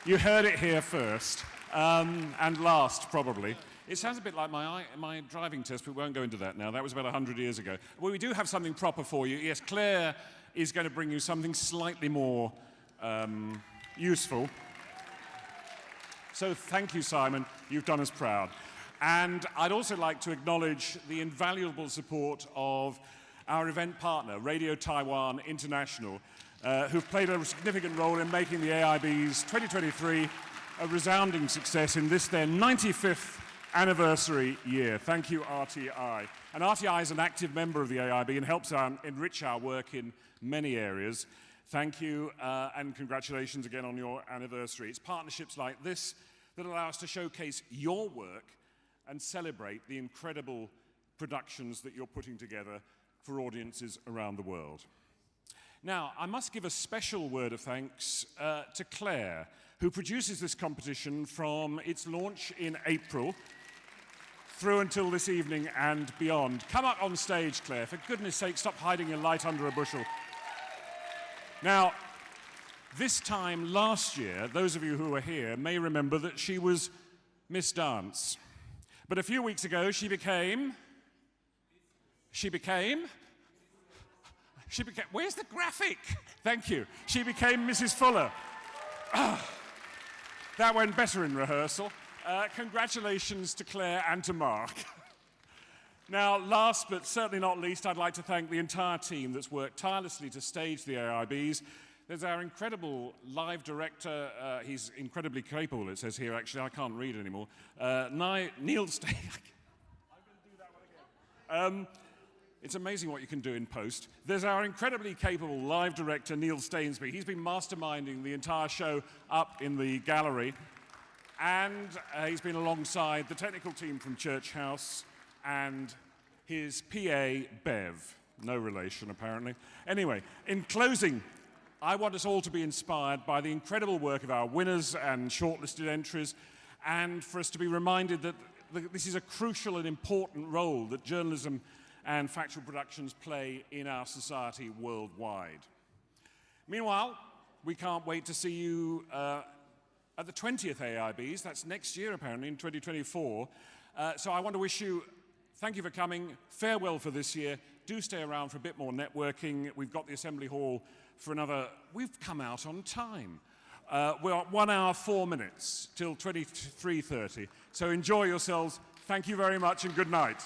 You heard it here first, and last, probably. It sounds a bit like my driving test, but we won't go into that now. That was about 100 years ago. Well, we do have something proper for you. Yes, Claire is going to bring you something slightly more useful. So thank you, Simon. You've done us proud. And I'd also like to acknowledge the invaluable support of our event partner, Radio Taiwan International, who've played a significant role in making the AIBs 2023 a resounding success in this, their 95th anniversary year. Thank you, RTI. And RTI is an active member of the AIB and helps enrich our work in many areas. Thank you, and congratulations again on your anniversary. It's partnerships like this that allow us to showcase your work and celebrate the incredible productions that you're putting together for audiences around the world. Now, I must give a special word of thanks to Claire, who produces this competition from its launch in April through until this evening and beyond. Come up on stage, Claire. For goodness sake, stop hiding your light under a bushel. Now, This time last year, those of you who were here may remember that she was Miss Dance. But a few weeks ago, she became, where's the graphic? Thank you. She became Mrs. Fuller. That went better in rehearsal. Congratulations to Claire and to Mark. Now, last but certainly not least, I'd like to thank the entire team that's worked tirelessly to stage the AIBs. There's our incredible live director. He's incredibly capable, it says here, actually. I can't read anymore. Neil Stay. It's amazing what you can do in post. There's our incredibly capable live director, Neil Stainsby. He's been masterminding the entire show up in the gallery. And he's been alongside the technical team from Church House and his PA, Bev. No relation, apparently. Anyway, in closing, I want us all to be inspired by the incredible work of our winners and shortlisted entries, and for us to be reminded that this is a crucial and important role that journalism and factual productions play in our society worldwide. Meanwhile, we can't wait to see you at the 20th AIBs. That's next year, apparently, in 2024. So I want to wish you, thank you for coming, farewell for this year. Do stay around for a bit more networking. We've got the Assembly Hall for another, we've come out on time. We're at 1 hour, 4 minutes till 23:30. So enjoy yourselves. Thank you very much and good night.